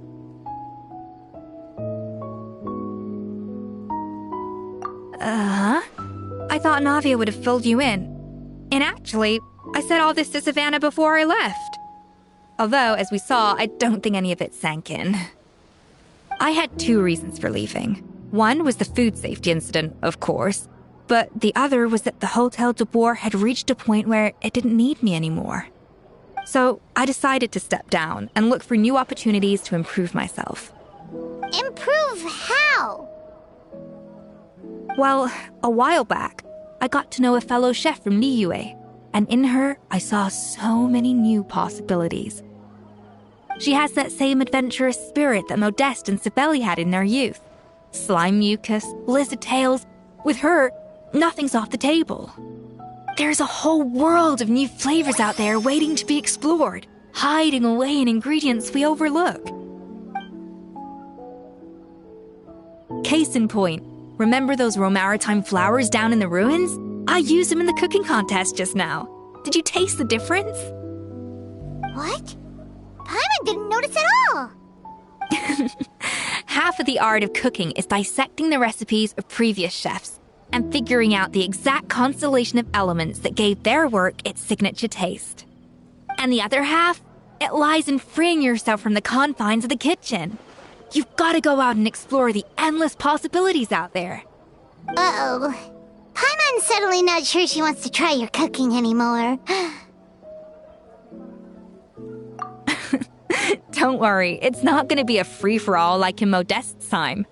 I thought Navia would have filled you in. And actually, I said all this to Savannah before I left. Although, as we saw, I don't think any of it sank in. I had 2 reasons for leaving. One was the food safety incident, of course, but the other was that the Hotel de Boer had reached a point where it didn't need me anymore. So I decided to step down and look for new opportunities to improve myself. Improve how? Well, a while back, I got to know a fellow chef from Liyue, and in her, I saw so many new possibilities. She has that same adventurous spirit that Modeste and Sibeli had in their youth. Slime mucus, lizard tails. With her, nothing's off the table. There's a whole world of new flavors out there waiting to be explored, hiding away in ingredients we overlook. Case in point, remember those Romaritime flowers down in the ruins? I used them in the cooking contest just now. Did you taste the difference? What? Paimon didn't notice at all. Half of the art of cooking is dissecting the recipes of previous chefs and figuring out the exact constellation of elements that gave their work its signature taste. And the other half, it lies in freeing yourself from the confines of the kitchen. You've got to go out and explore the endless possibilities out there. Uh-oh. Paimon's suddenly not sure she wants to try your cooking anymore. Don't worry, it's not going to be a free-for-all like in Modeste's time.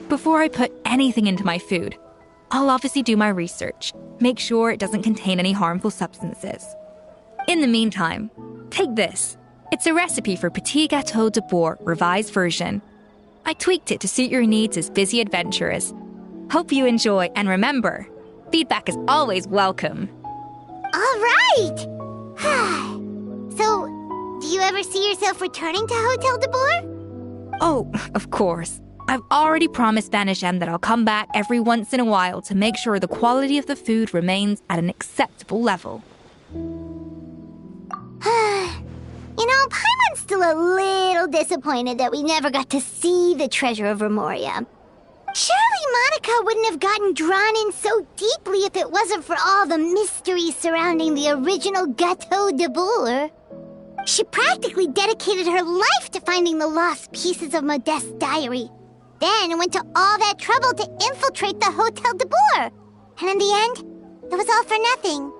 Before I put anything into my food, I'll obviously do my research, make sure it doesn't contain any harmful substances. In the meantime, take this. It's a recipe for Petit Gâteau de Boer revised version. I tweaked it to suit your needs as busy adventurers. Hope you enjoy, and remember, feedback is always welcome. All right! So, do you ever see yourself returning to Hotel de Boer? Oh, of course. I've already promised Vanishem that I'll come back every once in a while to make sure the quality of the food remains at an acceptable level. You know, Paimon's still a little disappointed that we never got to see the treasure of Remoria. Surely Monica wouldn't have gotten drawn in so deeply if it wasn't for all the mystery surrounding the original Gâteau de Boer. She practically dedicated her life to finding the lost pieces of Modeste's diary. Then went to all that trouble to infiltrate the Hotel de Boer. And in the end, it was all for nothing.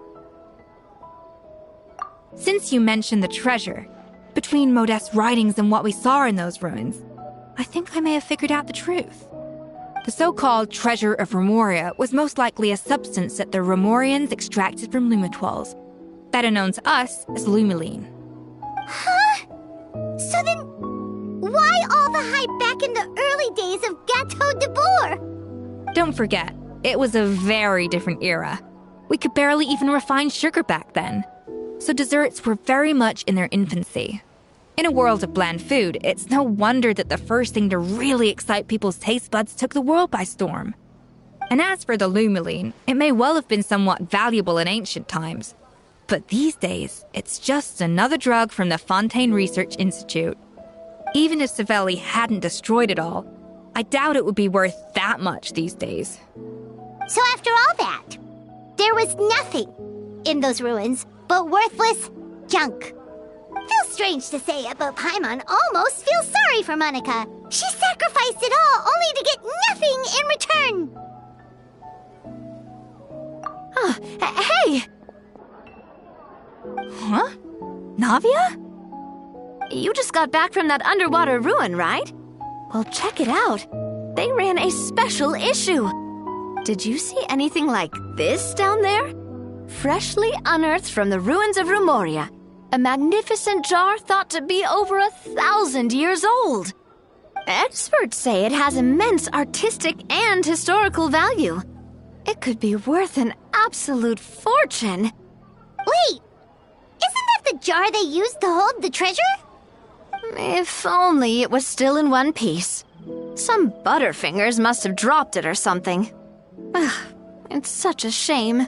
Since you mentioned the treasure, between Modeste's writings and what we saw in those ruins, I think I may have figured out the truth. The so-called treasure of Remoria was most likely a substance that the Remorians extracted from Lumitoiles, better known to us as Lumiline. Huh? So then, why all the hype back in the early days of Gateau de Bourg. Don't forget, it was a very different era. We could barely even refine sugar back then. So desserts were very much in their infancy. In a world of bland food, it's no wonder that the first thing to really excite people's taste buds took the world by storm. And as for the lumoline, it may well have been somewhat valuable in ancient times. But these days, it's just another drug from the Fontaine Research Institute. Even if Savelli hadn't destroyed it all, I doubt it would be worth that much these days. So after all that, there was nothing in those ruins but worthless junk. Feels strange to say it, but Paimon almost feels sorry for Monica. She sacrificed it all only to get nothing in return. Hey! Huh? Navia? You just got back from that underwater ruin, right? Well, check it out. They ran a special issue. Did you see anything like this down there? Freshly unearthed from the ruins of Rumoria. A magnificent jar thought to be over 1,000 years old. Experts say it has immense artistic and historical value. It could be worth an absolute fortune. Wait! Isn't that the jar they used to hold the treasure? If only it was still in one piece. Some butterfingers must have dropped it or something. It's such a shame.